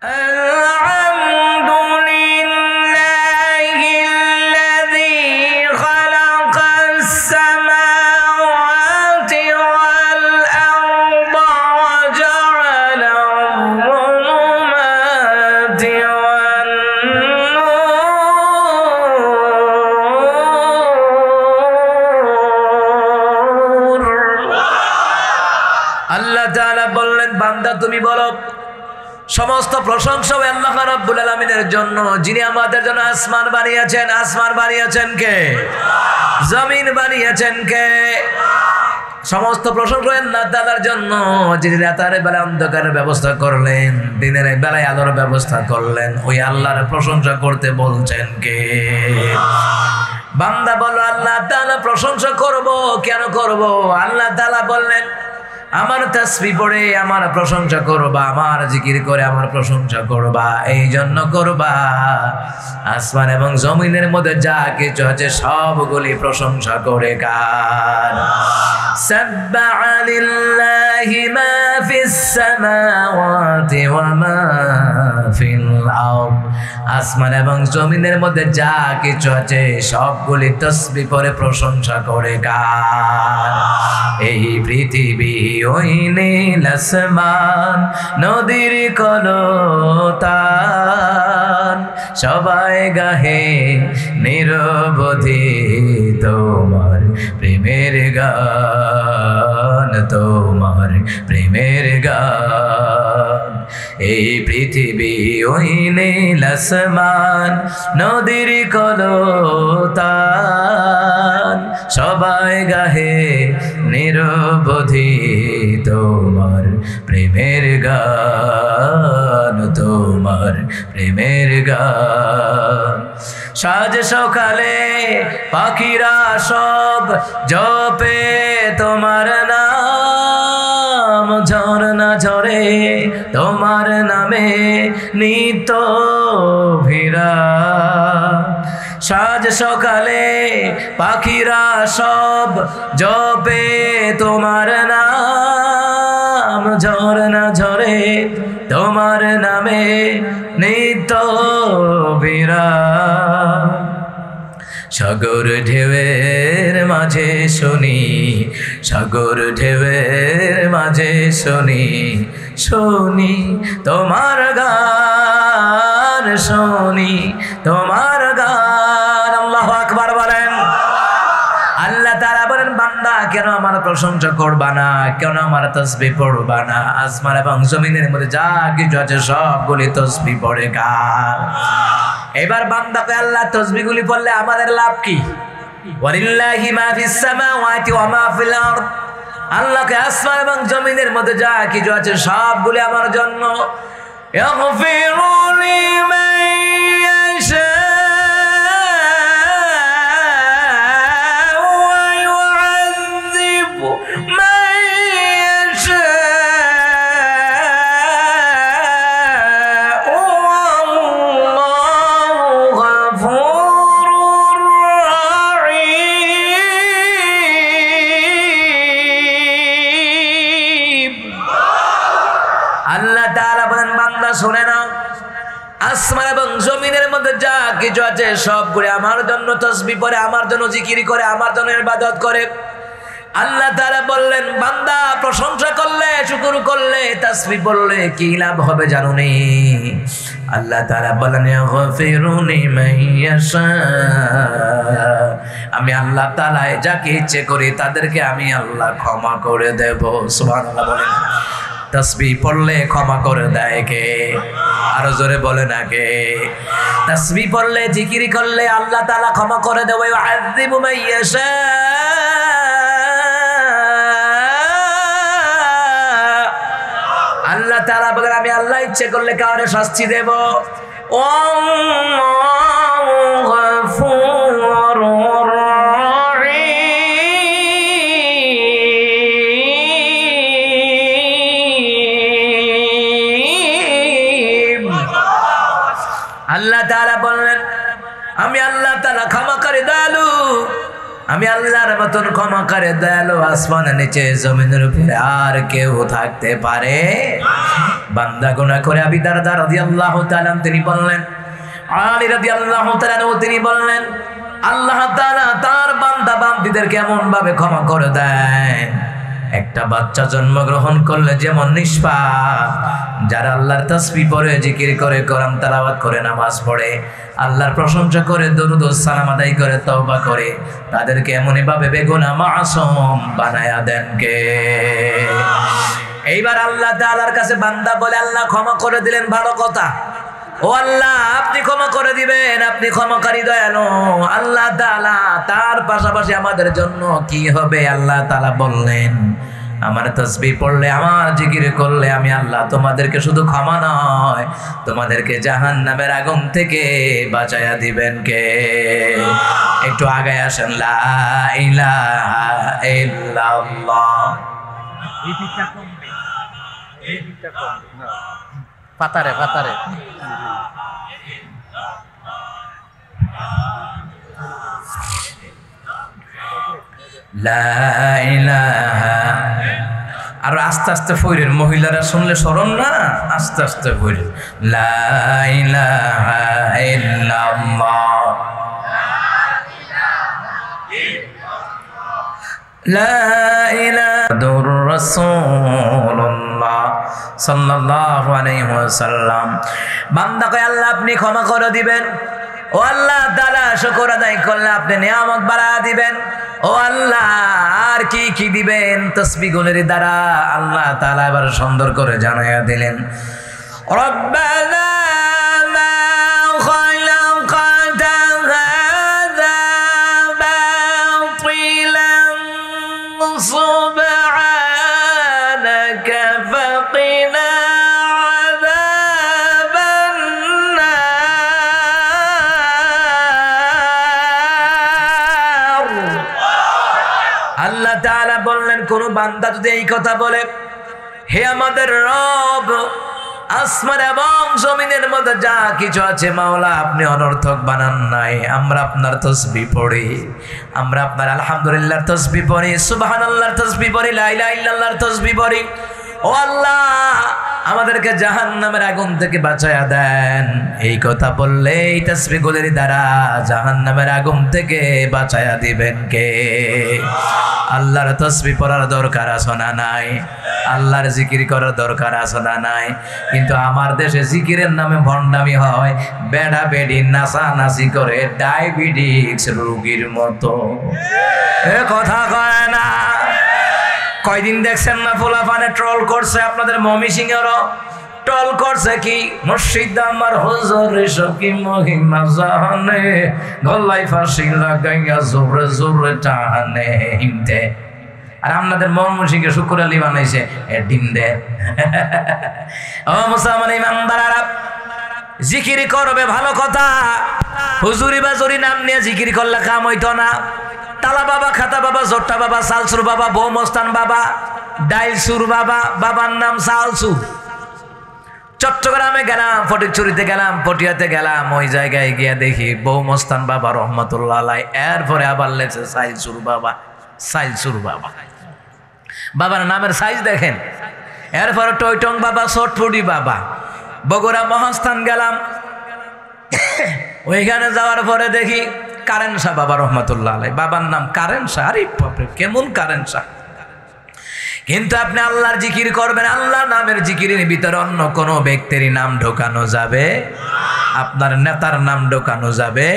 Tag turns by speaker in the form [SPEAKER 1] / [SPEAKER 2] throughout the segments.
[SPEAKER 1] الحمد لله الذي خلق السماوات والأرض وجعل الظلمات والنور আল্লাহ তাআলা বললেন বান্দা তুমি বলো সমস্ত প্রশংসা আল্লাহ রাব্বুল আলামিনের জন্য যিনি আমাদের জন্য আসমান বানিয়েছেন কে জমিন বানিয়েছেন কে সমস্ত প্রশংসা আল্লাহ তাআলার জন্য যিনি রাতের বেলা অন্ধকারের ব্যবস্থা করলেন দিনের বেলায় আলোর ব্যবস্থা করলেন ওই আল্লাহর প্রশংসা করতে বলছেন কে বান্দা বলো আল্লাহ তাআলা প্রশংসা করব কেন করব আল্লাহ তাআলা বললেন আমার তাসবিহ পড়ে আমার প্রশংসা করবা আমার জিকির করে আমার প্রশংসা করবা এই জন্য করবা আসমান এবং জমিনের মধ্যে যা কিছু আছে সবগুলি প্রশংসা করে কার সাব্বাহা লিল্লাহি মা ফিস সামাওয়াতি ওয়া মা ফিল আরদ আসমান এবং জমিনের মধ্যে যা কিছু আছে সবগুলি তাসবিহ পড়ে প্রশংসা করে কার এই পৃথিবী ওই নীল আসমান নদীর কলতান সবাই গাহে নিরবধি তোমার প্রেমের গান তোমার প্রেমের গান এই পৃথিবী ওই নীল আসমান নদীর কলতান সবাই গাহে নিরবধি তোমার প্রেমের গান তোমার প্রেমের গান সাজ সকালে পাখিরা সব জপে তোমার নাম ঝরনা ঝরে তোমার নামে নিত্য ভিড়া সাজ সকালে পাখিরা সব জপে তোমার নাম ঝরনা ঝরে তোমার নামে নিত্য বিরা সাগর ঢেউয়ের মাঝে শুনি সাগর ঢেউয়ের মাঝে শুনি শুনি তোমার গান শুনি তোমার গান আল্লাহু আকবার বলেন আল্লাহ তাআলা বলেন বান্দা কেন আমার প্রশংসা করবা না কেন আমার তাসবিহ পড়বা না আসমান এবং জমিনের মধ্যে যা কিছু আছে সবগুলি তাসবিহ পড়ে কার এবার বান্দাকে আল্লাহ তাসবিহগুলি পড়লে আমাদের লাভ কি ওয়ালিল্লাহি মা ফিস সামাওয়াতি ওয়া মা ফিল আরদ আল্লাহকে আসমান এবং জমিনের মধ্যে যা কিছু আছে সবগুলি আমার জন্য ইয়াগফিরু লিমান ইয়াশা শুনে নাও আসমান এবং জমিনের মধ্যে যা কিছু আছে সবগুলো আমার জন্য তাসবিহ পড়ে আমার জন্য জিকির করে আমার জন্য ইবাদত করে আল্লাহ তাআলা বললেন বান্দা প্রশংসা করলে শুকর করলে তাসবিহ পড়লে কি লাভ হবে জানো নি আল্লাহ তাআলা বলেন ইয়াগফিরু লিমান ইয়াশা আমি আল্লাহ তাআলা যাকে ইচ্ছে করি তাদেরকে আমি আল্লাহ ক্ষমা করে দেব সুবহানাল্লাহ বলেন তাসবিহ পড়লে ক্ষমা করে দেয় কে আরো জোরে বলে না কে তাসবিহ পড়লে জিকির করলে আল্লাহ তাআলা ক্ষমা করে দেয় ইউআযিবু মান ইয়াশা আল্লাহ তাআলা বলেন আমি আল্লাহ ইচ্ছে করলে কাউরে শাস্তি দেব আল্লাহু গফুরুর আল্লাহ তাআলা বললেন আমি আল্লাহ তাআলা ক্ষমা করে দয়ালু আমি আল্লাহর মতন ক্ষমাকারী দয়ালু আসমানের নিচে জমিনের উপরে আর কেউ থাকতে পারে? বান্দা গুনাহ করে আবু দারদা রাদিয়াল্লাহু তাআলা তিনি বললেন, আলী রাদিয়াল্লাহু তাআলা তিনি বললেন, আল্লাহ তাআলা তার বান্দা বান্দীদেরকে এমন ভাবে ক্ষমা করে দেন, একটা বাচ্চা জন্মগ্রহণ করলে যেমন নিষ্পাপ, যারা আল্লাহর তাসবিহ পড়ে, জিকির করে, কোরআন তেলাওয়াত করে, নামাজ পড়ে, আল্লাহর প্রশংসা করে, দরুদ ও সালাম আদায় করে, তওবা করে, তাদেরকে এমনই ভাবে বেগুনাহ মাসুম বানায়া দেন কে? এইবার আল্লাহ তাআলার কাছে বান্দা বলে, আল্লাহ ক্ষমা করে দিলেন, ভালো কথা, ও আল্লাহ আপনি ক্ষমা করে দিবেন, আপনি ক্ষমাকারী দয়ালু। আল্লাহ তাআলা তার পাশাপাশি আমাদের জন্য কি হবে? আল্লাহ তাআলা বললেন, আমার তাসবিহ পড়লে, আমার জিকির করলে আমি আল্লাহ তোমাদেরকে শুধু ক্ষমা নয়, তোমাদেরকে জাহান্নামের আগুন থেকে বাঁচায়া দিবেন কে? একটু আগায় আসেন, লা ইলাহা ইল্লাল্লাহ। পাতারে পাতারে আর আস্তে আস্তে ফইরেন, মহিলারা শুনলে শরম না, আস্তে আস্তে ফইরেন, লা ইলাহা ইল্লাল্লাহ, লা ইলাহা রাসূলুল্লাহ সাল্লাল্লাহু আলাইহি ওয়াসাল্লাম। বান্দা কয়, আল্লাহ আপনি ক্ষমা করে দিবেন। ও আল্লাহ তাআলা শুকর আদায় করলে আপনি নিয়ামত বাড়ায়া দিবেন। ও আল্লাহ আর কি কি দিবেন? তাসবিহ গুণের দ্বারা আল্লাহ তাআলা এবার সুন্দর করে জানায়া দিলেন, রব্বানা মা খালাকতা হাযা বাতিলান সুবহানাকা ফাকিনা আযাবান নার। আল্লাহ তাআলা বললেন, কোন বান্দা যদি এই কথা বলে, হে আমাদের রব, আসমান এবং জমিনের মধ্যে যা কিছু আছে মাওলা আপনি অনর্থক বানান নাই, আমরা আপনার তাসবিহ পড়ি, আমরা আপনার আলহামদুলিল্লাহর তাসবিহ পড়ি, সুবহানাল্লাহর তাসবিহ পড়ি, লা ইলাহা ইল্লাল্লাহর তাসবিহ পড়ি। ও আল্লাহ আমাদেরকে জাহান্নামের আগুন থেকে বাঁচায়া দেন। এই কথা বললে এই তাসবিহগুলোর দ্বারা জাহান্নামের আগুন থেকে বাঁচায়া দিবেন কে? আল্লাহর তাসবিহ পড়ার দরকার আছে না নাই? আল্লাহর জিকির করার দরকার আছে না নাই? কিন্তু আমার দেশে জিকিরের নামে ভণ্ডামি হয়, বেড়া বেড়ি নাচানাচি করে ডায়াবেটিস রোগীর মতো। এ কথা কয় না। কয়দিন দেখছেন না পোলাপানে ট্রল করছে, আপনাদের ময়মনসিংহেরও ট্রল করছে, কি মুর্শিদ আমার হুজুর সকি মহিমা জানে, গলায় ফাঁসি লাগাইয়া জোরে জোরে টানে হিমতে। আর আপনাদের ময়মনসিংহে শুকুর আলী বানাইছে ডিম দে। ও মুসলমান ইমানদাররা, জিকির করবে ভালো কথা, হুজুরি বাজুরি নাম নিয়ে জিকির করলে কাম হইতো না। তালা বাবা, খাতা বাবা, জোট্টা বাবা, সালসুর বাবা, বৌমস্তান বাবা, ডাইলসুর বাবা, বাবার নাম সালসুর। চট্টগ্রামে গেলাম, ফটিকছড়িতে গেলাম, পটিয়াতে গেলাম, ওই জায়গায় গিয়ে দেখি বৌমস্তান বাবা রহমতুল্লাহ আলাই, এরপরে আবার লেখছে সাইলসুর বাবা, সাইলসুর বাবা। বাবার নামের সাইজ দেখেন। এরপরে টয়টং বাবা, চটফুটি বাবা। বগুড়া মহাস্থান গেলাম, ওইখানে যাওয়ার পরে দেখি কারেন শাহ বাবা রহমতুল্লাহ আলাই, বাবার নাম কারেন শাহ। আরে বাপরে, কেমন কারেন শাহ! কিন্তু আপনি আল্লাহর জিকির করবেন, আল্লাহর নামের জিকিরের ভিতরে অন্য কোনো ব্যক্তির নাম ঢোকানো যাবে? আপনার নেতার নাম ঢোকানো যাবে?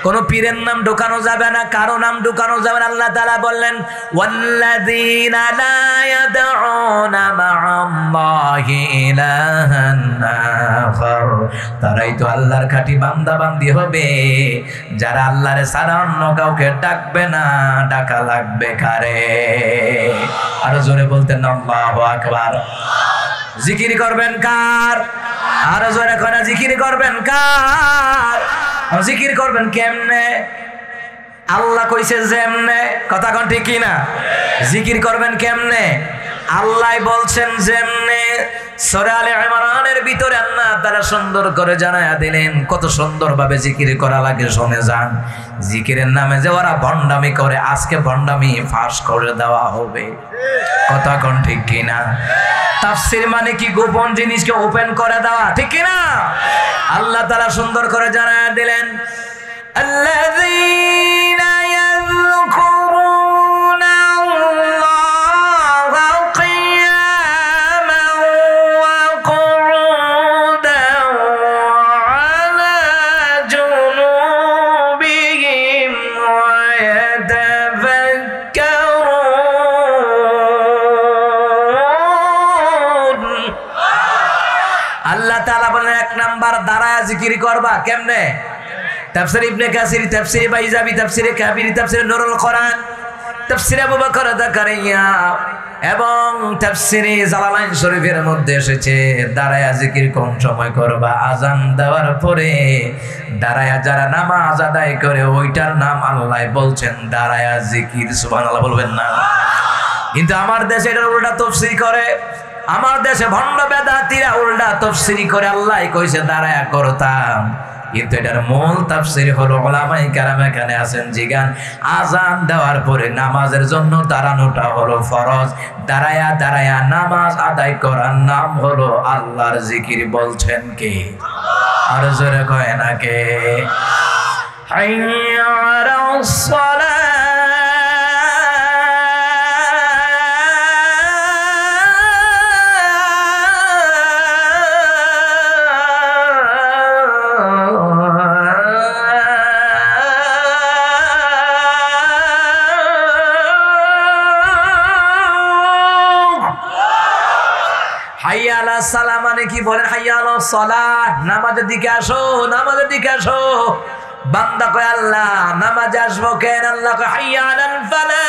[SPEAKER 1] কোন পীরের নাম ঢোকানো যাবে না, কারো নাম ঢোকানো যাবে না। আল্লাহ তাআলা বললেন, ওয়াল্লাযীনা লা ইয়াদউনা মা'আল্লাহি ইলাহান আখার, তারাই তো আল্লাহর খাঁটি বান্দা বান্দি হবে, যারা আল্লাহরে ছাড়া অন্য কাউকে ডাকবে না। ডাকা লাগবে কারে? আরো জোরে বলতেন আল্লাহু আকবার। জিকির করবেন কার? আরো জোরে করে জিকির করবেন কার? জিকির করবেন কেমনে? আল্লাহ কইছে যেমনে, কথা কোন ঠিক কি না? জিকির করবেন কেমনে? আল্লাহ বলছেন যেমনে, সূরা আলে ইমরানের ভিতরে আল্লাহ তাআলা সুন্দর করে জানায়া দিলেন কত সুন্দরভাবে জিকির করা লাগে। শুনে যান, জিকিরের নামে যে ওরা ভণ্ডামি করে, আজকে ভণ্ডামি ফাঁস করে দেওয়া হবে। কথা কোন ঠিক কিনা? তাফসীর মানে কি? গোপন জিনিসকে ওপেন করে দেওয়া, ঠিক কিনা? আল্লাহ তাআলা সুন্দর করে জানায়া দিলেন, আল্লাযীনা ইয়াযকুরুনা আল্লাহা কিয়ামান ওয়া কুউদান আলা জুনুবিহিম ওয়া ইয়াতাফাক্কারুন। আল্লাহ তাআলা বলেন, এক নাম্বার দাঁড়ায় জিকির করবা। কেমনে? তাফসীর ইবনে কাসির, তাফসীর বাইজাবি, তাফসীর কাবিরি, তাফসীর নুরুল কোরআন, তাফসীর আবু বকর যাকারিয়া এবং তাফসীর জালালাইন শরীফের মধ্যে এসেছে দাঁড়ায়া জিকির কোন সময় করবা? আজান দেওয়ার পরে দাঁড়ায়া যারা নামাজ আদায় করে ওইটার নাম আল্লাহ বলছেন দাঁড়ায়া জিকির। সুবহানাল্লাহ বলবেন না? কিন্তু আমার দেশে এটা উল্টা তাফসীর করে। আমার দেশে ভণ্ড বেদাতীরা উল্টা তাফসীর করে। আল্লাহ কইছে দাঁড়ায়া করতাম, কিন্তু এটার মূল তাফসীর হলো উলামায়ে কেরাম এখানে আছেন জিগান, আজান দেওয়ার পরে নামাজের জন্য দাঁড়ানোটা হলো ফরজ। দাঁড়ায়া দাঁড়ায়া নামাজ আদায় করার নাম হলো আল্লাহর জিকির। বলছেন কে? আর জোরে কয় না কে? হাইয়া আলাস সালাহ। হাইয়া আলাস সালাহ মানে কি বলেন? হাইয়া আলাস সালাহ, নামাজের দিকে আসো, নামাজের দিকে আসো। বান্দা কয় আল্লাহ নামাজে আসবো কেন? আল্লাহ কয় হাইয়া আলাল ফালাহ,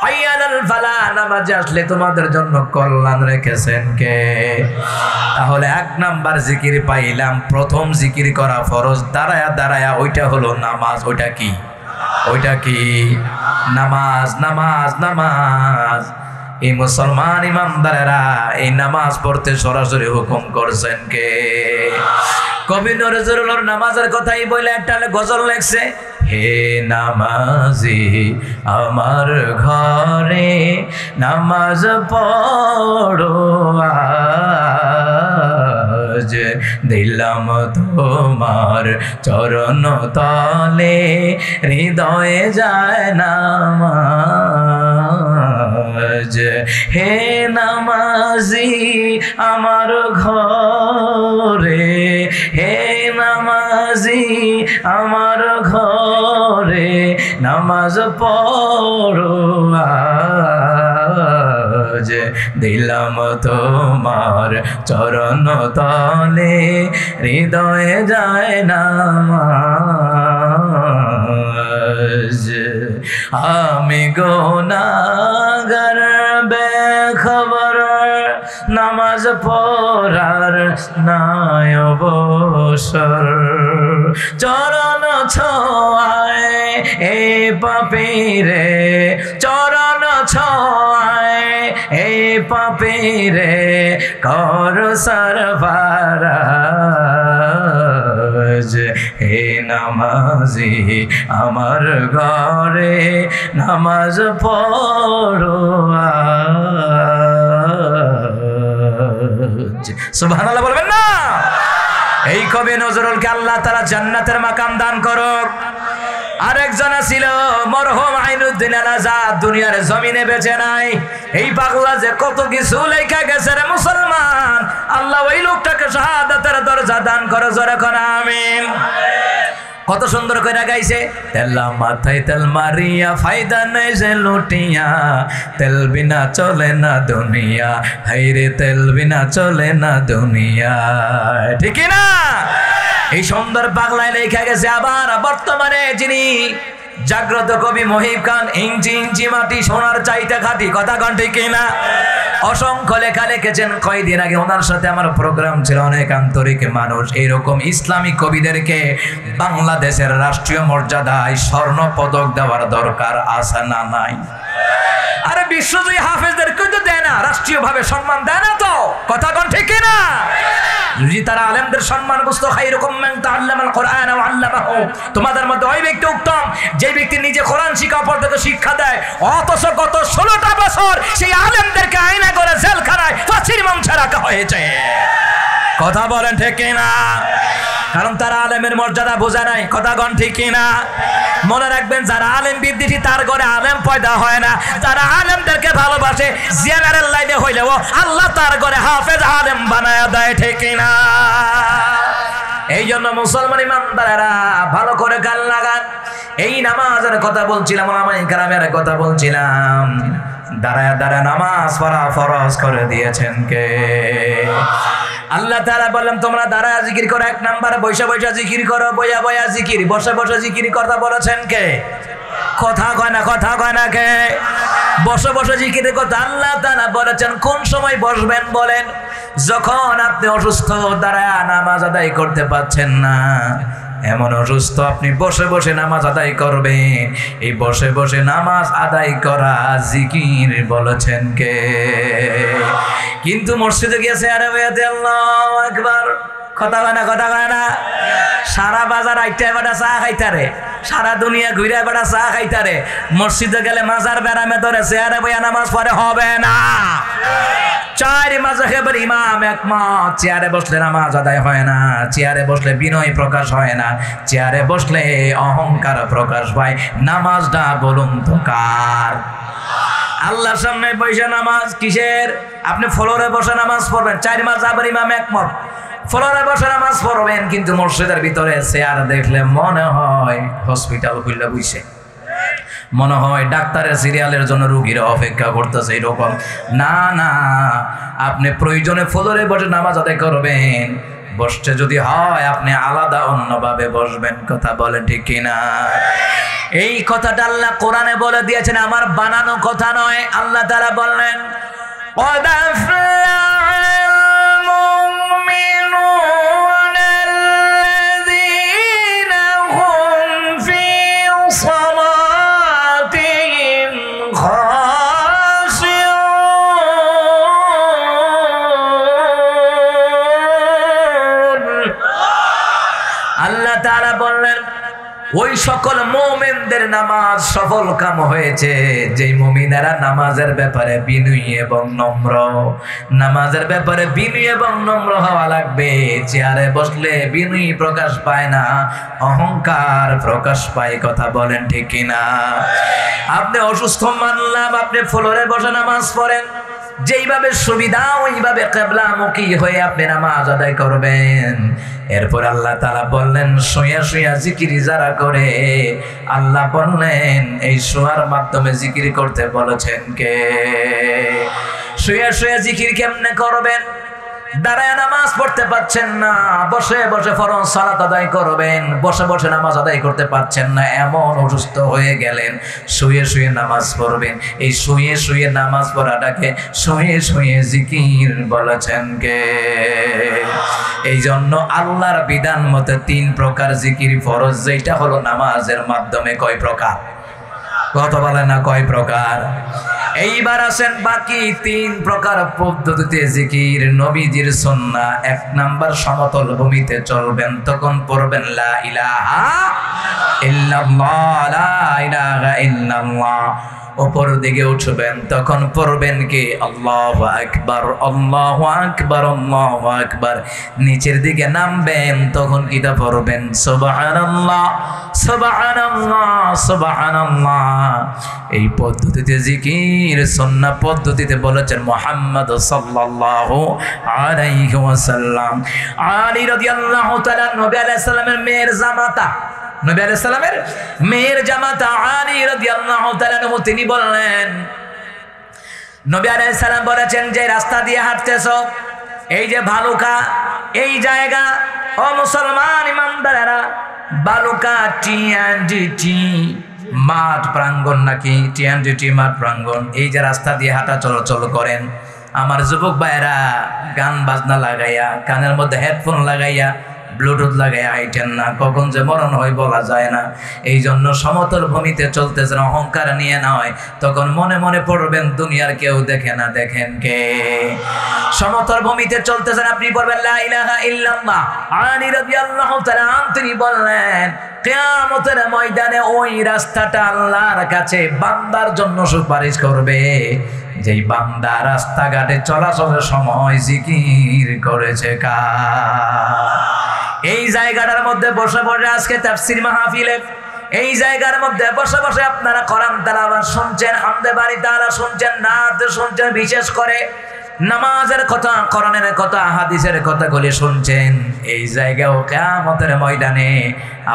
[SPEAKER 1] হাইয়া আলাল ফালাহ। নামাজে আসলে তোমাদের জন্য কল্যাণ রেখেছেন কে? তাহলে এক নাম্বার জিকির পাইলাম, প্রথম জিকির করা ফরজ দাঁড়ায়া দাঁড়ায়া, ওইটা হলো নামাজ। ওইটা কি? ওইটা কি? নামাজ, নামাজ, নামাজ। এই মুসলমান ইমানদারেরা এই নামাজ পড়তে সরাসরি হুকুম করছেন কে? কবি নজরুলের নামাজের কথাই বলে একটা গজল লেখছে, হে নামাজি আমার ঘরে নামাজ পড়ো আজ, দিলাম তোমার চরণ তলে হৃদয়ে যায় নামাজ। হে নামাজি আমার ঘরে, হে নামাজি আমার ঘরে নামাজ পড়ো আজ, দিলাম তোমার চরণ তলে হৃদয়ে যায় নামাজ। আমি গুনাহগার বেখবর, নামাজ পড়ার নাই অবসর, চরণ ছোঁয়ায় এ পাপীরে, চরণ ছোঁয়ায় এ পাপীরে কর সরফরাজ। হে নামাজি আমার ঘরে নামাজ পড়ো আজ। সুবহানাল্লাহ বলবেন না? এই কবি নজরুলকে আল্লাহ তাআলা জান্নাতের মাকাম দান করুক। আরেকজন ছিল মরহুম আইনুদ্দিন আল আজাদ, দুনিয়ার জমিনে বেঁচে নাই। এই পাগলা যে কত কিছু লেখা গেছে রে মুসলমান, আল্লাহ ওই লোকটাকে শাহাদাতের দরজা দান করে। জোরে কোন আমিন। কত সুন্দর করে গাইছে, তেলা মাথায় তেল মারিয়া ফায়দা নেই যে লুটিয়া, তেল বিনা চলে না দুনিয়া, হাইরে তেল বিনা চলে না দুনিয়া। ঠিক না? এই সুন্দর পাগলায় লেখা গেছে। আবার বর্তমানে যিনি জাগ্রত কবি মহিব খান, ইঞ্চি ইঞ্চি মাটি সোনার চাইতে খাটি। কথা কন ঠিক কিনা? অসংখ্য লেখা লিখেছেন। কয়েকদিন আগে ওনার সাথে আমার প্রোগ্রাম ছিল। অনেক আন্তরিক মানুষ। এইরকম ইসলামিক কবিদেরকে বাংলাদেশের রাষ্ট্রীয় মর্যাদায় স্বর্ণ পদক দেওয়ার দরকার আছে না নাই? আরে বিশ্বজয়ী হাফেজদেরকে তো দেয় না, রাষ্ট্রীয়ভাবে সম্মান দেয় না তো, কথা কোন ঠিক না? যদি তারা আলেমদের সম্মান বুঝতো, খায়রুকুম মান তাআল্লামাল কুরআন ওয়া আল্লামাহু, তোমাদের মধ্যে ওই ব্যক্তি উত্তম যে ব্যক্তি নিজে কোরআন শিখা অপরদেরকে শিক্ষা দেয়। অথচ গত 16টা বছর সেই আলেমদেরকে আয়না করে জেলখানায় ফাঁসির মঞ্চে রাখা হয়েছে, কথা বলেন ঠিক না? কারণ তারা আলেমের মর্যাদা বোঝে নাই, কথা কোন ঠিক না? মনে রাখবেন, যারা আলেম বিদ্বেষী তার ঘরে আলেম পয়দা হয় না। যারা আলেমদেরকে ভালোবাসে জেনারেল লাইনে হইলেও আল্লাহ তার ঘরে হাফেজ আলেম বানায় দেয়, ঠিক না? এই জন্য মুসলমান ইমানদারেরা ভালো করে কান লাগান। এই নামাজের কথা বলছিলাম, ওলামায়ে কেরামের কথা বলছিলাম। দাঁড়ায় দাঁড়ায় নামাজ পড়া ফরজ করে দিয়েছেন কে? আল্লাহ তাআলা বললেন তোমরা দাঁড়ায় জিকির করো, 1 নাম্বার বৈশা বৈশা জিকির করো, বয়া বয়া জিকির, বসে বসে জিকির কথা বলেছেন কে? কথা কয় না, কথা কয় না কে? বসে বসে জিকিরের কথা আল্লাহ তাআলা বলেছেন। কোন সময় বসবেন বলেন? যখন আপনি অসুস্থ, দাঁড়ায় নামাজ আদায় করতে পারছেন না, এমন অসুস্থ আপনি বসে বসে নামাজ আদায় করবেন। এই বসে বসে নামাজ আদায় করা জিকির বলেছেন কে? কিন্তু মসজিদে গিয়েছে আরে ভাইয়াতে আল্লাহু আকবার, কথা কয় না, কথা কয় না? সারা বাজার আইটা বেটা চা খাইতারে, সারা দুনিয়া ঘুরে বেটা চা খাইতারে, মসজিদে গেলে মাজার বেড়ামে ধরেছে আরে ভাইয়া নামাজ পড়ে হবে না। 4 মাযহাবের ইমাম একমত, চেয়ারে বসলে নামাজ আদায় হয় না, চেয়ারে বসলে বিনয় প্রকাশ হয় না, চেয়ারে বসলে অহংকার প্রকাশ পায়। নামাজটা বলুন তো কার? আল্লাহর সামনে বসে নামাজ কিসের? আপনি ফ্লোরে বসে নামাজ পড়বেন, 4 মাযহাবের ইমাম একমত, ফ্লোরে বসে নামাজ পড়বেন। কিন্তু মসজিদের ভিতরে চেয়ার দেখলে মনে হয় হসপিটাল খুললে বইছে, মনে হয় ডাক্তারের সিরিয়ালের জন্য রোগীরা অপেক্ষা করতেছে, এরকম না। না, আপনি প্রয়োজনে ফ্লোরে বসে নামাজ আদায় করবেন। বসতে যদি হয় আপনি আলাদা অন্যভাবে বসবেন, কথা বলেন ঠিক কিনা? এই কথাটা আল্লাহ কোরআনে বলে দিয়েছেন, আমার বানানো কথা নয়। আল্লাহ তাআলা বললেন ওই সকল মুমিনদের নামাজ সফল কাম হয়েছে যেই মুমিনেরা নামাজের ব্যাপারে বিনয়ী এবং নম্র। নামাজের ব্যাপারে বিনয়ী এবং নম্র হওয়া লাগবে। চেয়ারে বসলে বিনয়ী প্রকাশ পায় না, অহংকার প্রকাশ পায়, কথা বলেন ঠিক কিনা? আপনি অসুস্থ মানলাম, আপনি ফ্লোরে বসে নামাজ পড়েন, যেইভাবে সুবিধা ওইভাবে কিবলামুখী হয়ে আপনি নামাজ আদায় করবেন। এরপর আল্লাহ তাআলা বললেন শুয়ে শুয়ে জিকির যারা করে, আল্লাহ বললেন এই শোয়ার মাধ্যমে জিকির করতে বলেছেন কে? শুয়ে শুয়ে জিকির কেমনে করবেন? দাঁড়ায় নামাজ পড়তে পারছেন না, বসে বসে ফরজ সালাত আদায় করবেন। বসে বসে নামাজ আদায় করতে পারছেন না, এমন অসুস্থ হয়ে গেলেন, শুয়ে শুয়ে নামাজ পড়বেন। এই শুয়ে শুয়ে নামাজ পড়াটাকে শুয়ে শুয়ে জিকির বলেছেন কে? এই জন্য আল্লাহর বিধান মতে 3 প্রকার জিকির ফরজ, যেটা হলো নামাজের মাধ্যমে। কয় প্রকার? কত বলে না কয় প্রকার? এইবার আসেন বাকি 3 প্রকার পদ্ধতিতে জিকির। নবীজির সুন্নাহ, 1 নাম্বার সমতল ভূমিতে চলবেন, তখন পড়বেন লা ইলাহা ইল্লাল্লাহ, লা ইলাহা ইল্লাল্লাহ। উপর দিকে উঠবেন, তখন পড়বেন কি আল্লাহু আকবার, আল্লাহু আকবার, আল্লাহু আকবার। নিচের দিকে নামবেন, তখন কিটা পড়বেন সুবহানাল্লাহ, সুবহানাল্লাহ, সুবহানাল্লাহ। এই পদ্ধতিতে জিকির সুন্নাহ পদ্ধতিতে বলেছেন মুহাম্মদ সাল্লাল্লাহু আলাইহি ওয়াসাল্লাম। আলী রাদিয়াল্লাহু তাআলা নবী আলাইহিস সালামের মেয়ের জামাতা, নবী আলাইহিস সালামের মেয়ের জামাতা আলী রাদিয়াল্লাহু তাআলা আনহু, তিনি বললেন, নবী আলাইহিস সালাম বলেছেন যে রাস্তা দিয়ে হাঁটতেছো, এই যে ভালুকা এই জায়গা, ও মুসলমান ইমানদারেরা, বালুকা টিএনডিটি মাঠ প্রাঙ্গণ নাকি টিএনডিটি মাঠ প্রাঙ্গণ, এই যে রাস্তা দিয়ে হাঁটা চলাচল করেন, আমার যুবক ভাইয়েরা গান বাজনা লাগাইয়া, কানের মধ্যে হেডফোন লাগাইয়া ব্লুটুথ লাগাই আইটেন না, কখন যে মরণ হয় বলা যায় না। এই জন্য সমতল ভূমিতে চলতেছেন অহংকার নিয়ে নয়, তখন মনে মনে পড়বেন দুনিয়ার কেউ দেখে না, দেখেন কে? সমতল ভূমিতে চলতেছেন, আপনি বলবেন লা ইলাহা ইল্লাল্লাহ। আলী রাদিয়াল্লাহু তাআলা তিনি বললেন কিয়ামতের ময়দানে ওই রাস্তাটা আল্লাহর কাছে বান্দার জন্য সুপারিশ করবে যেই বান্দা রাস্তাঘাটে চলাচলের সময় জিকির করেছে কার। এই জায়গাটার মধ্যে বসে বসে আজকে তাফসীর মাহফিলে এই জায়গার মধ্যে বসে বসে আপনারা কোরআন তেলাওয়াত শুনছেন, হামদে বাড়ি তাআলা শুনছেন, নাত শুনছেন, বিশেষ করে নামাজের কথা, কোরআনের কথা, হাদিসের কথাগুলি শুনছেন। এই জায়গাও কিয়ামতের ময়দানে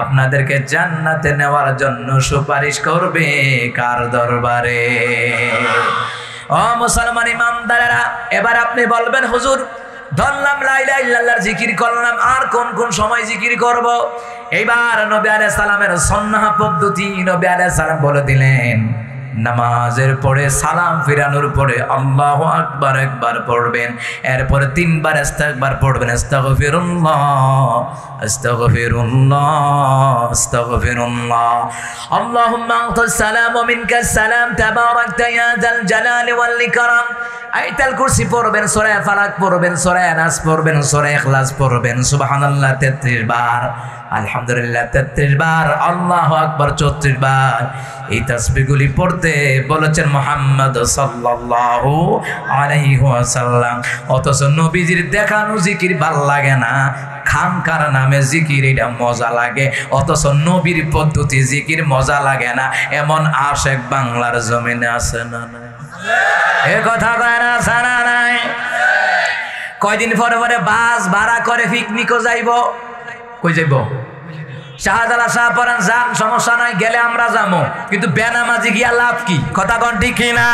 [SPEAKER 1] আপনাদেরকে জান্নাতে নেওয়ার জন্য সুপারিশ করবে কার দরবারে? ও মুসলমান ইমানদারেরা, এবার আপনি বলবেন হুজুর ধরলাম লা ইলাহা ইল্লাল্লাহর জিকির করলাম, আর কোন কোন সময় জিকির করব? এইবার নবী আলাইহিস সালামের সুন্নাহ পদ্ধতি নবী আলাইহিস সালাম বলে দিলেন, নামাজের পরে সালাম ফিরানোর পরে আল্লাহু আকবার একবার পড়বেন, এরপরে তিনবার ইস্তিগফার পড়বেন, আস্তাগফিরুল্লাহ আস্তাগফিরুল্লাহ আস্তাগফিরুল্লাহ, আল্লাহুম্মা আনতাস সালাম ওয়া মিনকাস সালাম তাবারাকতা ইয়া যাল জালালি ওয়াল ইকরাম। আয়াতুল কুরসি পড়বেন, সূরা ফালাক পড়বেন, সূরা নাস পড়বেন, সূরা ইখলাস পড়বেন, সুবহানাল্লাহ 33 বার, আলহামদুলিল্লাহ 33 বার, আল্লাহু আকবার 34 বার। এই তাসবিহগুলি পড়তে বলেছেন মুহাম্মদ সাল্লাল্লাহু আলাইহি ওয়াসাল্লাম। অথচ নবীজির দেখানো জিকির ভাল লাগে না, খানকার নামে জিকির এটা মজা লাগে, অথচ নবীর পদ্ধতি জিকির মজা লাগে না, এমন আশেক বাংলার জমিনে আছে না? এ কথা কয় না, জানা নাই? কয়দিন পরে পরে বাস ভাড়া করে পিকনিকও যাইব। কই যাইব? শাহজালাল শাহ পরান যান, সমস্যা নাই, গেলে আমরা যাবো, কিন্তু বেনামাজি গিয়া লাভ কি? কথা কোন ঠিক না?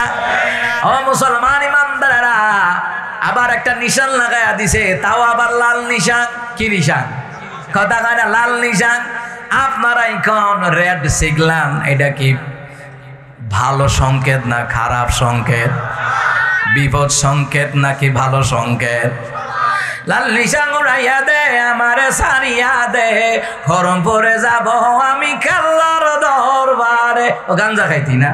[SPEAKER 1] ও মুসলমান ইমানদারেরা, আবার একটা নিশান লাগাইয়া দিছে, তাও আবার লাল নিশান। কি নিশান? কথা কয় না, লাল নিশান। আপনারা এখন রেড সিগনাল, এটা কি ভালো সংকেত না খারাপ সংকেত? বিপদ সংকেত নাকি ভালো সংকেত? লাল নিশান উড়াইয়া দে আমারে সারিয়া দে, গরম পরে যাব আমি কাল্লার দরবারে। ও গাঞ্জা খাইতি না?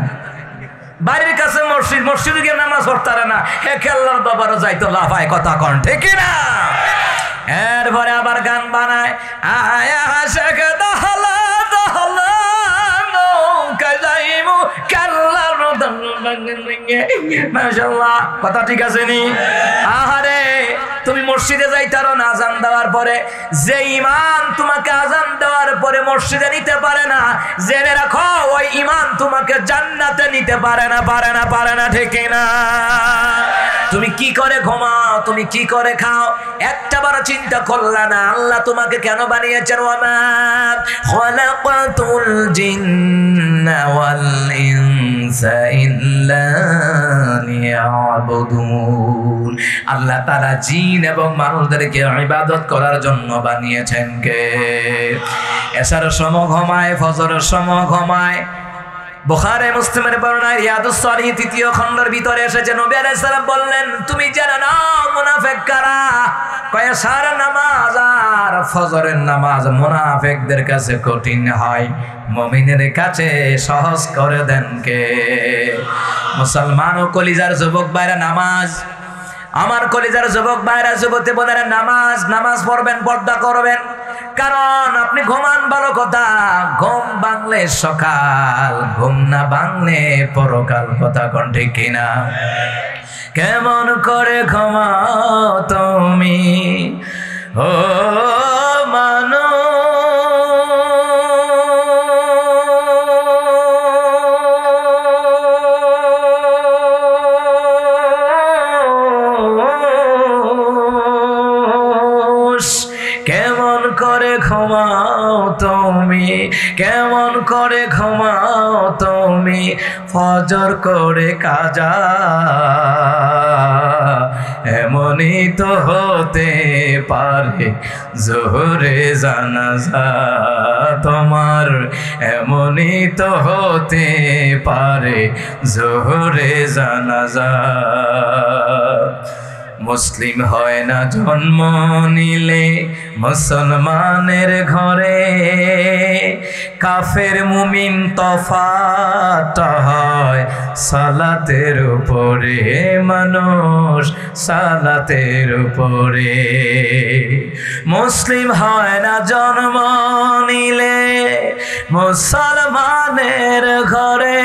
[SPEAKER 1] বাড়ির কাছে মসজিদ, মসজিদে গিয়ে নামাজ পড়তারে না, হে কাল্লার দরবারে যাইতো লাফায়। কথা কন ঠিক না? এরপরে আবার গান বানায়, আয়া শেখ দহলা দহলা নৌকা যাইমু কাল্লার মাশাআল্লাহ। কথা ঠিক আছে নি? আহারে তুমি মসজিদে যাইতারো না আজান দেওয়ার পরে, যে ইমান তোমাকে আজান দেওয়ার পরে মসজিদে নিতে পারে না, জেনে রাখো ওই ইমান তোমাকে জান্নাতে নিতে পারে না, পারে না, পারে না, ঠিক না? তুমি কি করে ঘুমাও, তুমি কি করে খাও, একটা বার চিন্তা করলা না আল্লাহ তোমাকে কেন বানিয়েছেন? ওয়ামা খালাকাতুল জিন্না ওয়াল ইনসা ইল্লা লিয়াবুদুন। আল্লাহ তাআলা জিন এবং মানুষদেরকে ইবাদত করার জন্য বানিয়েছেন কে? এশারের সময় ঘুমায়, ফজরের সময় ঘুমায়। বুখারী মুসলিমের বর্ণনায় রিয়াদুস সালিহিন ৩য় খণ্ডের ভিতরে এসেছে, নবী আলাইহিস সালাম বললেন, তুমি জানো না মুনাফিক কারা? কয় এশার নামাজ আর ফজরের নামাজ মুনাফিকদের কাছে কঠিন হয়, মুমিনের কাছে সহজ করে দেন কে? মুসলমান ও কলিজার যুবক ভাইরা, নামাজ, আমার কলিজার যুবক ভাইরা, যুবতী বোনেরা, নামাজ নামাজ পড়বেন, পর্দা করবেন। কারণ আপনি ঘুমান ভালো কথা, ঘুম ভাঙলে সকাল, ঘুম না ভাঙলে পরকাল। কথা কোন ঠিক কিনা? কেমন করে ঘুমাও তুমি ও মানুষ, কেমন করে ঘুমাও তুমি, কেমন করে ঘুমাও তুমি, ফজর করে কাজা, এমনই তো হতে পারে জোহরে জানাজা তোমার, এমনই তো হতে পারে জোহরে জানাজা। মুসলিম হয় না জন্ম নিলে মুসলমানের ঘরে, কাফের মুমিন তফাৎ হয় সালাতের উপরে, মানুষ সালাতের উপরে। মুসলিম হয় না জন্ম নিলে মুসলমানের ঘরে,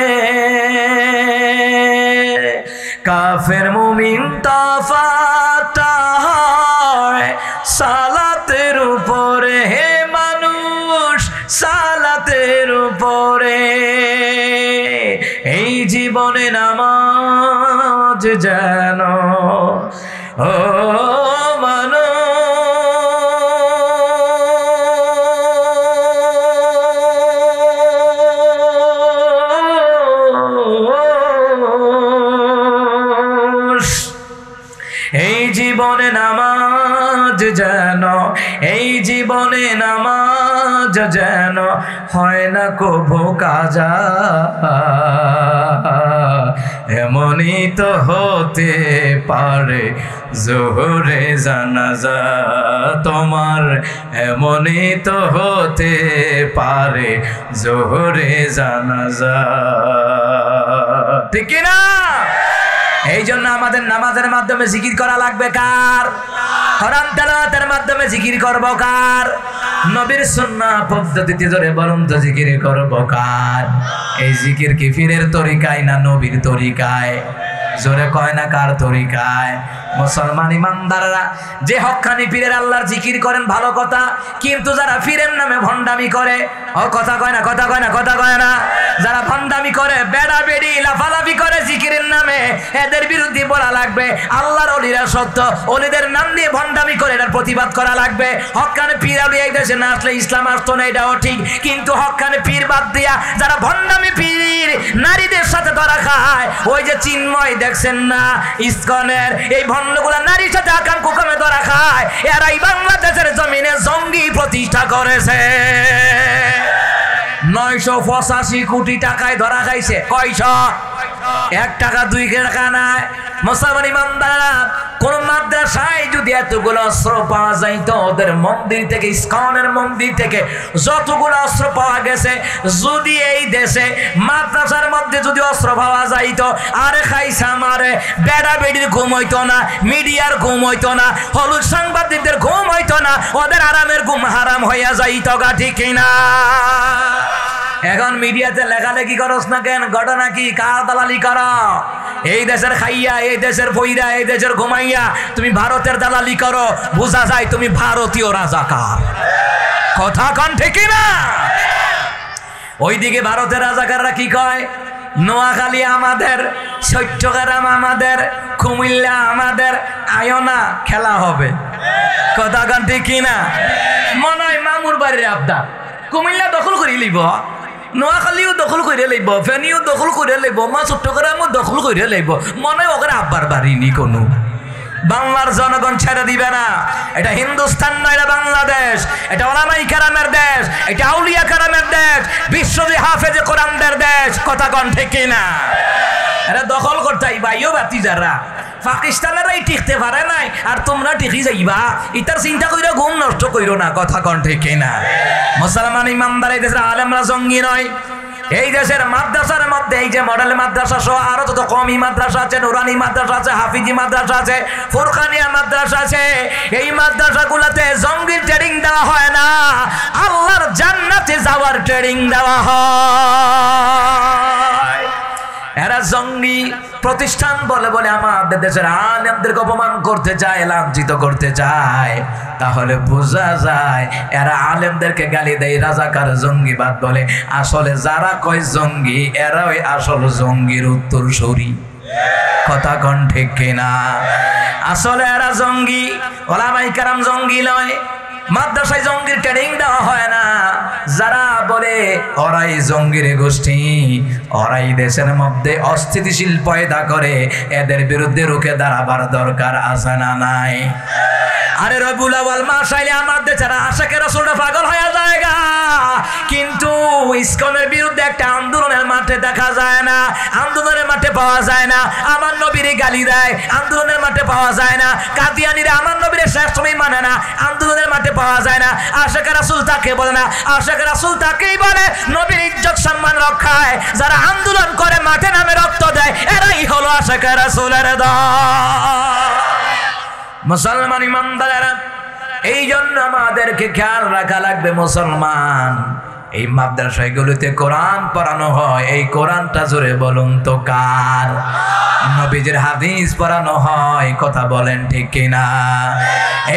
[SPEAKER 1] কাফের মুমিন তফাৎ হয় সালাতের উপরে, হে মানুষ সালাতের উপরে। এই জীবনে নামাজ যেন ও জীবনে নামাজ যেন, এই জীবনে নামাজ যেন হয় না কভু কাজা, এমনই তো হতে পারে জোহরে জানাজা তোমার, এমনই তো হতে পারে জোহরে জানাজা, ঠিক না? এই জন্য আমাদের নামাজের মাধ্যমে জিকির করা লাগবে কার? কোরআন তেলাওয়াতের মাধ্যমে জিকির করব কার? নবীর সুন্নাহ পদ্ধতিতে জোরে বলুন তো জিকির করব কার? এই জিকির কি পীরের তরিকায় না নবীর তরিকায়? জোরে কয় না কার তরিকায়? মুসলমান ইমানদাররা যে হক্কানি পীরের আল্লাহর জিকির করেন ভালো কথা, কিন্তু যারা পীরের নামে ভণ্ডামি করে, ও কথা কয় না, কথা কয় না, কথা কয় না, যারা ভণ্ডামি করে, বেড়া বেড়ি লাফালাফি করে জিকিরের নামে, এদের বিরুদ্ধে বলা লাগবে আল্লাহর ওলিরা সত্য, ওলিদের নাম নিয়ে ভণ্ডামি করে এটার প্রতিবাদ করা লাগবে। হক্কানি পীর আউলি এই দেশে না আসলে ইসলাম আসতো না, এটাও ঠিক, কিন্তু হক্কানি পীর বাদ দিয়া যারা ভণ্ডামি পীর নারীদের সাথে ধরা খায়, ওই যে চিন্ময় দেখছেন না ইসকনের, এই ভণ্ডগুলা নারীর সাথে আকাম কুকামে ধরা খায়, এরাই বাংলাদেশের জমিনে জঙ্গি প্রতিষ্ঠা করেছে। 985 কোটি টাকায় ধরা খাইছে। কয়শো? 1 টাকা 2 টাকা নাই। মুসলমান ইমানদাররা কোন মাদ্রাসায় যদি এতগুলো অস্ত্র পাওয়া যাইত, ওদের মন্দির থেকে, ইসকনের মন্দির থেকে যতগুলো অস্ত্র পাওয়া গেছে, যদি এই দেশে মাদ্রাসার মধ্যে যদি অস্ত্র পাওয়া যাইত, আরে খাইছা মারে বেড়া বেড়ির ঘুম হইতো না, মিডিয়ার ঘুম হইতো না, হলুদ সাংবাদিকদের ঘুম হইতো না, ওদের আরামের ঘুম হারাম হইয়া যাইত গা, ঠিক না? এখন মিডিয়াতে লেখালেখি করস না কেন? ঘটনা কি? কার দালালি করো? এই দেশের খাইয়া, এই দেশের বইরা, এই দেশের ঘুমাইয়া তুমি ভারতের দালালি করো, বোঝা যায় তুমি ভারতীয় রাজাকার। কথা কন ঠিক না? ওইদিকে ভারতের রাজাকাররা কি কয়? নোয়াখালী আমাদের, চট্টগ্রাম আমাদের, কুমিল্লা আমাদের, আয়োনা খেলা হবে। কথা কন ঠিক না? মনে হয় মামুর বাড়ির আবদার, কুমিল্লা দখল করে লিব, নোয়াখালীও দখল করে লইব, ফেনীও দখল করে লইব, মা চট্টগ্রামও দখল করে লইব, মনে ওদের আব্বার বাড়ি নি কোনো। বাংলার জনগণ ছেড়ে দিবে না। এটা হিন্দুস্তান নয়, এটা বাংলাদেশ, এটা ওলামায়ে কেরামের দেশ, এটা আউলিয়া কেরামের দেশ, বিশ্বজি হাফেজে কোরআনদের দেশ। কথা কন ঠিক না? এরা দখল করতে ভাইও বাতি যারা পাকিস্তানেরাই টিকতে পারে নাই, আর তোমরা টিকি যাইবা, ইতার চিন্তা কইরা ঘুম নষ্ট কইরো না। কথা কন ঠিক না? মুসলমান ইমানদার এই দেশের আলেমরা জঙ্গি নয়। এই দেশের মাদ্রাসার মধ্যে এই যে মডেল মাদ্রাসা সহ আরো যত কমি মাদ্রাসা আছে, নুরানি মাদ্রাসা আছে, হাফিজি মাদ্রাসা আছে, ফুরকানিয়া মাদ্রাসা আছে, এই মাদ্রাসাগুলোতে জঙ্গির ট্রেনিং দেওয়া হয় না, আল্লাহর জান্নাতে যাওয়ার ট্রেনিং দেওয়া হয়। এরা জঙ্গি প্রতিষ্ঠান বলে বলে আমাদের দেশের আলেমদেরকে অপমান করতে চায়, লাঞ্ছিত করতে চায়। তাহলে বোঝা যায় এরা আলেমদেরকে গালি দেয়, রাজাকার, জঙ্গিবাদ বলে। আসলে যারা কয় জঙ্গি, এরা ওই আসল জঙ্গির উত্তরসূরি। কথা কন ঠিক কিনা? আসলে এরা জঙ্গি, ওলামায়ে কেরাম জঙ্গি নয়। মাদ্রাসায় জঙ্গির ট্রেনিং দেওয়া হয় না। যারা বলে ওরাই জঙ্গির গোষ্ঠী, ওরাই দেশের মধ্যে অস্থিতিশীল পয়দা করে, এদের বিরুদ্ধে রুখে দাঁড়াবার দরকার আছে না নাই? আরে রবিউল আউয়াল মাস আইলে আমার দেশের আশিকে রাসূলরা পাগল হয়ে যায়গা, কিন্তু ইসকনের বিরুদ্ধে একটা আন্দোলনের মাঠে দেখা যায় না, আন্দোলনের মাঠে পাওয়া যায় না। আমার নবীর গালি দেয়, আন্দোলনের মাঠে পাওয়া যায় না। কাদিয়ানীরা আমার নবীর শেষ সময় মানে না, আন্দোলনের মাঠে পাওয়া যায় না। আশিকে রাসূল তাকে বলে না, আশিকে রাসূল তাকেই বলে নবীর ইজ্জত সম্মান রক্ষায় যারা আন্দোলন করে মাঠে নামে রক্ত দেয়, এরাই হলো আশিকে রাসূলের দল। মুসলমান ইমানদারেরা, এই জন্য আমাদেরকে খেয়াল রাখা লাগবে মুসলমান, এই মাদ্রাসাগুলোতে কোরআন পড়ানো হয়, এই কোরআনটা জোরে বলুন তো কার? নবীজির হাদিস পড়ানো হয়, কথা বলেন ঠিক কিনা?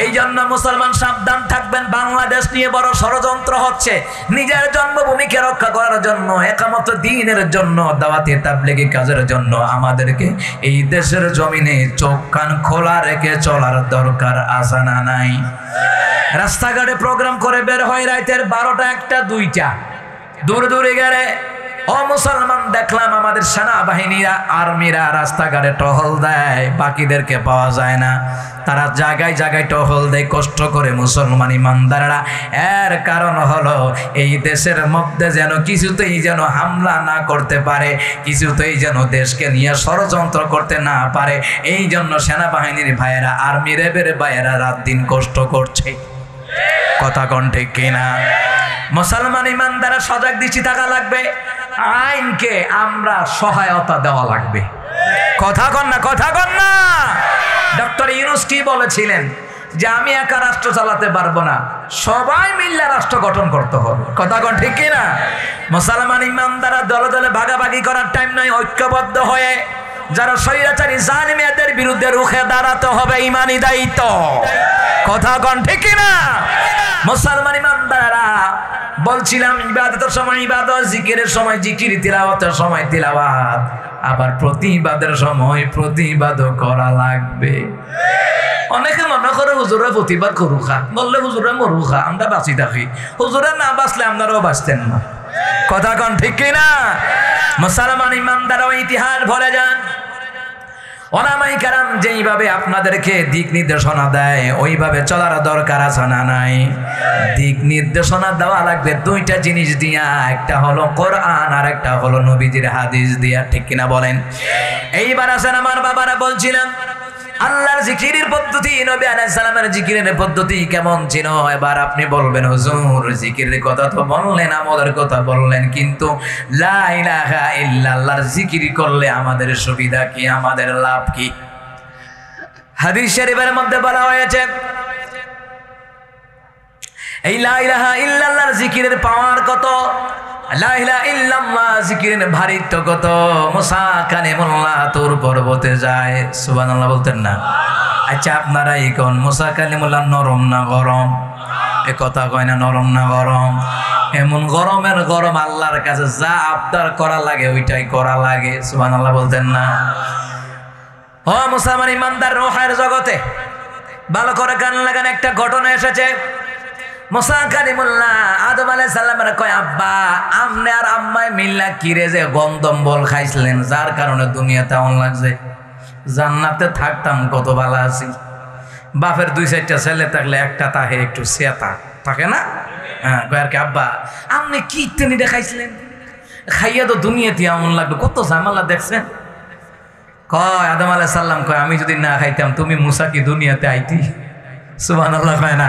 [SPEAKER 1] এই জন্য মুসলমান সাবধান থাকবেন, বাংলাদেশ নিয়ে বড় ষড়যন্ত্র হচ্ছে। নিজের জন্মভূমিকে রক্ষা করার জন্য, একামত দ্বীনের জন্য, দাওয়াতি তাবলীগী কাজের জন্য আমাদেরকে এই দেশের জমিনে চোখ কান খোলা রেখে চলার দরকার আছে না নাই? রাস্তাঘাটে প্রোগ্রাম করে বের হয় রাতের 12টা 1টা 2টা, দূরে দূরে গেলে ও মুসলমান দেখলাম আমাদের সেনাবাহিনীরা আর্মিরা রাস্তাঘাটে টহল দেয়, বাকিদেরকে পাওয়া যায় না। তারা জায়গায় জায়গায় টহল দেয় কষ্ট করে মুসলমান ইমানদাররা। এর কারণ হলো এই দেশের মধ্যে যেন কিছুতেই যেন হামলা না করতে পারে, কিছুতেই যেন দেশকে নিয়ে ষড়যন্ত্র করতে না পারে। এই জন্য সেনাবাহিনীর ভাইয়েরা, আর্মি র্যাবের ভাইয়েরা রাত দিন কষ্ট করছে, কথা কোন ঠিক কিনা? মুসলমান ইমানদাররা সজাগ দৃষ্টি থাকা লাগবে, আইনকে আমরা সহায়তা দেওয়া লাগবে, কথা কন না, কথা কন না। ডক্টর ইউনূস কি বলেছিলেন যে আমি একা রাষ্ট্র চালাতে পারবো না, সবাই মিলে রাষ্ট্র গঠন করতে হবে, কথা কন ঠিক কিনা? মুসলমান ইমানদাররা দলে দলে ভাগাভাগি করার টাইম নয়, ঐক্যবদ্ধ হয়ে যারা স্বৈরাচারী জালিমদের বিরুদ্ধে রুখে দাঁড়াতে হবে, ইমানি দায়িত্ব, কথা কন ঠিক কিনা? মুসলমান ইমানদাররা বলছিলাম ইবাদতের সময় ইবাদত, জিকিরের সময় জিকির, তিলাওয়াতের সময় তিলাওয়াত, আবার প্রতিবাদের সময় প্রতিবাদ করা লাগবে। অনেকে মনে করে হুজুরা প্রতিবাদ করুখা, বললে হুজুরা মরুখা, আমরা বাঁচি থাকি, হুজুরা না বাঁচলে আপনারাও বাঁচতেন না, কথা কন ঠিক কিনা? মুসলমান ইমানদাররা ইতিহাস ভুলে যান। ওলামাই কেরাম যেইভাবে আপনাদেরকে দিক নির্দেশনা দেয় ওইভাবে চলার দরকার আছে না নাই? দিক নির্দেশনা দেওয়া লাগবে 2টা জিনিস দিয়া, একটা হলো কোরআন আর একটা হলো নবীজির হাদিস দিয়া, ঠিক কিনা বলেন? এইবার আসেন আমার বাবারা, বলছিলাম আল্লাহর জিকিরের পদ্ধতি, নবী আলাইহিস সালামের জিকিরের পদ্ধতি কেমন ছিল। এবার আপনি বলবেন হুজুর জিকিরের কথা তো বললেন, আমলের কথা বললেন, কিন্তু লা ইলাহা ইল্লাল্লাহর জিকির করলে আমাদের সুবিধা কি, আমাদের লাভ কি? হাদিস শরীফের মধ্যে বলা হয়েছে এই লা ইলাহা ইল্লাল্লাহর জিকিরের পাওয়ার কত, লা ইলাহা ইল্লাল্লাহ জিকিরের ভারিত্ব কত। মুসা কালিমুল্লাহ তুর পর্বতে যায়, সুবহানাল্লাহ বলতেন না? আচ্ছা আপনারা এখন মুসা কালিমুল্লাহ নরম না গরম? এ কথা কয় না, নরম না গরম? এমন গরমের গরম, আল্লাহর কাছে যা আবদার করা লাগে ওইটাই করা লাগে, সুবহানাল্লাহ বলতেন না? ও মুসলমান ইমানদার, রূহের জগতে ভালো করে কান লাগান, একটা ঘটনা এসেছে। মুসা কালিমুল্লাহ আদম আলাইহিস সালামের কয়, আব্বা আমনে আর আম্মায় মিল্লা কিরে যে গন্ধম বল খাইছিলেন, যার কারণে দুনিয়াতে অন লাগছে, জান্নাতে থাকতাম কত ভালো আছি। বাপের 2-4টা ছেলে থাকলে একটা তাহে একটু সেতা থাকে না? হ্যাঁ, কয় আর কি আব্বা আপনি কি ইত্যাদি দেখাইছিলেন, খাইয়া তো দুনিয়াতে এমন লাগবে, কত ঝামেলা দেখছেন। কয় আদম আলাইহিস সালাম কয়, আমি যদি না খাইতাম তুমি মুসা কি দুনিয়াতে আইতি? সুবহানাল্লাহ কয় না?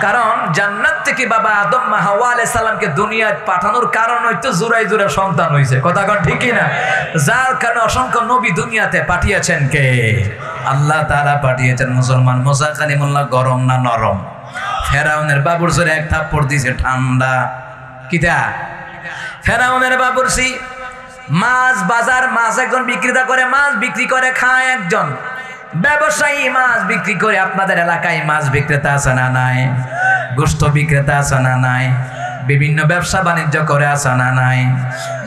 [SPEAKER 1] কারণ জান্নাত থেকে বাবা আদম মা হাওয়া আলাইহিস সালামকে দুনিয়ায় পাঠানোর কারণ হয়তো জোড়ায় জোড়া সন্তান হয়েছে, কথা কন ঠিক না? যার কারণে অসংখ্য নবী দুনিয়াতে পাঠিয়েছেন কে? আল্লাহ তাআলা পাঠিয়েছেন। মুসলমান মুসা কালিমুল্লাহ গরম না নরম? ফেরাউনের বাবুর জোরে এক থাপ্পড় দিয়েছে ঠান্ডা। কিটা? ফেরাউনের বাবুরসি মাছ বাজার, মাছ একজন বিক্রেতা করে, মাছ বিক্রি করে খায় একজন ব্যবসায়ী, মাছ বিক্রি করে। আপনাদের এলাকায় মাছ বিক্রেতা আছে না নাই? গোশত বিক্রেতা আছে না নাই? বিভিন্ন ব্যবসা বাণিজ্য করে আছে না নাই?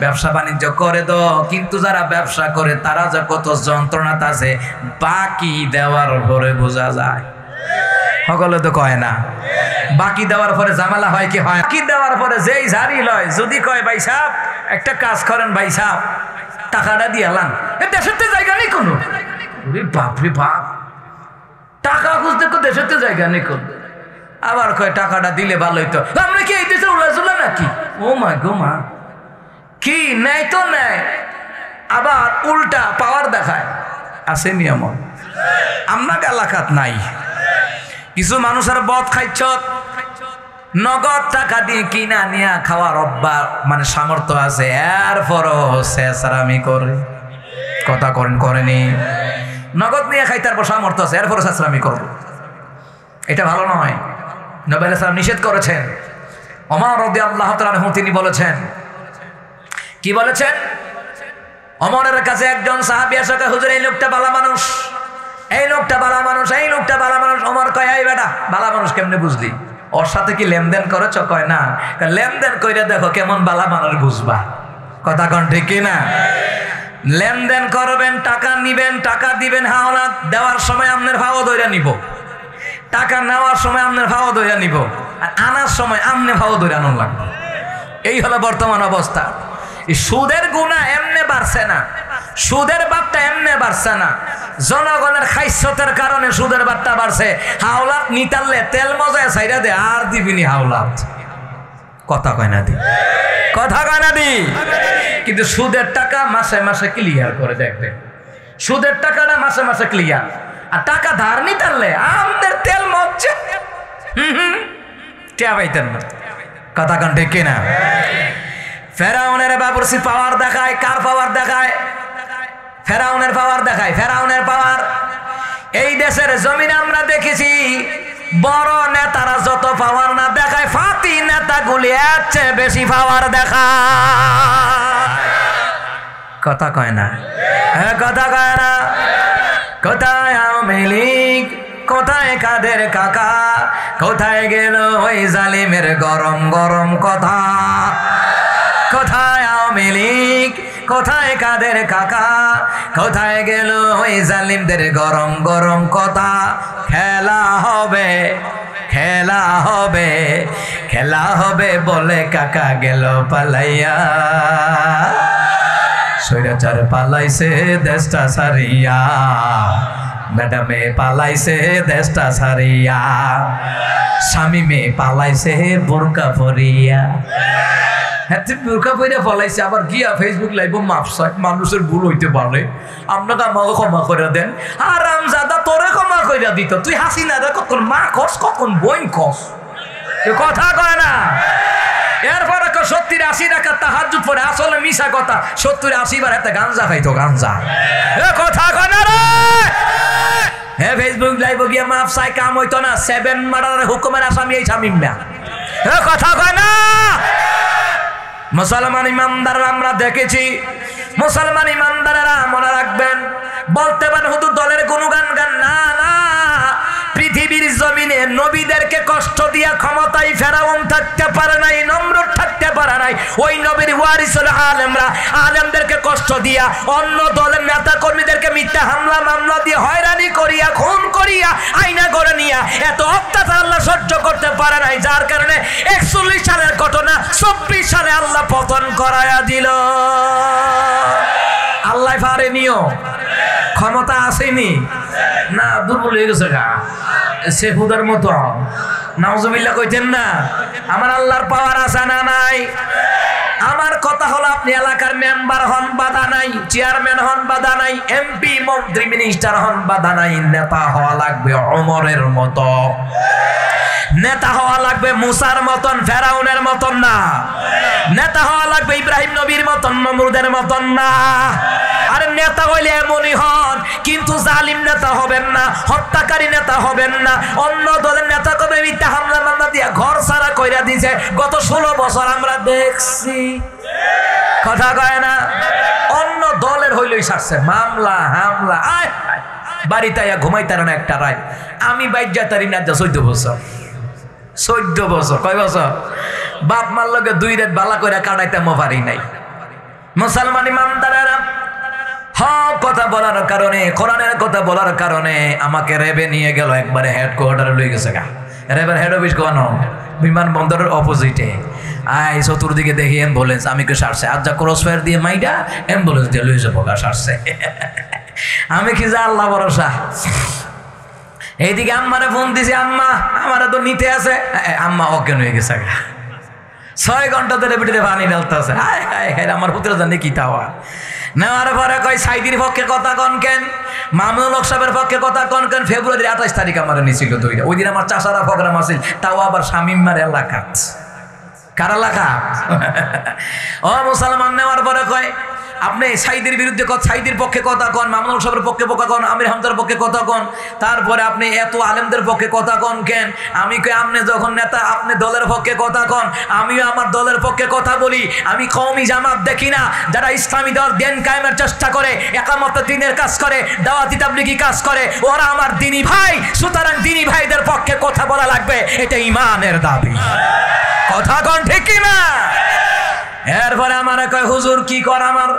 [SPEAKER 1] ব্যবসা বাণিজ্য করে তো, কিন্তু যারা ব্যবসা করে তারা যে কত যন্ত্রণাতে আছে বাকি দেওয়ার পরে বোঝা যায়। সকলে তো কয় না, বাকি দেওয়ার পরে ঝামেলা হয় কি হয়? বাকি দেওয়ার পরে যেই ঝাড়ি লয়, যদি কয় ভাই সাহেব একটা কাজ করেন, ভাই সাহেব টাকাটা দিয়ে আলান, দেশের তো জায়গা নেই কোনো। বাপরে বাপ, টাকা খুঁজতে খুঁজতে দেশে তো জায়গা নেই কোন। আবার কয় টাকাটা দিলে ভালো হইতো। আমরা কি এই দেশে উড়াইছিলাম নাকি? ও মা গো মা, কি নেয় তো নেয়, আবার উল্টা পাওয়ার দেখায়। আছে নিয়ম আমরা এলাকাত নাই। কিছু মানুষের বদ খাইছ, নগদ টাকা দিয়ে কিনা নিয়া খাওয়ার অভ্যাস মানে সামর্থ্য আছে, এরপরও শেষরামি করে। কথা করেন করেনি? নগদ নিয়ে খাই তারপর সামর্থ্য আছে, এরপরও শেষরামি করবো, এটা ভালো নয়। নবী আলাইহিস সালাম নিষেধ করেছেন। ওমর রাদিয়াল্লাহু তাআলা আনহু তিনি বলেছেন, কি বলেছেন? ওমরের কাছে একজন সাহাবী এসে কয়, হুজুর এই লোকটা ভালো মানুষ, এই লোকটা ভালো মানুষ, এই লোকটা ভালো মানুষ। ওমর কয়, এই বেটা ভালো মানুষ কেমনে বুঝলি? ওর সাথে কি লেনদেন করেছ? কয় না। লেনদেন কইরা দেখো কেমন ভালো মানুষ বুঝবা। কথা কন ঠিক কি না? লেনদেন করবেন, টাকা নিবেন, টাকা দিবেন, হাওলাত দেওয়ার সময় আপনার ভাও ধইরা নিব, টাকা নেওয়ার সময় আপনার ভাও ধইরা নিব, আর আনার সময় আমনে ভাও ধইরা আনন্দ লাগবে। এই হলো বর্তমান অবস্থা। এই সুদের গুণা এমনে বাড়ছে না, সুদের বাট্টা এমনে বাড়ছে না, জনগণের খাইসতের কারণে সুদের বাট্টা বাড়ছে। হাওলাত নিতাললে তেল মজায় ছাইরা দে, আর দিবিনি হাওলাত। কথা কয় না দি, কথা কয় না দি। কিন্তু সুদের টাকা মাসে মাসে ক্লিয়ার করে দেখবে, সুদের টাকাটা মাসে মাসে ক্লিয়ার। আর টাকা ধার নিতাললে আমাদের তেল মজছে, টিয়া পাইতেন না। কথা কন ঠিক কিনা? ফেরাউনের বাবুরসি পাওয়ার দেখায়, কার পাওয়ার দেখায়? ফেরাউনের পাওয়ার দেখায়, ফেরাউনের পাওয়ার। এই দেশের জমিনে আমরা দেখেছি বড় নেতারা যত পাওয়ার না দেখায়, ফাতি নেতাগুলি এর চেয়ে বেশি পাওয়ার দেখায়। কথা কয় না? হ্যাঁ কথা কয় না? কোথায় আওয়ামী লীগ, কোথায় কাদের কাকা, কোথায় গেল ওই জালিমের গরম গরম কথা? কোথায় আওয়ামী লীগ, কোথায় কাদের কাকা, কোথায় গেল ওই জালিমদের গরম গরম কথা? খেলা হবে, খেলা হবে, খেলা হবে বলে কাকা গেল পালাইয়া। স্বৈরাচার পালাইছে দেশটা সারিয়া, ম্যাডামে পালাইছে দেশটা সারিয়া, স্বামী মেয়ে পালাইছে বোরকা পরিয়া। হ্যাঁ বোরকা পরিয়া পালাইছে, আবার গিয়া ফেসবুক লাইভ মাপসায়। মানুষের ভুল হইতে পারে, আপনাকে আমাকে ক্ষমা করে দেন। আরাম জাদা তোরে ক্ষমা করে দিত, তুই হাসি না দেখ কখন মা কস কখন বইন কস। কথা কয় না? এরপর 70-80 টাকা তাহাজ্জুদ পড়ে, আসলে মিশা কথা। 70-80 বার একটা গাঞ্জা খাইতো, গাঞ্জা। কথা কয় না রে? হ্যাঁ ফেসবুক লাইভ গিয়ে মাফ চাই, কাম হইতো না। 7 মার্ডারের হুকুমের আসামি এই শামীম মিয়া। কথা কয় না? মুসলমান ইমানদাররা আমরা দেখেছি, মুসলমান ইমানদারেরা মনে রাখবেন, বলতে পারেন হুজুর দলের গুণগান গান না, না। পৃথিবীর জমিনে নবীদেরকে কষ্ট দিয়া ক্ষমতায় ফেরাউন থাকতে পারে নাই, নমরুদ থাকতে পারে নাই। ওই নবীর ওয়ারিস হলো আলেমরা, আলেমদেরকে কষ্ট দিয়া, অন্য দলের নেতা কর্মীদেরকে মিথ্যা হামলা মামলা দিয়ে হয়রানি করিয়া, খুন করিয়া, আইনা করে নিয়া এত অত্যাচার আল্লাহ সহ্য করতে পারে নাই, যার কারণে 41 সালের ঘটনা 24 সালে আল্লাহ পতন করায়া দিল। আল্লাহ পারেনিও, ক্ষমতা আসেনি না, দুর্বল হয়ে গেছে গা সে হুদার মতো। নাউজুবিল্লাহ কইতেন না? আমার আল্লাহর পাওয়ার আছে না নাই? আমার কথা হলো, আপনি এলাকার মেম্বার হন বাধা নাই, চেয়ারম্যান হন বাধা নাই, এমপি মন্ত্রী মিনিস্টার হন বাধা নাই, নেতা হওয়া লাগবে ওমরের মতো, নেতা হওয়া লাগবে মুসার মতন, ফেরাউনের মতন না। নেতা হওয়া লাগবে ইব্রাহিম নবীর মতন, নমরুদের মতন না। আরে নেতা হইলে এমনই হন, কিন্তু জালিম নেতা হবেন না, হত্যাকারী নেতা হবেন না। অন্য দলের নেতা কবে মিথ্যা হামলা মামলা দিয়া ঘর ছাড়া কইরা দিয়েছে, গত 16 বছর আমরা দেখছি। কথা কয় না? অন্য দলের হইলেই সারছে মামলা হামলা, আয় বাড়িতে আয়া ঘুমাইতার না একটা রাত। আমি বাইর যাতারি না, 14 বছর, 14 বছর। কয় বছর? বাপ মার লগে 2 রাত বালা করে কাটাইতে পারি নাই। মুসলমান ইমানদারেরা হক কথা বলার কারণে, কোরআনের কথা বলার কারণে আমাকে রেবে নিয়ে গেল, একবারে হেডকোয়ার্টারে লয়ে গেছে গা। রেবের হেড অফিস কোন? বিমানবন্দরের অপোজিটে। আই চতুর্দিকে দেখি অ্যাম্বুলেন্স, আমি কে সারছে, আজ যা ক্রস ফায়ার দিয়ে মাইডা অ্যাম্বুলেন্স দিয়ে লয়ে যাবো গা, সারছে। আমি কি যা আল্লাহ ভরসা। এইদিকে আম্মারে ফোন দিছি, আম্মা আমারা তো নিতে আছে, আম্মা অজ্ঞান হয়ে গেছে। 6 ঘন্টা ধরে পিঠে পানি ঢালতেছে। হায় হায় হায়, আমার পুত্র জানে কি তাওয়া। নেওয়ার পরে কয় সাইদির পক্ষে কথা কন কেন, মামুনুল হক সাহেবের পক্ষে কথা কন কেন। ফেব্রুয়ারির 28 তারিখ আমার নিয়েছিল দুইটা। ওই দিন আমার চাষারা প্রোগ্রাম আছে, তাও আবার শামিমার এলাকাত। কার এলাকা? ও মুসলমান। নেওয়ার পরে কয় আপনি সাইদের বিরুদ্ধে সাইদের পক্ষে কথা কন, মামুনুল সাহেবের পক্ষে কথা কন, আমির হামজার পক্ষে কথা কন, তারপরে আপনি এত আলেমদের পক্ষে কথা কন কেন? আমি কই আপনি যখন নেতা, আপনি দলের পক্ষে কথা কন, আমিও আমার দলের পক্ষে কথা বলি। আমি কওমি জামাত দেখি না, যারা ইসলামী দল দিন কায়েমের চেষ্টা করে, একামত দ্বীনের কাজ করে, দাওয়াতি তাবলীগী কাজ করে, ওরা আমার দ্বীনী ভাই। সুতরাং দ্বীনী ভাইদের পক্ষে কথা বলা লাগবে, এটা ঈমানের দাবি। কথা কন ঠিক কি না? এরপরে আমার কয় হুজুর কি কর? আমার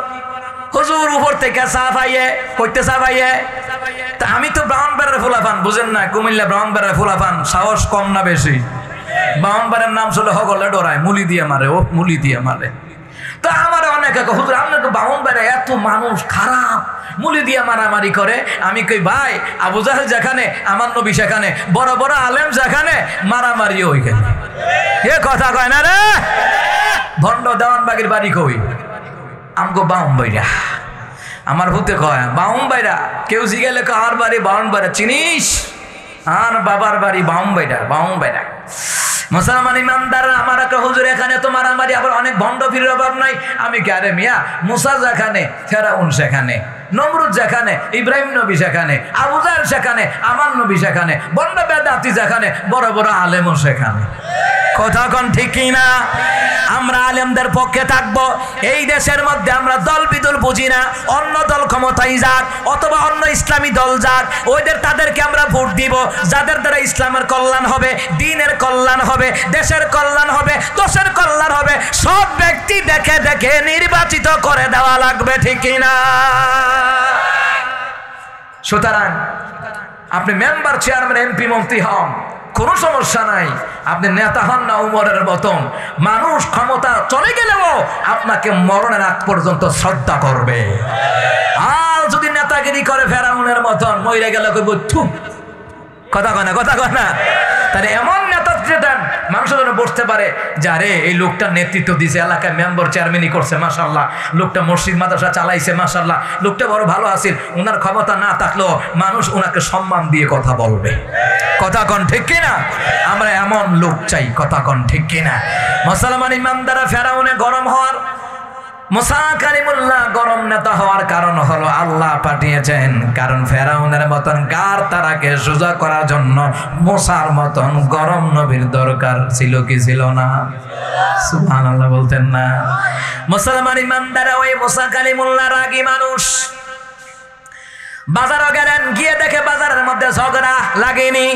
[SPEAKER 1] হুজুর উপর থেকে চাপাইয়ে কইতে চাপাইয়ে। তা আমি তো ব্রাহ্মণবাড়ির ফুলাফান, বুঝেন না, কুমিল্লা ব্রাহ্মণবাড়ির ফুলাফান, সাহস কম না বেশি? ব্রাহ্মণবাড়ির নাম শুনলে হগলে ডরায়, মুলি দিয়ে মারে, ও মুলি দিয়ে মারে। তো আমার অনেকে হুজুর আপনি তো ব্রাহ্মণবাড়ির এত মানুষ খারাপ, মুলি দিয়ে মারামারি করে। আমি কই ভাই, আবু জাহেল যেখানে আমার নবী সেখানে, বড় বড় আলেম যেখানে, মারামারিও ওইখানে। এ কথা কয় না রে। ভণ্ড দেওয়ানবাগির বাড়ি কই? আমগো বাউনবাইরা। আমার ভূতে কয় বাউনবাইরা। কেউ জিগেলে কার বাড়ি? বাউনবাইরা। চিনিস? আর বাবার বাড়ি বাউনবাইরা, বাউনবাইরা। মুসলমান ইমানদার আমার একটা হুজুর এখানে তো মারামারি, আবার অনেক ভণ্ড ফিরের অভাব নাই। আমি কে আরে মিয়া, মুসা যেখানে, ফেরাউন সেখানে, নমরুদ যেখানে, ইব্রাহিম নবী সেখানে, আবু জাহেল সেখানে, আমার নবী সেখানে, বন্ড বেদাতি যেখানে, বড় বড় আলেমও সেখানে। কথা কোন ঠিক কি না? আমরা আলেমদের পক্ষে থাকবো। এই দেশের মধ্যে আমরা দল বিদল বুঝি না। অন্য দল ক্ষমতায় যাক অথবা অন্য ইসলামী দল যাক, ওইদের তাদেরকে আমরা ভোট দিব, যাদের দ্বারা ইসলামের কল্যাণ হবে, দ্বীনের কল্যাণ হবে, দেশের কল্যাণ হবে, দেশের কল্যাণ হবে। সব ব্যক্তি দেখে দেখে নির্বাচিত করে দেওয়া লাগবে, ঠিক কি না? সুতরাং আপনি মেম্বার, চেয়ারম্যান, এমপি, মন্ত্রী হন, কোনো সমস্যা নাই। আপনি নেতা হন না উমরের মতন, মানুষ ক্ষমতা চলে গেলেও আপনাকে মরণের আগ পর্যন্ত শ্রদ্ধা করবে। আর যদি নেতাগিরি করে ফেরাউনের মতন, মইরে গেলে কইব থু। কথা কয় না, কথা কয় না? তাহলে এমন নেতৃত্ব দেন মানুষের জন্য বসতে পারে, যারে এই লোকটা নেতৃত্ব দিয়েছে, এলাকায় মেম্বার চেয়ারম্যানই করছে, মাশাআল্লাহ, লোকটা মসজিদ মাদ্রাসা চালাইছে, মাশাআল্লাহ, লোকটা বড় ভালো আছিল। ওনার ক্ষমতা না থাকলেও মানুষ ওনাকে সম্মান দিয়ে কথা বলবে। কথা কন ঠিক কিনা? আমরা এমন লোক চাই। কথা কন ঠিক কিনা? মুসলমান ইমানদাররা ফেরাউনে গরম হওয়ার, মুসা কালিমুল্লাহ গরম নেতা হওয়ার কারণ হলো আল্লাহ পাঠিয়েছেন। কারণ ফেরাউনের মতন গার তারাকে সোজা করার জন্য মুসার মতন গরম নবীর দরকার ছিল কি ছিল না? সুবহানাল্লাহ বলতেন না? মুসলমান ইমানদাররা ওই মুসা কালিমুল্লাহ রাগী মানুষ। বাজারও গেলেন, গিয়ে দেখে বাজারের মধ্যে ঝগড়া লাগেনি।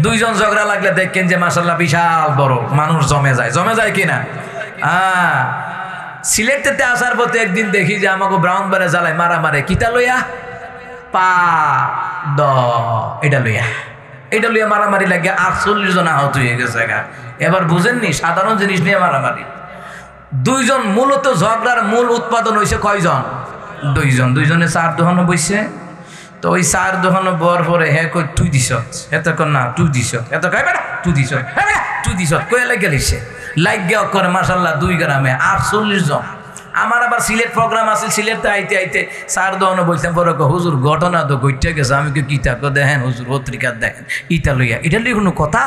[SPEAKER 1] দুইজন ঝগড়া লাগলে দেখেন যে মাশাআল্লাহ বিশাল বড় মানুষ জমে যায়। জমে যায় কিনা? সিলেটতে আসার পথে একদিন দেখি যে আমাকে ব্রাহ্মণবাড়িয়া জ্বালায় মারামারে। কিতা লইয়া? পা দ এটা লইয়া মারামারি লাগে। 48 জন আহত হয়ে গেছে। এবার বুঝেননি, সাধারণ জিনিস নিয়ে মারামারি। দুইজন, মূলত ঝগড়ার মূল উৎপাদন হয়েছে কয়জন? দুইজনে চার দোকানো বইছে। তো ওই চার দোকানো বর পরে হ্যাঁ কই তুই দিস, এত কর না তুই দিস, এত কয় বেটা তুই দিস, হ্যাঁ বেটা তুই দিস, কয়ে লাগে লিখছে। লাগিয়া করে মাশাআল্লাহ 2 গ্রামে 48 জন। আমার আবার সিলেট প্রোগ্রাম আছে, সিলেটে আইতে আইতে চার দোকানো বলতাম, পরে হুজুর ঘটনা তো ঘটে গেছে। আমি কি থাকো দেখেন হুজুর, পত্রিকা দেখেন, এটা লইয়া কোনো কথা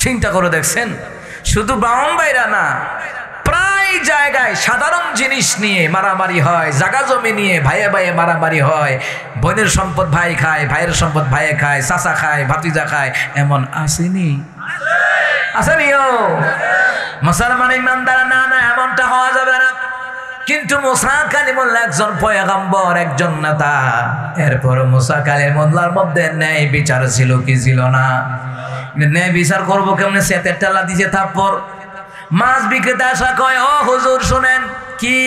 [SPEAKER 1] চিন্তা করে দেখছেন? শুধু ব্রাহ্মণবাড়িয়া না, প্রায় জায়গায় সাধারণ জিনিস নিয়ে মারামারি হয়, জায়গা জমি নিয়ে ভাইয়ে ভাইয়ে মারামারি হয়। বোনের সম্পদ ভাই খায়, ভাইয়ের সম্পদ ভাইয়ে খায়, চাচা খায়, ভাতিজা খায়। এমন আসেনি? আসেনিও? মুসলমান ইমানদার না, না এমনটা হওয়া যাবে না। কিন্তু মুসা কালিমুল্লাহ একজন পয়গম্বর, একজন নেতা। এরপর মুসা কালিমুল্লাহর মধ্যে ন্যায় বিচার ছিল কি ছিল না? ন্যায় বিচার করবো কেমনে? সেতের টালা দিছে থাপ্পড়। মাছ বিক্রেতা আসা কয়, ও হুজুর শুনেন। কি?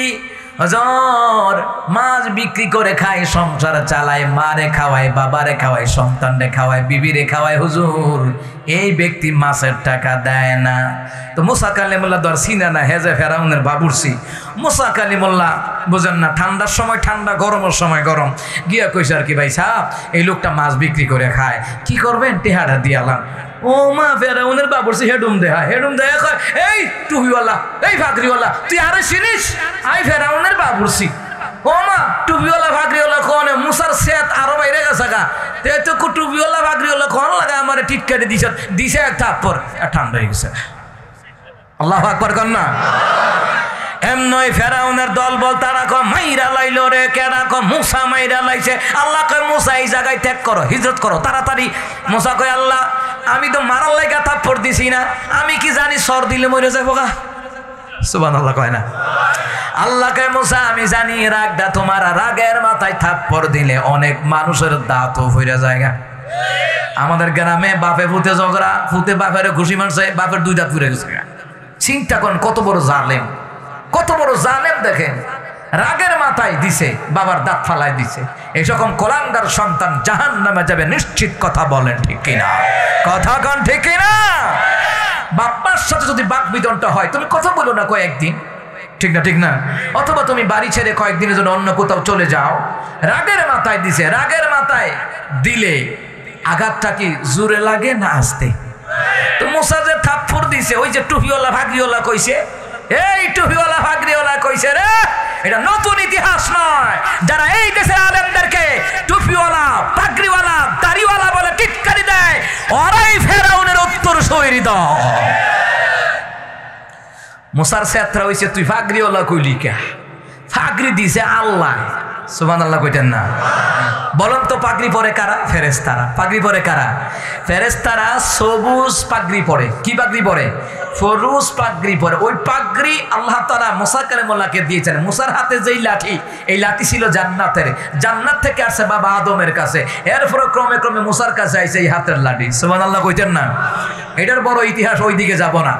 [SPEAKER 1] হজর মাছ বিক্রি করে খায়, সংসার চালায়, মারে খাওয়ায়, বাবারে খাওয়ায়, সন্তানরে খাওয়ায়, বিবিরে খাওয়ায়। হুজুর এই ব্যক্তি মাছের টাকা দেয় না। তো মুসা কালিমুল্লাহ দর সিনা না হেজে ফেরাউনের বাবুরসি। মুসা কালিমুল্লাহ বুঝেন না, ঠান্ডার সময় ঠান্ডা, গরমের সময় গরম। গিয়া কইছে আর কি, ভাই সাহেব এই লোকটা মাছ বিক্রি করে খায়, কি করবেন? টেহারা দিয়ালাম। ও মা ফেরাউনের বাবুরসি হেডুম দেহা কয়, এই টুপিওয়ালা, এই ফাকরিওয়ালা, তুই আরে চিনিস? আই ফেরাউনের বাবুরসি। ও মা টুপিওয়ালা ফাকরিওয়ালা কোনে? মুসার সেত আরো বাইরে গেছে গা। তো টুপিওয়ালা ফাকরিওয়ালা কোন লাগা আমার টিটকাটি দিছে এক থাপ্পড়, ঠান্ডা হয়ে গেছে। আল্লাহু আকবার কর না। এমনই ফেরাউনের দল বল তারা কয় মাইরা লাইলো রে, কেডা কয় মুসা মাইরা লাইছে। আল্লাহ কয় মুসা এই জায়গায় ত্যাগ করো, হিজরত করো তাড়াতাড়ি। মুসা কয় আল্লাহ আমি তো মারার লাইগা থাপ্পড় দিছি না, আমি কি জানি সর দিলে মরে যাবো গা। সুবহানাল্লাহ কয় না। আল্লাহ কয় মুসা আমি জানি রাগটা তোমার, রাগের মাথায় থাপ্পড় দিলে অনেক মানুষের দাঁতও ফিরে যায়। আমাদের গ্রামে বাপে ফুতে ঝগড়া, ফুতে বাপের ঘুষি মারছে, বাপের দুই দাঁত ফুরে গেছে। চিন্তা করেন কত বড় জালেম, কত বড় জালেম। দেখেন রাগের মাথায় দিছে, বাবার দাঁত ফালাই দিছে। এই সকম কোলাঙ্গার সন্তান জাহান্নামে যাবে নিশ্চিত। কথা বলেন ঠিক কিনা? কথা কন ঠিক কিনা? বাপ্পার সাথে যদি বাকবিতণ্ডা হয়, তুমি কথা বলো না কয়েকদিন, ঠিক না? ঠিক না? অথবা তুমি বাড়ি ছেড়ে কয়েকদিনের জন্য অন্য কোথাও চলে যাও। রাগের মাথায় দিছে, রাগের মাথায় দিলে আঘাতটা কি জোরে লাগে না আস্তে? তো মুসা যে থাপ্পড় দিছে, ওই যে টুপিওয়ালা ভাগরিওয়ালা কইছে, এই টুপিওয়ালা ভাগরিওয়ালা কইছে রে, এটা নতুন ইতিহাস নয়। যারা এই দেশের আলেমদেরকে টুপিওয়ালা, ভাগরিওয়ালা, দাড়িওয়ালা বলে টিটকারি দেয়, ওরাই ফেরাউনের উত্তরসূরি দল। মুসার সেত্রা হইছে তুই ভাগরিওয়ালা কইলি কে? ফাগরি দিছে আল্লাহ। সুবহানাল্লাহ কইতেন না? বলুন তো পাগড়ি পরে কারা? ফেরেশতারা। পাগড়ি পরে কারা? ফেরেশতারা সবুজ পাগড়ি পরে। কি পাগড়ি পরে? ফরুজ পাগড়ি পরে। ওই পাগড়ি আল্লাহ তাআলা মুসা কালিমুল্লাহকে দিয়েছেন। মুসার হাতে যেই লাঠি, এই লাঠি ছিল জান্নাতের, জান্নাত থেকে আসছে বাবা আদমের কাছে, এরপর ক্রমে ক্রমে মুসার কাছে আইছে এই হাতের লাঠি। সুবহানাল্লাহ কইতেন না? এটার বড় ইতিহাস, ওই দিকে যাব না।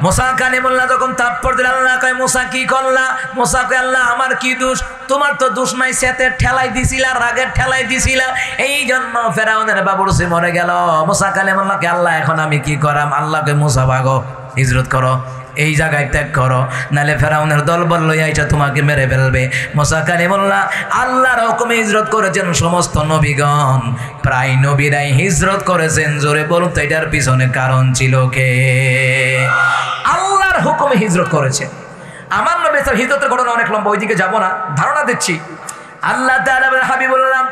[SPEAKER 1] মুসা কালিমুল্লাহ যখন থাপ্পড় দিলেন, আল্লাহ কয় মুসা কি করলা? মুসা কয় আল্লাহ আমার কি দোষ? তোমার তো দোষ নাই, সেতের ঠেলাই দিছিলা, রাগের ঠেলাই দিছিলা, এই জন্য ফেরাউনের বাবুরসি মরে গেল। মুসা কালিমুল্লাহকে আল্লাহ এখন আমি কি করাম? আল্লাহ কয় মুসা ভাগো, হিজরত করো, এই জায়গায় ত্যাগ করো, নাহলে ফেরাউনের দল বলল এইটা তোমাকে মেরে ফেলবে। মুসা কালিমুল্লাহ আল্লাহর হুকুমে হিজরত করেছেন। সমস্ত নবীগণ, প্রায় নবীরাই হিজরত করেছেন। জোরে বলুন তো এটার পিছনে কারণ ছিল কে? আল্লাহর হুকুমে হিজরত করেছেন। আমার নবী স্যার হিজরতের ঘটনা অনেক লম্বা, ওইদিকে যাব না, ধারণা দিচ্ছি। আল্লাহ তাআলা হাবিবুল্লাহ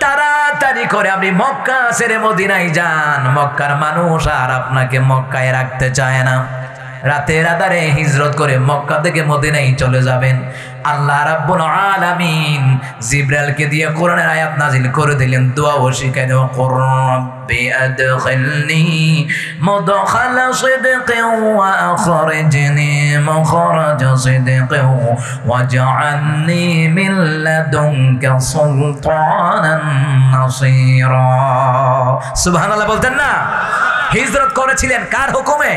[SPEAKER 1] তাড়াতাড়ি করে আপনি মক্কা ছেড়ে মদিনায় যান। মক্কার মানুষ আর আপনাকে মক্কায় রাখতে চায় না। রাতের আধারে হিজরত করে মক্কা থেকে মদিনায় চলে যাবেন। আল্লাহ রাব্বুল আলামিন জিবরাইলকে দিয়ে কোরআনের আয়াত নাজিল করে দিলেন, দোয়াও শিখাইলেন, রব্বি আদখিলনি মুদখালা সিদকিন ওয়া আখরিজনি মুখরাজা সিদকিন ওয়াজআলনি মিন লাদুনকা সুলতানান নাসীরা। সুবহানাল্লাহ বলতেন না? হিজরত করেছিলেন কার হুকুমে?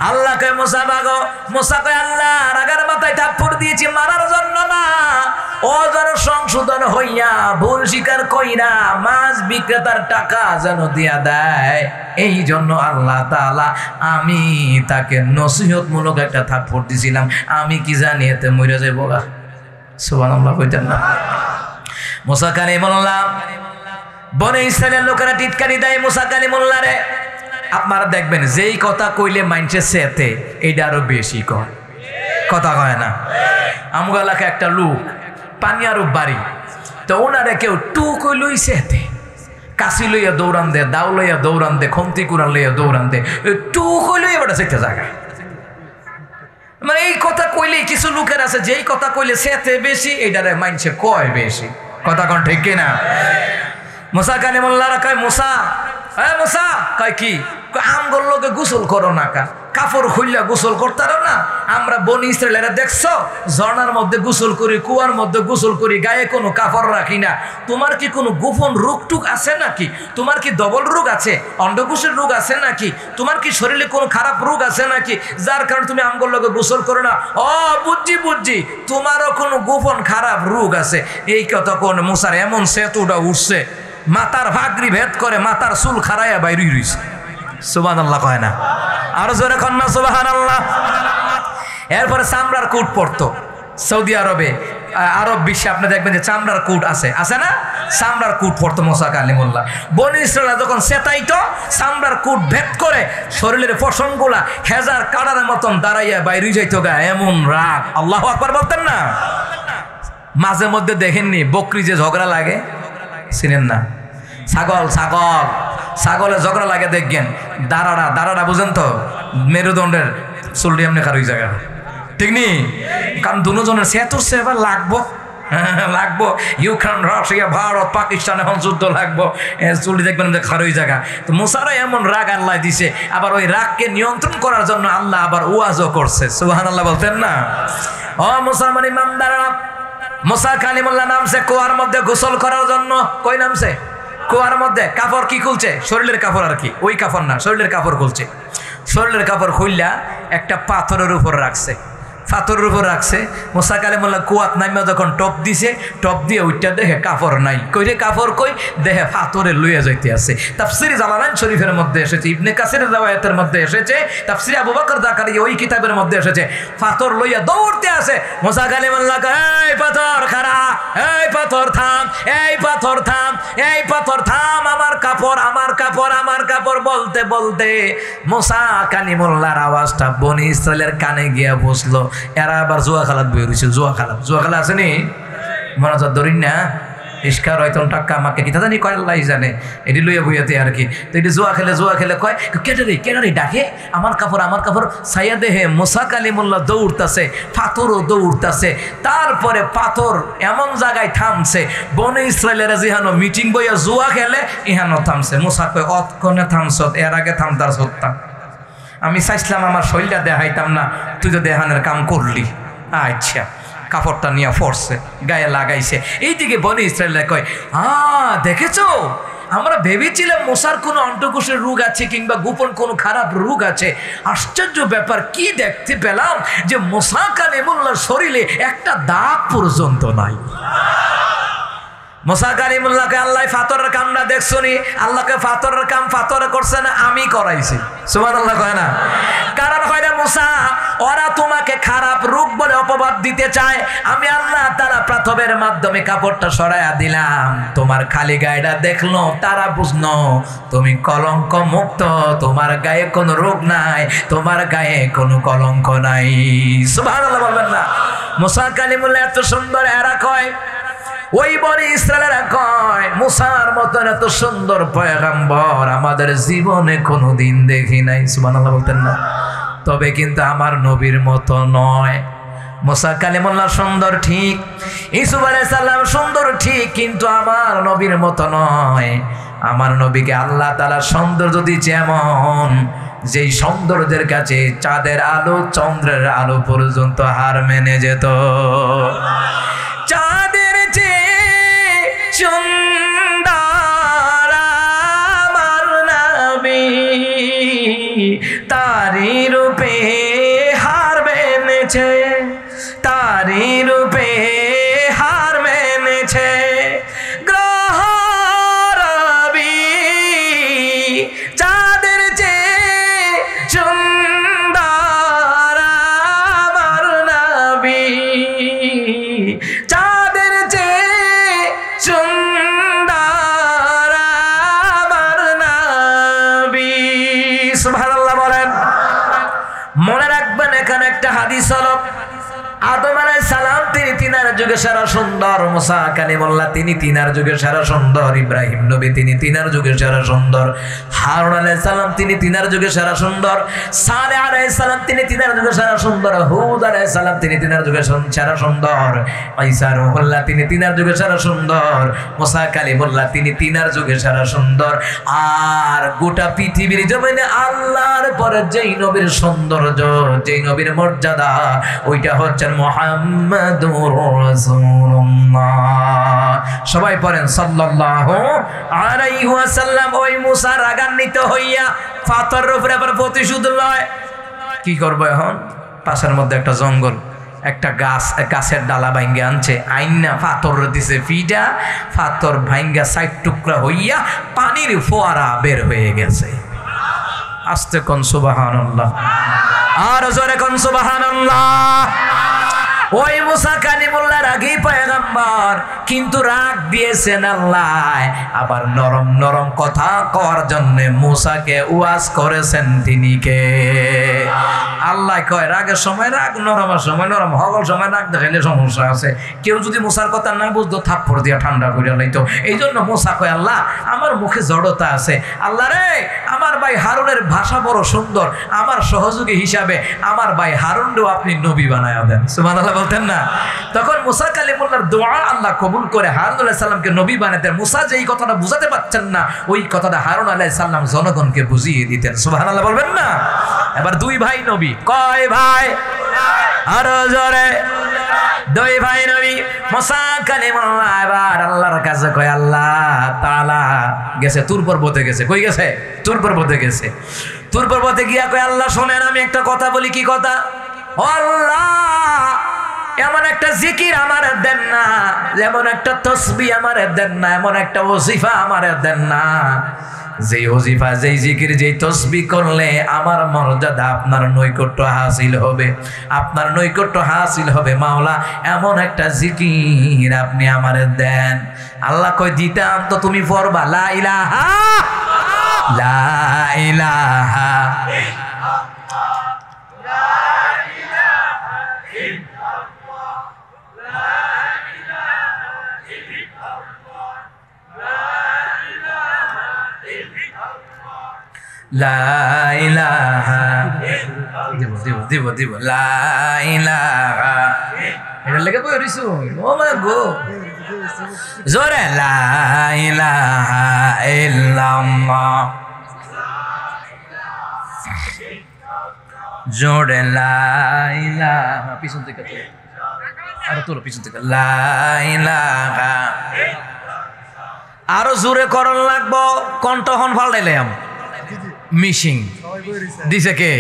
[SPEAKER 1] আল্লাহ কয় মুসা ভাগো। মুসা কয় আল্লাহ রাগের মাথায় থাপ্পড় দিয়েছি মারার জন্য না, ও যেন সংশোধন হইয়া ভুল স্বীকার কইরা মাছ বিক্রেতার টাকা যেন দিয়া দেয়, এই জন্য আল্লাহ তাআলা আমি তাকে নসিহতমূলক একটা থাপ্পড় দিছিলাম। আমি কি জানি এতে মরে যাবো গা। সুবহানাল্লাহ কইতেন না? মুসা কালিমুল্লাহ বনে ইসরায়েলের লোকেরা টিটকারি দেয় মুসা কালিমুল্লাহ রে। আপনারা দেখবেন যেই কথা কইলে মাইনছে সেতে এইটা আরো বেশি কয়, কথা কয় না? আমগো এলাকায় একটা লোক পানিয়ারু বাড়ি, তো ওনারে কেউ টু কইলই সেতে, কাশি লইয়া দৌড়ান দে, দাও লইয়া দৌড়ান দে, খন্তি কুরান লইয়া দৌড়ান দে, টু কইলই এবার সেতে জায়গায়। মানে এই কথা কইলেই কিছু লোকের আছে যেই কথা কইলে সেতে বেশি, এইটারে মাইনছে কয় বেশি, কথা কোন ঠিক কিনা? মুসা কালিমুল্লাহ কয় মুসা, হ্যাঁ মুসা কয় কি? আমগোর লোকে গোসল করো না কা, কাপড় খুললা গোসল করতারো না, আমরা বনি ইসরায়েলেরা দেখছো ঝর্ণার মধ্যে গোসল করি, কুয়ার মধ্যে গোসল করি, গায়ে কোনো কাপড় রাখি না। তোমার কি কোনো গোপন রোগ টুক আছে নাকি? তোমার কি ডবল রোগ আছে, অন্ডকোষের রোগ আছে নাকি? তোমার কি শরীরে কোনো খারাপ রোগ আছে নাকি যার কারণে তুমি আমগোর লগে গোসল করো না? ও বুঝছি, তোমারও কোনো গোপন খারাপ রোগ আছে। এই কথা কোন মুসার এমন সেতুটা উঠছে, মাথার ভাগরি ভেদ করে মাথার চুল খাড়াইয়া বাইরে রইছে। সুবহানাল্লাহ কয় না? আরো জোরে কন না সুবহানাল্লাহ। এরপরে চামড়ার কোট পরতো সৌদি আরবে, আরব বিশ্বে আপনি দেখবেন যে চামড়ার কোট আছে না? চামড়ার কোট পরতো মুসা কালিমুল্লাহ। বনি ইসরায়েল যখন সেতাইতো চামড়ার কোট ভেদ করে শরীরের পশমগুলা হেজার কাটার মতন দাঁড়াইয়া বাইরে যাইতো গা, এমন রাগ। আল্লাহু আকবার বলতেন না? মাঝে মধ্যে দেখেননি বকরি যে ঝগড়া লাগে, চিনেন না? ছাগলের ঝগড়া লাগে দেখবেন, দাঁড়াটা বুঝেন তো, মেরুদণ্ডের চুলটি এমনি খার ওই জায়গা, ঠিক নি? কারণ দুজনের সেতুর সেবার লাগবো ইউক্রেন, রাশিয়া, ভারত, পাকিস্তান এখন যুদ্ধ লাগবো, চুলটি দেখবেন খারই জায়গা। তো মুসারা এমন রাগ আল্লাহ দিছে, আবার ওই রাগকে নিয়ন্ত্রণ করার জন্য আল্লাহ আবার ওয়াজও করছে। সুবহানাল্লাহ বলতেন না? ও মুসলমান ইমানদাররা, মুসা কালিমুল্লাহ নামছে কুয়ার মধ্যে গোসল করার জন্য। কই নামছে? কুয়ার মধ্যে। কাপড় কি খুলছে? শরীরের কাপড় আর কি, ওই কাপড় না, শরীরের কাপড় খুলছে। শরীরের কাপড় খুললা একটা পাথরের উপর রাখছে। মুসা কালিমুল্লাহ কুয়াত নামিয়া যখন টপ দিছে, টপ দিয়ে ওইটা দেখে কাপড় নাই। কইরে কাপড় কই? দেখে পাথরে লইয়া যাইতে আছে। তাফসীর জালালাইন শরীফের মধ্যে এসেছে, ইবনে কাসিরের riwayaতের মধ্যে এসেছে, তাফসীর আবু বকর জাকারিয়া ওই কিতাবের মধ্যে এসেছে। পাথর লইয়া দৌড়তে আছে। মুসা কালিমুল্লাহ কয়, এই পাথর খাড়া, এই পাথর থাম, এই পাথর থাম, এই পাথর থাম, আমার কাপড় বলতে বলতে মুসা কালিমুল্লাহর আওয়াজটা বনি ইসরায়েলের কানে গিয়া বসলো। এরা আবার জুয়া খেলাত বই রয়েছে। জুয়া খেলা আসেনি? মনোজার ধরিন না, ইস্কার হয়তো টাক্কা আমাকে কি জানি কয় আল্লাহ জানে, এটি লইয়া বইয়াতে আর কি। তো এটি জুয়া খেলে কয়, কেটারি ডাকে, আমার কাপড় সাইয়া দেহে মুসা কালিমুল্লাহ দৌড়তাছে, পাথরও দৌড়তাছে। তারপরে পাথর এমন জায়গায় থামছে, বনে ইসরায়েলেরা যেহানো মিটিং বইয়া জুয়া খেলে ইহানো থামছে। মুসা কয়, অতক্ষণে থামছ, এর আগে থামতার সত্তা। আমি চাইছিলাম আমার শরীরটা দেখাইতাম না, তুই তো দেহানের কাম করলি। আচ্ছা, কাপড়টা নিয়ে ফরছে, গায়ে লাগাইছে। এইদিকে বনি ইসরায়েল কয়, দেখেছো, আমরা ভেবেছিলাম মুসার কোনো অন্ডকোষের রোগ আছে কিংবা গোপন কোনো খারাপ রোগ আছে। আশ্চর্য ব্যাপার, কি দেখতে পেলাম যে মুসা কালিমুল্লাহর শরীরে একটা দাগ পর্যন্ত নাই। মুসা কালিমুল্লাহকে আল্লাহ ফাতরের কামটা দেখছো নি? আল্লাহকে ফাতরের কাম ফাতরে করছে না, আমি করাইছি। সুবহানাল্লাহ কয় না? কারণ হয় না মুসা, ওরা তোমাকে খারাপ রূপ বলে অপবাদ দিতে চায়। আমি আল্লাহ তাআলা প্রথমের মাধ্যমে কাপড়টা সরাইয়া দিলাম, তোমার খালি গায়েটা দেখলো, তারা বুঝলো তুমি কলঙ্ক মুক্ত, তোমার গায়ে কোনো রোগ নাই, তোমার গায়ে কোনো কলঙ্ক নাই। সুবহানাল্লাহ বলবেন না? মুসা কালিমুল্লাহ এত সুন্দর। এরা কয়, ওই বনি ইসরায়েলেরা কয়, মুসার মতন এত সুন্দর পয়গম্বর আমাদের জীবনে কোনোদিন দেখি নাই। সুবহানাল্লাহ বলতেন না? তবে কিন্তু আমার নবীর মতো নয়। মুসা কালিমুল্লাহ সুন্দর ঠিক, ইউসুফ আলাইহিস সালাম সুন্দর ঠিক, কিন্তু আমার নবীর মতো নয়। আমার নবীকে আল্লাহ তাআলা সৌন্দর্য দিয়েছে এমন, যেই সৌন্দর্যের কাছে চাঁদের আলো, চন্দ্রের আলো পর্যন্ত হার মেনে যেত। চাঁদের সুন্দর আমার নবী, তারি রূপে হার মেনেছে, তারি রূপে হার মেনেছে। গ্রহ রবি চাঁদের চেয়ে সুন্দর আমার নবী, চাঁদের চেয়ে সুন্দর আমার নবী। সুবহানাল্লাহ বলেন। মনে রাখবেন, এখানে একটা হাদিস হলো, আদম আলাইহিস সালাম তিনি তিনার যুগে সেরা সুন্দর, মুসা কালিমুল্লাহ তিনি তিনার যুগে সেরা সুন্দর, ইব্রাহিম নবী তিনি তিনার যুগে সেরা সুন্দর, হারুন আলাইহিস সালাম তিনি তিনার যুগে সেরা সুন্দর, সালেহ আলাইহিস সালাম তিনি তিনার যুগে সেরা সুন্দর, হুদ আলাইহিস সালাম তিনি তিনার যুগে সেরা সুন্দর, ঈসা রূহুল্লাহ তিনি তিনার যুগে সেরা সুন্দর, মুসা কালিমুল্লাহ তিনি তিনার যুগে সেরা সুন্দর। আর গোটা পৃথিবীর জমিনে আল্লাহর পরে যেই নবীর সৌন্দর্য, যেই নবীর মর্যাদা, ওইটা হচ্ছেন মুহাম্মাদুর রাসূলুল্লাহ। সবাই পড়েন সাল্লাল্লাহু আলাইহি ওয়াসাল্লাম। ওই মুসা রাগান্বিত হইয়া পাথরের উপরে আবার প্রতিশোধ লয়। কি করবো এখন? পাশের মধ্যে একটা জঙ্গল, একটা গাছের ডালা ভাঙ্গে আনছে, আইনা পাথর দিছে ফিটা, পাথর ভাঙ্গা সাইড টুকরা হইয়া পানির ফোয়ারা বের হয়ে গেছে। আস্তে কোন সুবহানাল্লাহ, আর জোরে কোন সুবহানাল্লাহ। ওই মুসা কালিমুল্লাহ রাগী পয়গম্বর, কিন্তু রাগ দিয়েছেন আল্লাহ, আবার নরম নরম কথা কওয়ার জন্য মুসাকে ওয়াজ করেছেন তিনি কে? আল্লাহ কয় রাগের সময় রাগ, নরমের সময় নরম, হগল সময় রাগ দেখাইলে সমস্যা আছে। কেউ যদি মুসার কথা না বুঝতো থাপ্পড় দিয়া ঠান্ডা করে লাইতো। এই জন্য মুসা কয় আল্লাহ আমার মুখে জড়তা আছে, আল্লাহ রে আমার ভাই হারুনের ভাষা বড় সুন্দর, আমার সহযোগী হিসাবে আমার ভাই হারুনও আপনি নবী বানায়া দেন। সুবহানাল্লাহ বলতেন না? তখন মুসা কালিমুল্লাহর দোয়া আল্লাহ কবুল করে হারুন আলাইহিস সালামকে নবী বানাতেন। মুসা যে এই কথাটা বুঝাতে পারছেন না, ওই কথাটা হারুন আলাইহিস সালাম জনগণকে বুঝিয়ে দিতেন। সুবহানাল্লাহ বলবেন না? এবার দুই ভাই নবী। কয় ভাই? আরো জোরে। দুই ভাই নবী। মুসা কালিমুল্লাহ এবার আল্লাহর কাছে কয় আল্লাহ তাআলা গেছে তুর পর্বতে গেছে। কই গেছে? তুর পর্বতে গেছে। তুর পর্বতে গিয়া কয় আল্লাহ শোনেন আমি একটা কথা বলি। কি কথা? ও আল্লাহ এমন একটা জিকির আমার দেন না, এমন একটা তসবিহ আমার দেন না, এমন একটা ওজিফা আমার দেন না, যেই ওজিফা যেই জিকির যেই তসবিহ করলে আমার মর্যাদা আপনার নৈকট্য হাসিল হবে, আপনার নৈকট্য হাসিল হবে মাওলা, এমন একটা জিকির আপনি আমারে দেন। আল্লাহ কয় দিতাম তো তুমি পড়বা লা ইলাহা লা ইলাহা লা ইলাহা দিব লা ইলাহা। এটা লেগে বই রইছো? ও মা গো জোরে লা ইলাহা ইল্লাল্লাহ, জোরে লা ইলাহা। পিছন থেকে তো আরো তোলো, পিছন থেকে লা ইলাহা। আরো জোরে করণ লাগবো, কণ্ঠ হন ফাল্টাইলাম। মিশিং দিছে কে?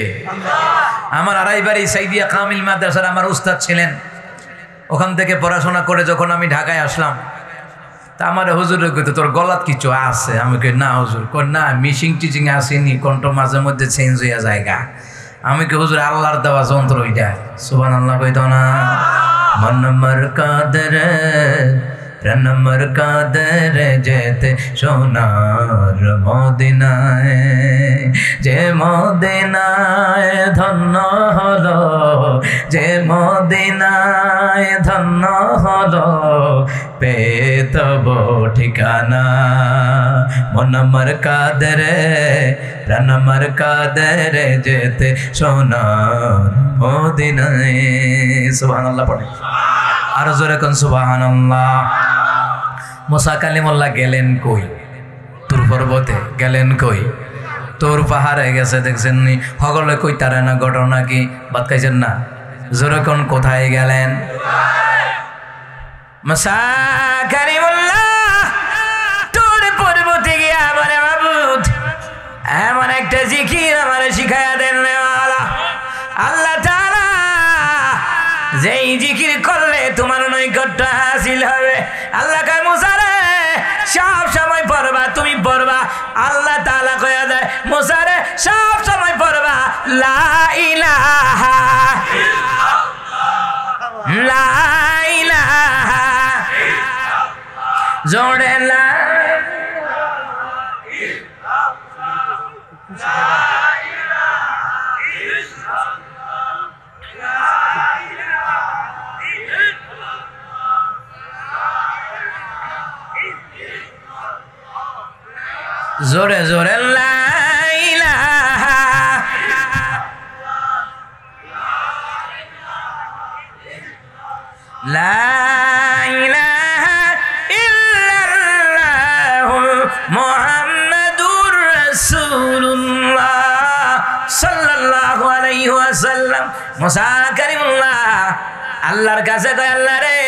[SPEAKER 1] আমার আড়াইবাড়ি সাইদিয়া কামিল মাদ্রাসার আমার উস্তাদ ছিলেন। ওখান থেকে পড়াশোনা করে যখন আমি ঢাকায় আসলাম, তা আমার হুজুর কইতো তোর গলাত কিছু আছে? আমি কই না হুজুর। কই না মিশিং টিচিং আসেনি, কণ্ঠ মাঝে মধ্যে চেঞ্জ হইয়া জায়গা। আমি কি হুজুর আল্লাহর দেওয়া যন্ত্র ওইটা? সুবহানাল্লাহ কইতো না? মনমর কাদের প্রাণমর কাদের যেতে সোনার মদিনায়, যে মদিনায় ধন্য হলো, যে মদিনায় ধন্য হলো, পেতব ঠিকানা। মনমর কাদের প্রাণমর কাদের যেতে সোনার মদিনায়। সুবহানাল্লাহ পড়ে আর জোরে কোন সুবহানাল্লাহ। মুসা কালিমুল্লাহ গেলেন কই? তুর পর্বতে গেলেন কই? তোর পাহাড়ে গেছে দেখছেন নি? সকলে কই তারে না ঘটনা কি? বাদ খাইছেন না? জোরে কোন কোথায় গেলেন? মুসা কালিমুল্লাহ তোর পর্বতে গিয়া বলে মাবুদ এমন একটা জিকির আমারে শিখায়া দেন আল্লাহ তাআলা, যেই জিকির করলে তোমার নৈকট্য হাসিল হবে। আল্লাহ কয় মুসা রে সব সময় পড়বা, তুমি পড়বা। আল্লাহ তাআলা কয়া দেয় মুসা রে সব সময় পড়বা লা ইলাহা লা ইলাহা, জোরে লা জোরে জোরে লা ইলাহা লা ইলাহা ইল্লাল্লাহু মুহাম্মাদুর রাসূলুল্লাহ সাল্লাল্লাহু আলাইহি ওয়াসাল্লাম। মুসা কালিমুল্লাহ আল্লাহর কাছে কয়, আল্লাহ রে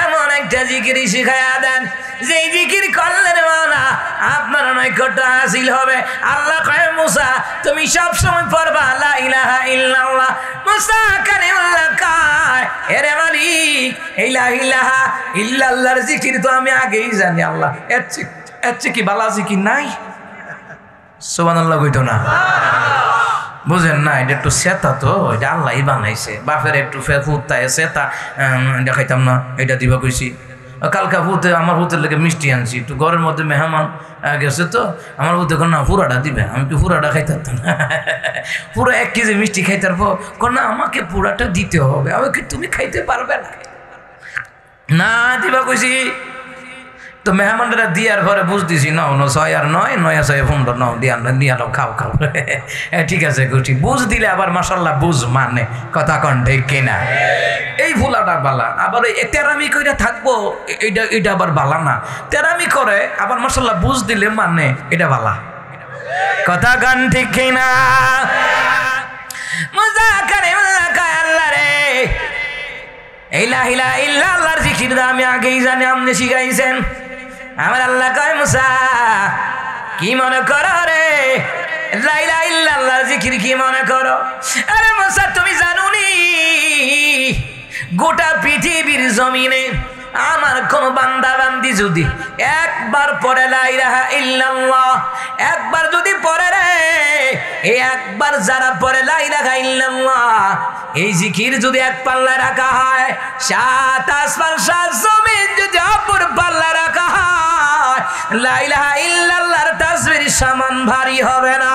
[SPEAKER 1] এমন একটা জিকির শিখায়া দেন যেই জিকির করলে মাওলা আপনার নৈকট্য হাসিল হবে। আল্লাহ কয়, মুসা তুমি সব সময় পড়বা লা ইলাহা ইল্লাল্লাহ। মুসা কালিমুল্লাহ কয়, এরে মালিক এই লা ইলাহা ইল্লাল্লাহর জিকির তো আমি আগেই জানি। আল্লাহ এর চেয়ে কি বালা জিকির নাই? সুবহানাল্লাহ কইতো না? বুঝেন না, এটা একটু সেতা তো, এটা আল্লাহই বানাইছে। বাপের একটু ফুটতায় সেতা দেখাইতাম না, এটা দিবা কইছি। কালকা ফুতে আমার ফুতের লেগে মিষ্টি আনছি, একটু ঘরের মধ্যে মেহমান গেছে তো আমার ফুতে কোন না পুরাটা দিবে, আমি কি পুরাটা খাইতে পারতাম না। পুরো 1 কেজি মিষ্টি খাইতার পর কোন না আমাকে পুরাটা দিতে হবে, আমি কি তুমি খাইতে পারবে না? না দিবা কইছি তো মেহমানরা দিয়ার ঘরে বুঝতেছি নাও 6 আর 9 9 আর 6 15 নাও দিয়া খাও খাও। ঠিক আছে কুটি বুঝ দিলে আবার মাশাআল্লাহ বুঝ মানে কথা কন ঠিক কিনা? এই ফুলাটা বালা, আবার তেরামি কইরা থাকবো এটা আবার বালা না। তেরামি করে আবার মাশাআল্লাহ বুঝ দিলে মানে এটা বালা, কথা কন ঠিক কিনা? মুজাকারে মুজাকায় আল্লাহ রে এই লা ইলাহা ইল্লাল্লাহর জিকির আমি আগেই জানি, আপনি শিখাইছেন। আমার আল্লাহ কয়, মুসা কি মনে করো রে লা ইলাহা ইল্লাল্লাহর জিকির কি মনে করো? আরে মুসা তুমি জানুনি গোটা পৃথিবীর জমিনে আমার কোন বান্দা বান্দি যদি একবার পড়ে লা ইলাহা ইল্লাল্লাহ, একবার যদি পড়ে রে, এই একবার যারা পড়ে লা ইলাহা ইল্লাল্লাহ এই জিকির যদি এক পাল্লা রাখা হয়, 7 আসমান 7 জমিন যদি অপর পাল্লা রাখা হয়, লা ইলাহা ইল্লাল্লাহর তাসবির সমান ভারী হবে না।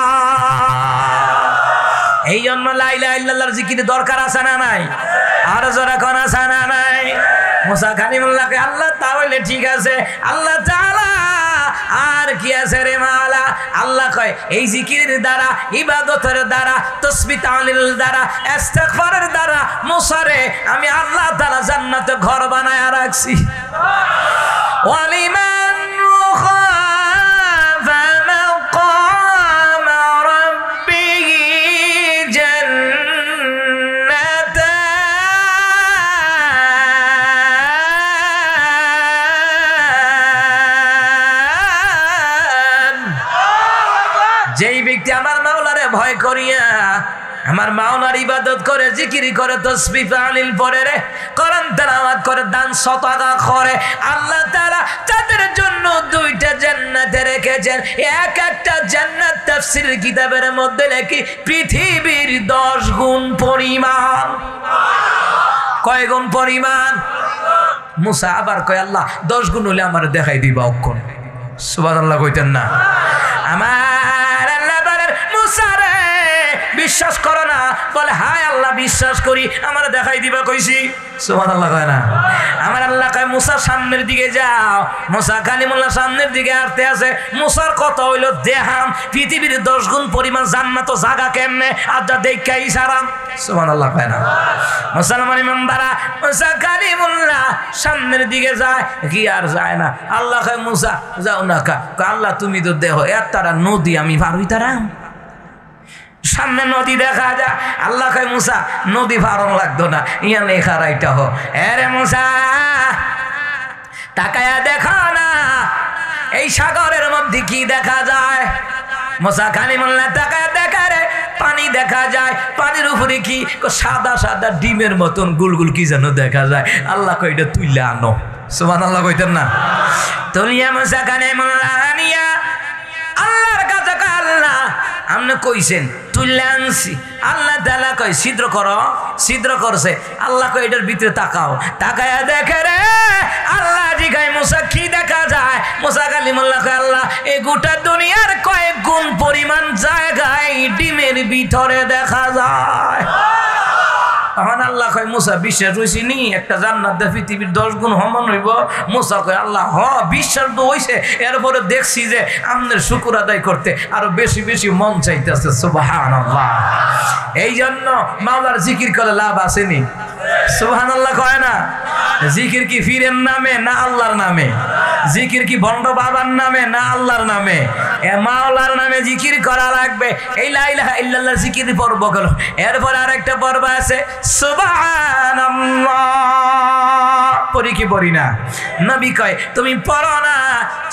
[SPEAKER 1] এই জন্য লা ইলাহা ইল্লাল্লাহর জিকির দরকার আছে না নাই? আর যারা কোন আছে না নাই? মুসা কালিমুল্লাহকে আল্লাহ তাহলে ঠিক আছে, আল্লাহ তাআলা আর কি আছে রে মাওলা? আল্লাহ কয় এই জিকিরের দ্বারা, ইবাদতের দ্বারা, তাসবিহ তাহলিলের দ্বারা, ইস্তিগফারের দ্বারা মুসারে আমি আল্লাহ তাআলা জান্নাতে ঘর বানায়া রাখছি। ওয়ালিমান খাফা মাকাম রাব্বিহি যেই ব্যক্তি আমার মাওলারে ভয় করিয়া আমার মাওলার ইবাদত করে, জিকির করে, তাসবিহ তাহলিল পড়ে রে, কোরআন তেলাওয়াত করে, দান সদকা করে, আল্লাহ তাআলা তাদের জন্য 2টা জান্নাতে রেখেছেন। এক একটা জান্নাত তাফসীরের কিতাবের মধ্যে লেখি পৃথিবীর 10 গুণ পরিমাণ। কয় গুণ পরিমাণ? মুসা আবার কয়, আল্লাহ 10 গুণ হলে আমার দেখাই দিবা অক্ষণ। সুবহানাল্লাহ কইতেন না? আমার আল্লাহ বলেন, মুসা রে বিশ্বাস করো না? বলে হায় আল্লাহ বিশ্বাস করি, আমার দেখাই দিবা কইছি। সুবহানাল্লাহ কয় না? আমার আল্লাহ কয়, মুসা সামনের দিকে যাও। মুসা কালিমুল্লাহ সামনের দিকে আসতে আছে। মুসার কথা হইল দেহাম পৃথিবীর 10 গুণ পরিমাণ জান্নাত জায়গা কেমনে আদা দেখাই সারাম। সুবহানাল্লাহ কয় না? মুসলমান ইমামবারা মুসা কালিমুল্লাহ সামনের দিকে যায় কি আর যায় না। আল্লাহ কয়, মুসা যাও না কা? আল্লাহ তুমি তো দেহ এত তারা নদী আমি পার হইতারাম, সামনে নদী দেখা যায়। আল্লাহ কয়, মুসা নদী পারন লাগতো না, ইয়া লেখা রাইটা হো। এরে মুসা তাকায়া দেখো না এই সাগরের মধ্যে কি দেখা যায়? মুসা কালিমুল্লাহ তাকায়া দেখা রে পানি দেখা যায়, পানির উপরে কি সাদা সাদা ডিমের মতন গুলগুল কি যেন দেখা যায়। আল্লাহ কয়, এটা তুইলে আনো। সুবহানাল্লাহ কইতেন না? তুলিয়া মুসা কালিমুল্লাহ আনিয়া আল্লাহর কাছে কয়, আল্লাহ আপনি কইছেন তুইলে আনছি। আল্লাহ তাআলা কয় ছিদ্র করো, ছিদ্র করছে। আল্লাহ কয় এটার ভিতরে তাকাও, তাকায়া দেখে রে আল্লাহ জিগায় মুসা কি দেখা যায়? মুসা কালিমুল্লাহ কয়, আল্লাহ এই গোটা দুনিয়ার কয়েক গুণ পরিমাণ জায়গায় ডিমের ভিতরে দেখা যায়। তখন আল্লাহ কয় মুসা বিশ্বাস হইছি নি একটা জান্নাত পৃথিবীর 10 গুণ সমান হইব? মুসা কয় আল্লাহ বিশ্বাস তো হইছে, এরপরে দেখছি যে আমাদের শুকর আদায় করতে আরো বেশি বেশি মন চাইতেছে। সুবহানাল্লাহ। এই জন্য মাওলার জিকির করে লাভ আসেনি? সুবহানাল্লাহ কয় না? জিকির কি ফিরের নামে না আল্লাহর নামে? জিকির কি ভণ্ড বাবার নামে না আল্লাহর নামে? মাওলার নামে জিকির করা লাগবে। এই লা ইলাহা ইল্লাল্লাহ জিকির পর্ব গেল, এরপর আরেকটা পর্ব আছে সুবহানাল্লাহ। পড়ি কি পড়ি না? নবী কয় তুমি পড়ো না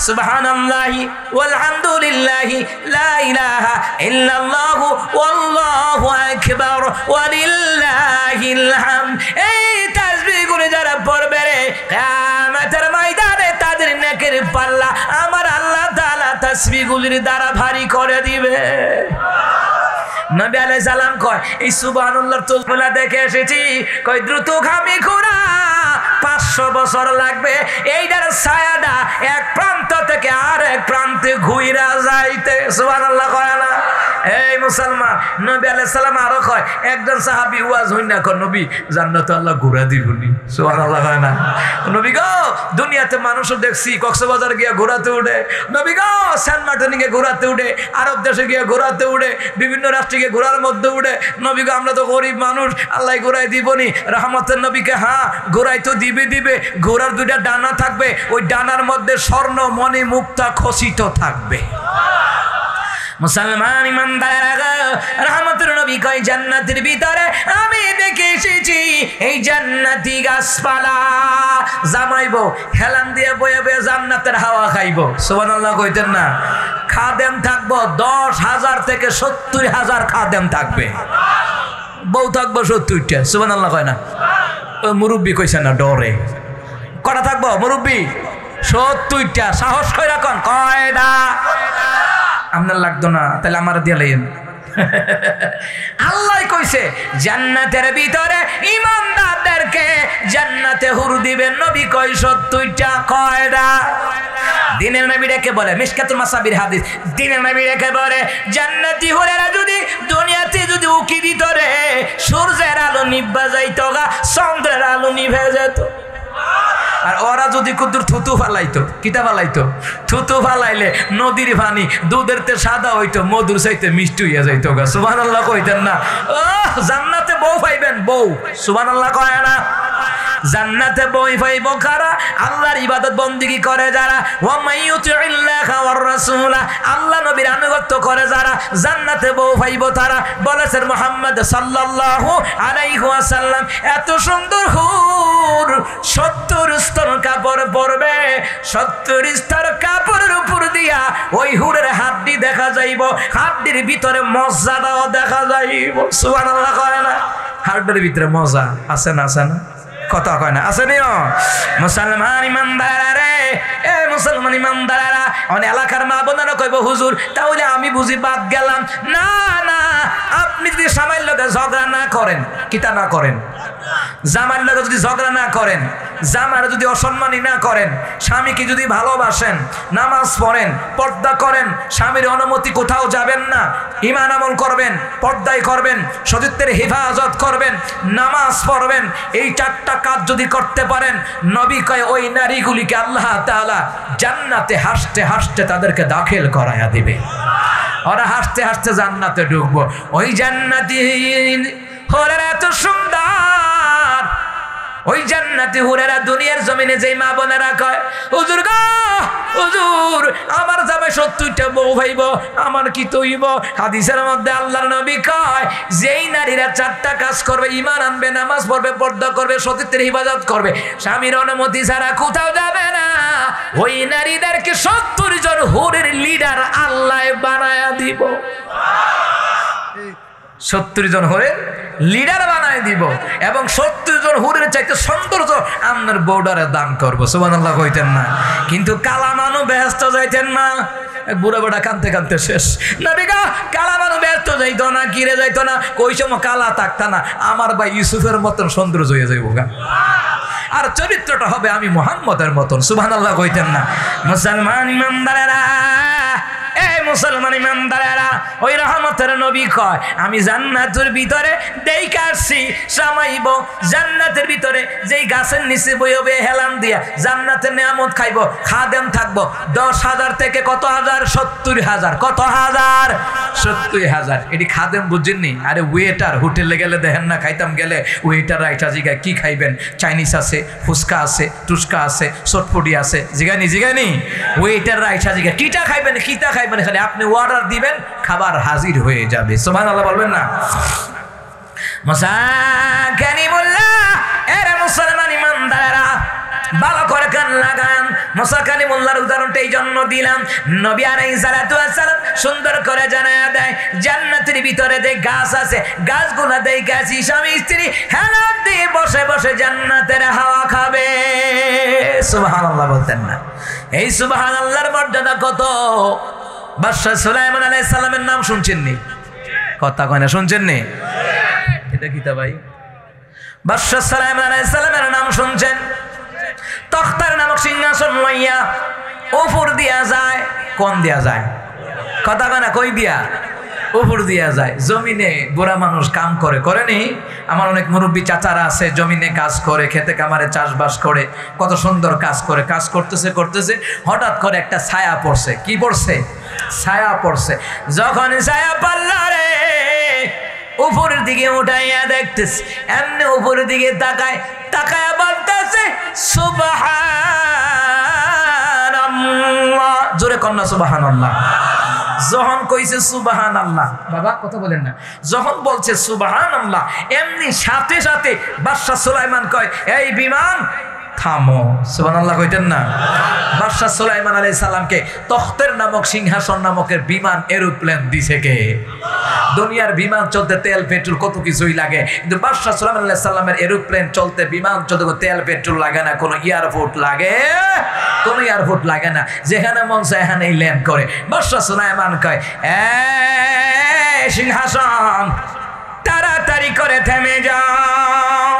[SPEAKER 1] সুবহানাল্লাহি ওয়ালহামদুলিল্লাহি লা ইলাহা ইল্লাল্লাহু ওয়াল্লাহু আকবার ওয়ালিল্লাহিল হামদ। এই তাসবিহগুলো যারা পড়বে রে কিয়ামতের ময়দানে তাদের নেকের পাল্লা আমার আল্লাহ তাআলা তাসবিহগুলির দ্বারা ভারী করে দিবে। নবী আলাইহিস সালাম কয় এই সুবহানাল্লাহর তসবিহ দেখে এসেছি, কয় দ্রুতগামী ঘোড়া 500 বছর লাগবে এইটার ছায়াটা এক প্রান্ত থেকে আরেক প্রান্তে ঘুইরা যাইতে। সুবহানাল্লাহ কয় না? এই মুসলমান, নবী আলাইহিস সালাম আরো কয় একজন সাহাবী ওয়াজ হইনা কয় নবী জান্নাতে আল্লাহ ঘোড়া দিবনি। সুবহানাল্লাহ কয় না? নবী গো দুনিয়াতে মানুষও দেখছি কক্সবাজার গিয়ে ঘোড়াতে উঠে, নবী গো সেন্ট মার্টিনে গিয়ে ঘোড়াতে উঠে, আরব দেশে গিয়ে ঘোড়াতে উঠে, বিভিন্ন রাষ্ট্রে গিয়ে ঘোড়ার মধ্যে উঠে। নবী গো আমরা তো গরিব মানুষ, আল্লাহ ঘোড়ায় দিবনি। রহমতের নবীকে হ্যাঁ ঘোড়ায় তো দিবে। ঘোড়ার 2টা ডানা থাকবে, ওই ডানার মধ্যে স্বর্ণ মণি মুক্তা খচিত থাকবে। মুসলমান ইমানদার রহমতের নবী কয় জান্নাতের ভিতরে আমি দেখে এসেছি এই জান্নাতি গাছপালা জামাইবো, হেলান দিয়ে বয়ে বয়ে জান্নাতের হাওয়া খাইবো। সুবহানাল্লাহ কইতেন না? খাদেম থাকবো 10,000 থেকে 70,000 খাদেম থাকবে, বউ থাকবো 70টা। সুবহানাল্লাহ কয় না? মুরব্বী কইছে না ডরে কটা থাকবো মুরব্বী? 70টা। সাহস করে রাখুন কয়টা? আপনার লাগতো না তাহলে আমার দিয়ে লাইন। আল্লাহ কইছে জান্নাতের ভিতরে ইমানদারদেরকে জান্নাতে হুর দিবেন। নবী কয় 70টা। কয়টা? দিনের নবী রেখে বলে মিশকাতুল মাসাবির হাদিস, দিনের নবী রেখে বলে জান্নাতি হুরেরা যদি দুনিয়াতে যদি উকি দিত রে সূর্যের আলো নিভা যাইতো গা, চন্দ্রের আলো নিভে যেত। আর ওরা যদি কুদুর থুতু ফালাইতো, কিতা ফালাইতো? থুতু ফালাইলে নদীর পানি দুধের তে সাদা হইতো, মধুর চাইতে মিষ্টি হইয়া যাইতো গা। সুবহানাল্লাহ কইতেন না? জান্নাতে বউ পাইবেন, বউ। সুবহানাল্লাহ কয় না? জান্নাতে বই পাইব কারা? আল্লাহর ইবাদত বন্দেগী করে যারা। ওয়া মাইয়ুতিল্লাহা ওয়ার রাসূলা, আল্লাহ নবীর আনুগত্য করে যারা জান্নাতে বউ পাইব তারা। বলেছেন মুহাম্মদ সাল্লাল্লাহু আলাইহি ওয়াসাল্লাম এত সুন্দর হুর 70 স্তর কাপড় পরবে, 70 স্তর কাপড়ের উপর দিয়া ওই হুরের হাড্ডি দেখা যাইব, হাড্ডির ভিতরে মজ্জাটাও দেখা যাইব। সুবহানাল্লাহ কয় না? হাড্ডির ভিতরে মজা আছে না? আছে না? কথা কয় না? আছে নিও। মুসলমান ইমানদারা, এ মুসলমান ইমানদারা, অনেক এলাকার মা বোনেরা কইব হুজুর তাহলে আমি বুঝি বাদ গেলাম। না না, আপনি যদি স্বামীর লগে ঝগড়া না করেন, কিতা না করেন, জামার লগে যদি ঝগড়া না করেন, জামার যদি অসম্মানী না করেন, স্বামীকে যদি ভালোবাসেন, নামাজ পড়েন, পর্দা করেন, স্বামীর অনুমতি কোথাও যাবেন না, ঈমান আমল করবেন, পর্দায় করবেন, সতীত্বের হেফাজত করবেন, নামাজ পড়বেন, এই 4টা কাজ যদি করতে পারেন, নবী কয় ওই নারীগুলিকে আল্লাহ তাআলা জান্নাতে হাসতে হাসতে তাদেরকে দাখিল করায়া দিবে। ওরা হাসতে হাসতে জান্নাতে ঢুকবো। ওই জান্নাতি হুরেরা এত সুন্দর, ওই জান্নাতি হুরেরা দুনিয়ার জমিনে যেই মা বোনেরা কয় হুজুর গো হুজুর আমার জামাই 70টা বউ হইব, আমার কি তৈব? হাদিসের মধ্যে আল্লাহর নবী কয় যেই নারীরা 4টা কাজ করবে, ঈমান আনবে, নামাজ পড়বে, পর্দা করবে, সতীত্বের হিফাজত করবে, স্বামীর অনুমতি ছাড়া কোথাও যাবে না, ওই নারীদেরকে 70 জন হুরের লিডার আল্লাহ বানায়া দিব। 70 জন হুরের লিডার বানায় দিব এবং 70 জন হুরের চাইতে সৌন্দর্য আপনার বর্ডারে দান করবো। সুবহানাল্লাহ কইতেন না? কিন্তু কালা মানু ব্যস্ত যাইতেন না, বুড়া বুড়া কানতে কানতে শেষ। নবী গো কালা মানু ব্যস্ত যাইতো না, কিরে যাইতো না, কই সময় কালা থাকতা না, আমার ভাই ইউসুফের মতন সৌন্দর্য হয়ে যাইব গা, আর চরিত্রটা হবে আমি মুহাম্মদের মতন। সুবহানাল্লাহ কইতেন না? মুসলমান ইমানদারেরা, এই মুসলমান ইমানদারেরা, ওই রহমতের নবী কয় আমি জান্নাতের ভিতরে দেইখা আসছি সামাইব, জান্নাতের ভিতরে যেই গাছের নিচে বইবে হেলান দিয়া জান্নাতের নিয়ামত খাইব, খাদেম থাকবো 10,000 থেকে কত হাজার, 70,000। কত হাজার? 70,000। এটি খাদেম বুঝেননি? আরে ওয়েটার, হোটেলে গেলে দেখেন না, খাইতাম গেলে ওয়েটার রাইটা জিগায় কি খাইবেন, চাইনিজ আছে, ফুচকা আছে, টুস্কা আছে, চটপটি আছে, জিগানি ওয়েটার রাইটা জিগায় কিটা খাইবেন, কিটা খাইবেন, খালি আপনি অর্ডার দিবেন, খাবার হাজির হয়ে যাবে। সুবহানাল্লাহ বলবেন না? মুসলমান ইমানদারেরা ভালো করে কান লাগান। মুসা কালিমুল্লাহর উদাহরণটা এই জন্য দিলাম, নবী আলাইহিস সালাতু ওয়াস সালাম সুন্দর করে জানায়া দেয় জান্নাতের ভিতরে যে গাছ আছে, গাছগুলো দেই গাছি স্বামী স্ত্রী হেলান দিয়ে বসে বসে জান্নাতের হাওয়া খাবে। সুবহানাল্লাহ বলতেন না? এই সুবহানাল্লাহর মর্যাদা কত! বাদশা সুলাইমান আলাইহিস সালামের নাম শুনছেন নি? কথা কয় না, শুনছেন নি? এটা কিতা ভাই? বাদশা সুলাইমান আলাইহিস সালামের নাম শুনছেন? তখতার নামক সিংহাসন লইয়া উপর দিয়া যায়, কোন দিয়া যায়? কথা কয় না, কই দিয়া? উপর দিয়া যায়। জমিনে বুড়া মানুষ কাম করে, করেনি? আমার অনেক মুরব্বী চাচারা আছে, জমিনে কাজ করে, খেতে কামারে চাষবাস করে, কত সুন্দর কাজ করে। কাজ করতেছে করতেছে হঠাৎ করে একটা ছায়া পড়ছে। কি পড়ছে? ছায়া পড়ছে। যখন ছায়া পাল্লা রে উপরের দিকে উঠাইয়া দেখতেছে, এমনি উপরের দিকে তাকায়, তাকায়া বলতেছে সুবহানাল্লাহ। জোরে কন্যা সুবহানাল্লাহ। যখন কইছে সুবহানাল্লাহ, বাবা কথা বলেন না, যখন বলছে সুবহানাল্লাহ, এমনি সাথে সাথে বাদশা সুলাইমান কয় এই বিমান থামো। সুবহানাল্লাহ কইতেন না? বাদশা সুলাইমান আলাইহিস সালামকে তখতের নামক সিংহাসন নামকের বিমান এরোপ্লেন দিছে কে? দুনিয়ার বিমান চলতে তেল পেট্রোল কত কিছুই লাগে, কিন্তু বাদশা সুলাইমান আলাইহিস সালামের এরোপ্লেন চলতে, বিমান চলতে তেল পেট্রোল লাগে না, কোনো এয়ারপোর্ট লাগে? কোনো এয়ারপোর্ট লাগে না, যেখানে মন চায় এখানেই ল্যান্ড করে। বাদশা সুলাইমান কয় সিংহাসন তাড়াতাড়ি করে থেমে যাও।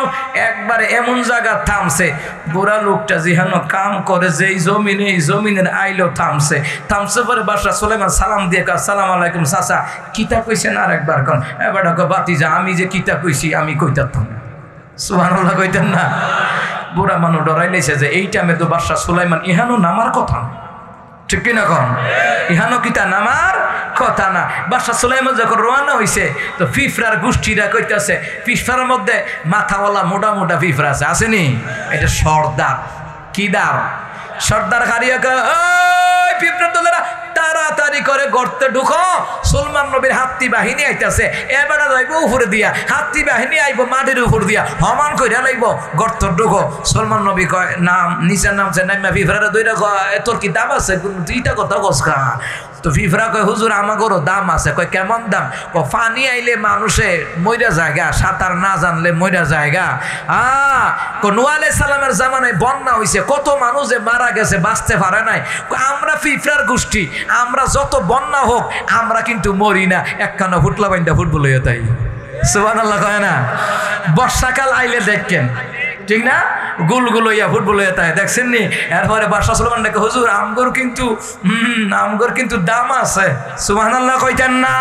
[SPEAKER 1] একবারে এমন জায়গা থামছে, বুড়া লোকটা যেহানো কাম করে যেই জমিনে, এই জমিনের আইলো থামছে। থামছে পরে বাদশা সুলাইমান সালাম দিয়ে কয় আসসালামু আলাইকুম চাচা। কিতা কইছেন? আর একবার কন। এবার বাতিজা আমি যে কিতা কইছি আমি কইতাম না। সুবহানাল্লাহ কইতেন না? বুড়া মানুষ ডরাই লাইছে যে এই টাইমে তো বাদশা সুলাইমান ইহানো নামার কথা না, ঠিক কিনা কন? ইহানো কিতা নামার কথা না। বাদশা সুলাইমান যখন রওনা হইছে তো ফিফরার গোষ্ঠীরা কইতাছে, ফিফরার মধ্যে মাথাওয়ালা মোটা মোটা ফিফরা আছে, আসেনি? এটা সর্দার। কি দার? সর্দার খারিয়া ওই ফিফরার দলেরা তাড়াতাড়ি করে গর্তে ঢুকো, সুলমান নবীর হাতি বাহিনী আইতাছে, এবারে যাইব উপরে দিয়া, হাতি বাহিনী আইব মাটির উপর দিয়া, হমান কইরা লাইব, গর্ত ঢুকো। সুলমান নবী কয় নাম, নিচের নামছে নাইমা ফিফরারে দইরা কয় তোর কি দাম আছে? দুইটা কথা কসকা। তো ফিফরা কয় হুজুর আমাগরও দাম আছে। কয় কেমন দাম? পানি আইলে মানুষে মইরা জায়গা, সাঁতার না জানলে মইরা জায়গা। নূহ আলাইহিস সালামের জামানায় বন্যা হইছে, কত মানুষ যে মারা গেছে, বাঁচতে পারে নাই। আমরা ফিফরার গোষ্ঠী, আমরা যত বন্যা হোক আমরা কিন্তু মরি না, একখানা ফুটলা বাইন্দা ফুটবল হয়ে তাই। সুবহানাল্লাহ কয় না? বর্ষাকাল আইলে দেখেন, ঠিক না? গুলগুলো ইয়া ফুটবল হয়ে তাই, দেখছেন নি? এরপরে বাদশা সুলাইমান দেখে হুজুর আমগর কিন্তু দাম আছে। সুবহানাল্লাহ কইতেন না?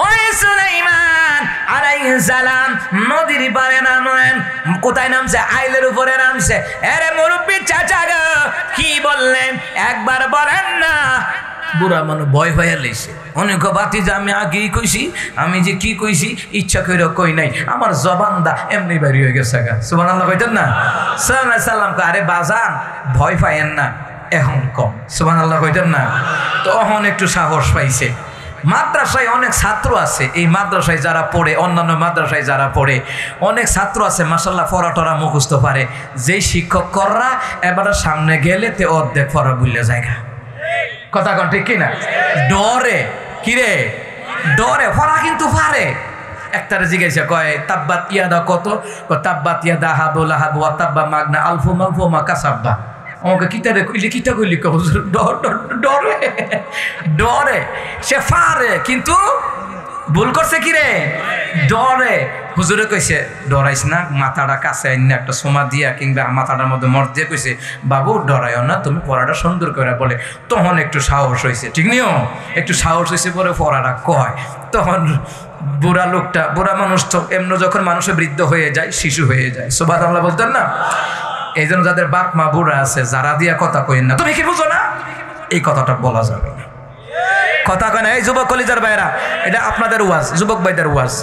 [SPEAKER 1] ওই সুলাইমান আলাইহিস সালাম নদীর পারে নামেন। কোথায় নামছে? আইলের উপরে নামছে। আরে মুরব্বি চাচা গো কি বললেন একবার বলেন না। বুড়া মানুষ ভয় হয়ে লেছে, অনেক বাতিজা আমি আগেই কইছি, আমি যে কি কইছি ইচ্ছা করে কই নাই, আমার জবানদা এমনি বেরিয়ে হয়ে গেছে। সুবহানাল্লাহ কইতেন না? সাল্লাল্লাহু আলাইহি সাল্লাম আরে বাজান ভয় পাইয়েন না, এখন কম। সুবহানাল্লাহ কইতেন না? তো এখন একটু সাহস পাইছে। মাদ্রাসায় অনেক ছাত্র আছে, এই মাদ্রাসায় যারা পড়ে, অন্যান্য মাদ্রাসায় যারা পড়ে, অনেক ছাত্র আছে মাশাআল্লাহ পড়াটরা মুখস্থ পারে। যেই শিক্ষকরা এবারে সামনে গেলে তে অর্ধেক পড়া ভুলে যায়। কথা কন ঠিক কিনা? ডরে, কিরে ডরে, পড়া কিন্তু পারে। একটারে জিজ্ঞাসা কয় তাব্বাত ইয়াদা কত? তাব্বাত ইয়াদা হাবুল হাব ওয়া তাব্বা মাগনা আলফু মালফু মা কাসাব্বা। আমাকে কিতারে কইলি, কিতা কইলি? ডরে, সে পারে কিন্তু ভুল করছে কিরে? ডরে। হুজুরে কইছে ডরাইস না, মাথাটা কাছে আইন একটা সোমা দিয়া কিংবা মাথাটার মধ্যে মর দিয়ে কইছে বাবু ডরাইও না, তুমি পড়াটা সুন্দর করে বলে। তখন একটু সাহস হয়েছে, ঠিক নিও, একটু সাহস হয়েছে পরে পড়াটা কয়। তখন বুড়া লোকটা, বুড়া মানুষ তো এমন যখন মানুষের বৃদ্ধ হয়ে যায় শিশু হয়ে যায়, সুবহানাল্লাহ বলতেন না। এই জন্য যাদের বাপ মা বুড়া আছে, যারা দিয়া কথা কইন না তুমি কি বুঝো না, এই কথাটা বলা যাবে না। কথা কয় না। এই যুবক কলিজার ভাইরা, এটা আপনাদের ওয়াজ, যুবক ভাইদের ওয়াজ।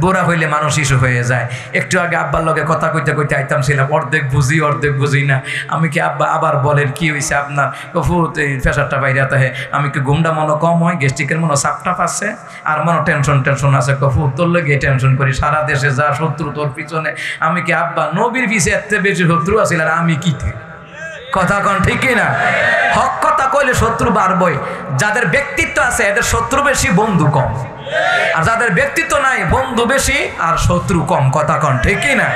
[SPEAKER 1] বুড়া হইলে মানুষ শিশু হয়ে যায়। একটু আগে আব্বার লগে কথা কইতে কইতে আইতাম ছিলাম, অর্ধেক বুঝি অর্ধেক বুঝি না। আমি কি আব্বা আবার বলেন কি হয়েছে আপনার, ফুট এই প্রেশারটা বাইরে তাহে, আমি কি ঘুমটা মনে কম হয়, গ্যাস্ট্রিকের মনে চাপটাপ আছে, আর মনে টেনশন আছে, ফুট তোর লেগে টেনশন করি, সারা দেশে যা শত্রু তোর পিছনে। আমি কি আব্বা নবীর পিছে এত বেশি শত্রু আছিল, আর আমি কি কথা কন ঠিক কিনা? হক কথা কইলে শত্রু বাড়বই। যাদের ব্যক্তিত্ব আছে এদের শত্রু বেশি, বন্ধু কম। আর যাদের ব্যক্তিত্ব নাই, বন্ধু বেশি আর শত্রু কম। কথা কন ঠিক কিনা?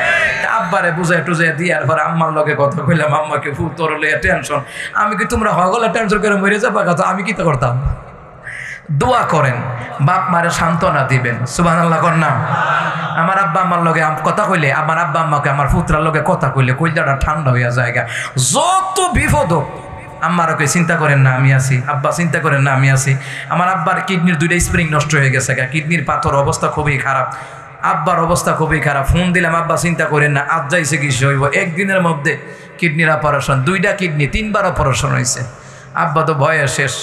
[SPEAKER 1] আব্বারে বুঝাই টুজাই দিয়ে আর পরে আম্মার লগে কথা কইলাম, আম্মাকে ফুল তোর লইয়া টেনশন। আমি কি তোমরা হগলে টেনশন করে মরে যাবা কথা, আমি কি তো করতাম। দোয়া করেন, বাপ মারে সান্ত্বনা দিবেন, সুবহানাল্লাহ কর না। আমার আব্বা আম্মার লগে কথা কইলে, আমার আব্বা আম্মাকে আমার পুত্রার লগে কথা কইলে কইলাটা ঠান্ডা হইয়া জায়গা। যত বিপদ আম্মার ওকে চিন্তা করেন না আমি আছি, আব্বা চিন্তা করেন না আমি আছি। আমার আব্বার কিডনির 2টা স্প্রিং নষ্ট হয়ে গেছে, কিডনির পাথর অবস্থা খুবই খারাপ, আব্বার অবস্থা খুবই খারাপ। ফোন দিলাম, আব্বা চিন্তা করেন না, আজ যাইছে কিছু হইব। একদিনের মধ্যে কিডনির অপারেশন, 2টা কিডনি 3বার অপারেশন হয়েছে। আব্বা তো ভয়ে শেষ।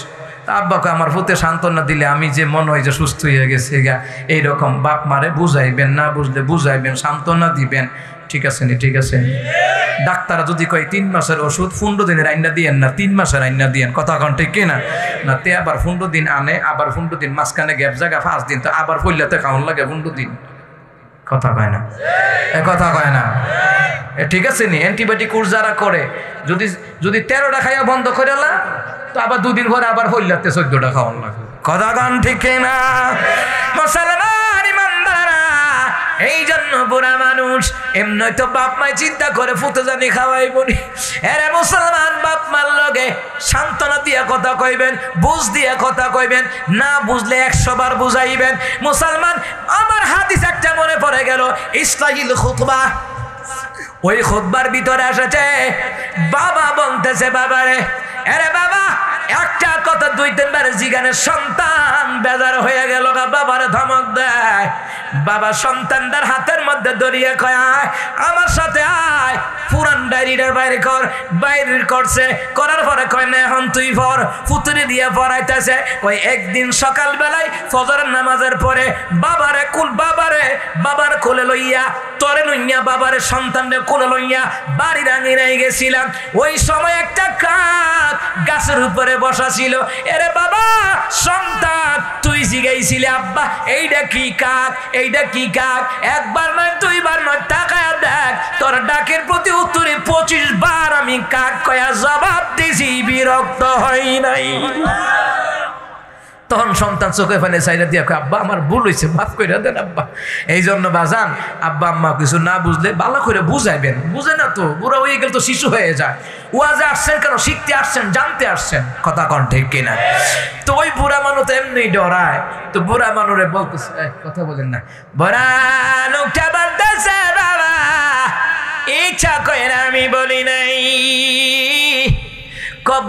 [SPEAKER 1] আব্বাকে আমার ফুতে সান্ত্বনা দিলে আমি যে মনে হয় যে সুস্থ হয়ে গেছে গা, এইরকম বাপ মারে বুঝাইবেন, না বুঝলে বুঝাইবেন, সান্ত্বনা দিবেন। ঠিক আছে নি? ঠিক আছে। ডাক্তার যদি কয় 3 মাসের ওষুধ 15 দিনের আইনা দিয়েন না, 3 মাসের আইনা দিয়েন। কথা কন ঠিক কিনা? না তে আবার 15 দিন আনে, আবার 15 দিন মাঝখানে গ্যাপ জায়গা 5 দিন, তো আবার ফইলাতে খাওয়ান লাগে 15 দিন। কথা কয় না? কথা কয় না? ঠিক আছে নি? অ্যান্টিবায়োটিক কোর্স যারা করে, যদি 13টা খাইয়া বন্ধ করে না, তো আবার 2 দিন পরে আবার ফইলাতে 14টা খাওয়ান লাগে। কথা কন ঠিক কিনা? মুসলমান ইমানদাররা, এই জন্য বুড়া মানুষ এমনি তো বাপ মায় চিন্তা করে ফুতে জানি খাওয়াই বলি। এরে মুসলমান, বাপ মার লগে সান্ত্বনা দিয়া কথা কইবেন, বুঝ দিয়া কথা কইবেন, না বুঝলে 100 বার বুঝাইবেন। মুসলমান, আমার হাদিস একটা মনে পড়ে গেল, ইসলাহিল খুতবা। ওই খুতবার ভিতরে এসেছে, বাবা বলতেছে বাবারে, এরে বাবা একটা কথা 2-3 বার জিগানে, সন্তান বেজার হয়ে গেল, বাবারে ধমক দেয়। বাবা সন্তানদের হাতের মধ্যে দড়িয়ে কয়, আয় আমার সাথে আয়, পুরান ডায়েরিটা বাইরে কর। বাইরে করছে, করার পরে কয় না এখন তুই পড়। ফুতুরি দিয়ে পড়াইতেছে। ওই একদিন সকাল বেলায় ফজরের নামাজের পরে বাবার কোলে লইয়া, তরে লইয়া বাবারে সন্তানরে কোলে লইয়া বাড়ির আঙিনায় গেছিলাম। ওই সময় একটা কাক গাছের উপরে বসা ছিল। এরে বাবা সন্তান, তুই জিগাইছিলে আব্বা এইটা কি কাক, এইটা কি কাক? একবার নয় 2 বার নয়, তাকায়া দেখ, তোর ডাকের প্রতি উত্তরে 25 বার আমি কাক কয়া জবাব দিছি, বিরক্ত হই নাই। তখন সন্তান চোখে ফেলে চাইরা দিয়া কয়, আব্বা আমার ভুল হয়েছে, মাফ করে দেন আব্বা। এই জন্য বাজান, আব্বা আম্মা কিছু না বুঝলে ভালো করে বুঝাইবেন। বুঝে না তো, বুড়া হয়ে গেলে তো শিশু হয়ে যায়। ওয়াজে আসছেন কেন? শিখতে আসছেন, জানতে আসছেন। কথা কন ঠিক কিনা? তো ওই বুড়া মানুষ তো এমনি ডরায়, তো বুড়া মানুষে বলতেছে, কথা বলেন না, বুড়া লোকটা বলতেছে, বাবা ইচ্ছা করে আমি বলি নাই।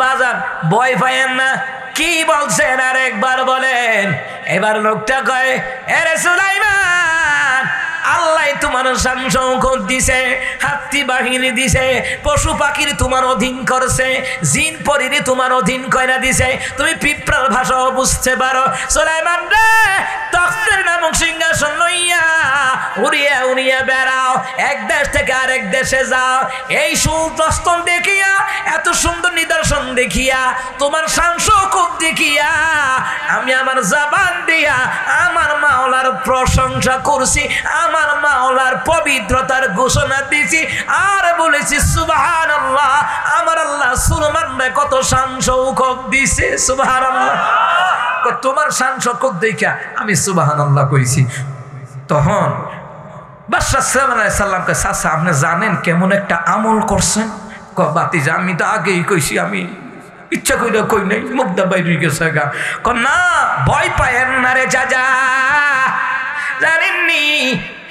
[SPEAKER 1] বাজান ভয় পায়েন না, কি বলছেন আর একবার বলেন। এবার লোকটা কয়, এরে সুলাইমান, আল্লাহ তোমার শান শৌকত দিছে, হাতি বাহিনী দিছে, পশু পাখির তোমার অধীন করছে, জিন পরির তোমার অধীন কইরা দিছে, তুমি পিঁপড়ার ভাষাও বুঝতে পারো। সুলাইমান রে, তখতের নামক সিংহাসন লইয়া উড়িয়া উড়িয়া বেড়াও, এক দেশ থেকে আরেক দেশে যাও। এই সুদর্শন দেখিয়া, এত সুন্দর নিদর্শন দেখিয়া, তোমার শান শৌকত দেখিয়া আমি আমার জবান দিয়া আমার মাওলার প্রশংসা করছি, আমার মাওলার পবিত্রতার ঘোষণা দিয়েছি, আর বলেছি সুবহানাল্লাহ, আমার আল্লাহ সুলাইমানকে কত শান শৌকত দিয়েছে। সুবহানাল্লাহ, তোমার শান শৌকত দেখা আমি সুবহানাল্লাহ কইছি। তখন বাদশা সুলাইমান আলাইহিস সালামকে, চাচা আপনি জানেন কেমন একটা আমল করছেন? বাতিজা আমি তো আগেই কইছি, আমি ইচ্ছা কইরা কই নাই, মুগ্ধা বাইরে গেছে গা। না ভয় পায়েন না রে চাচা, জানেন এমনি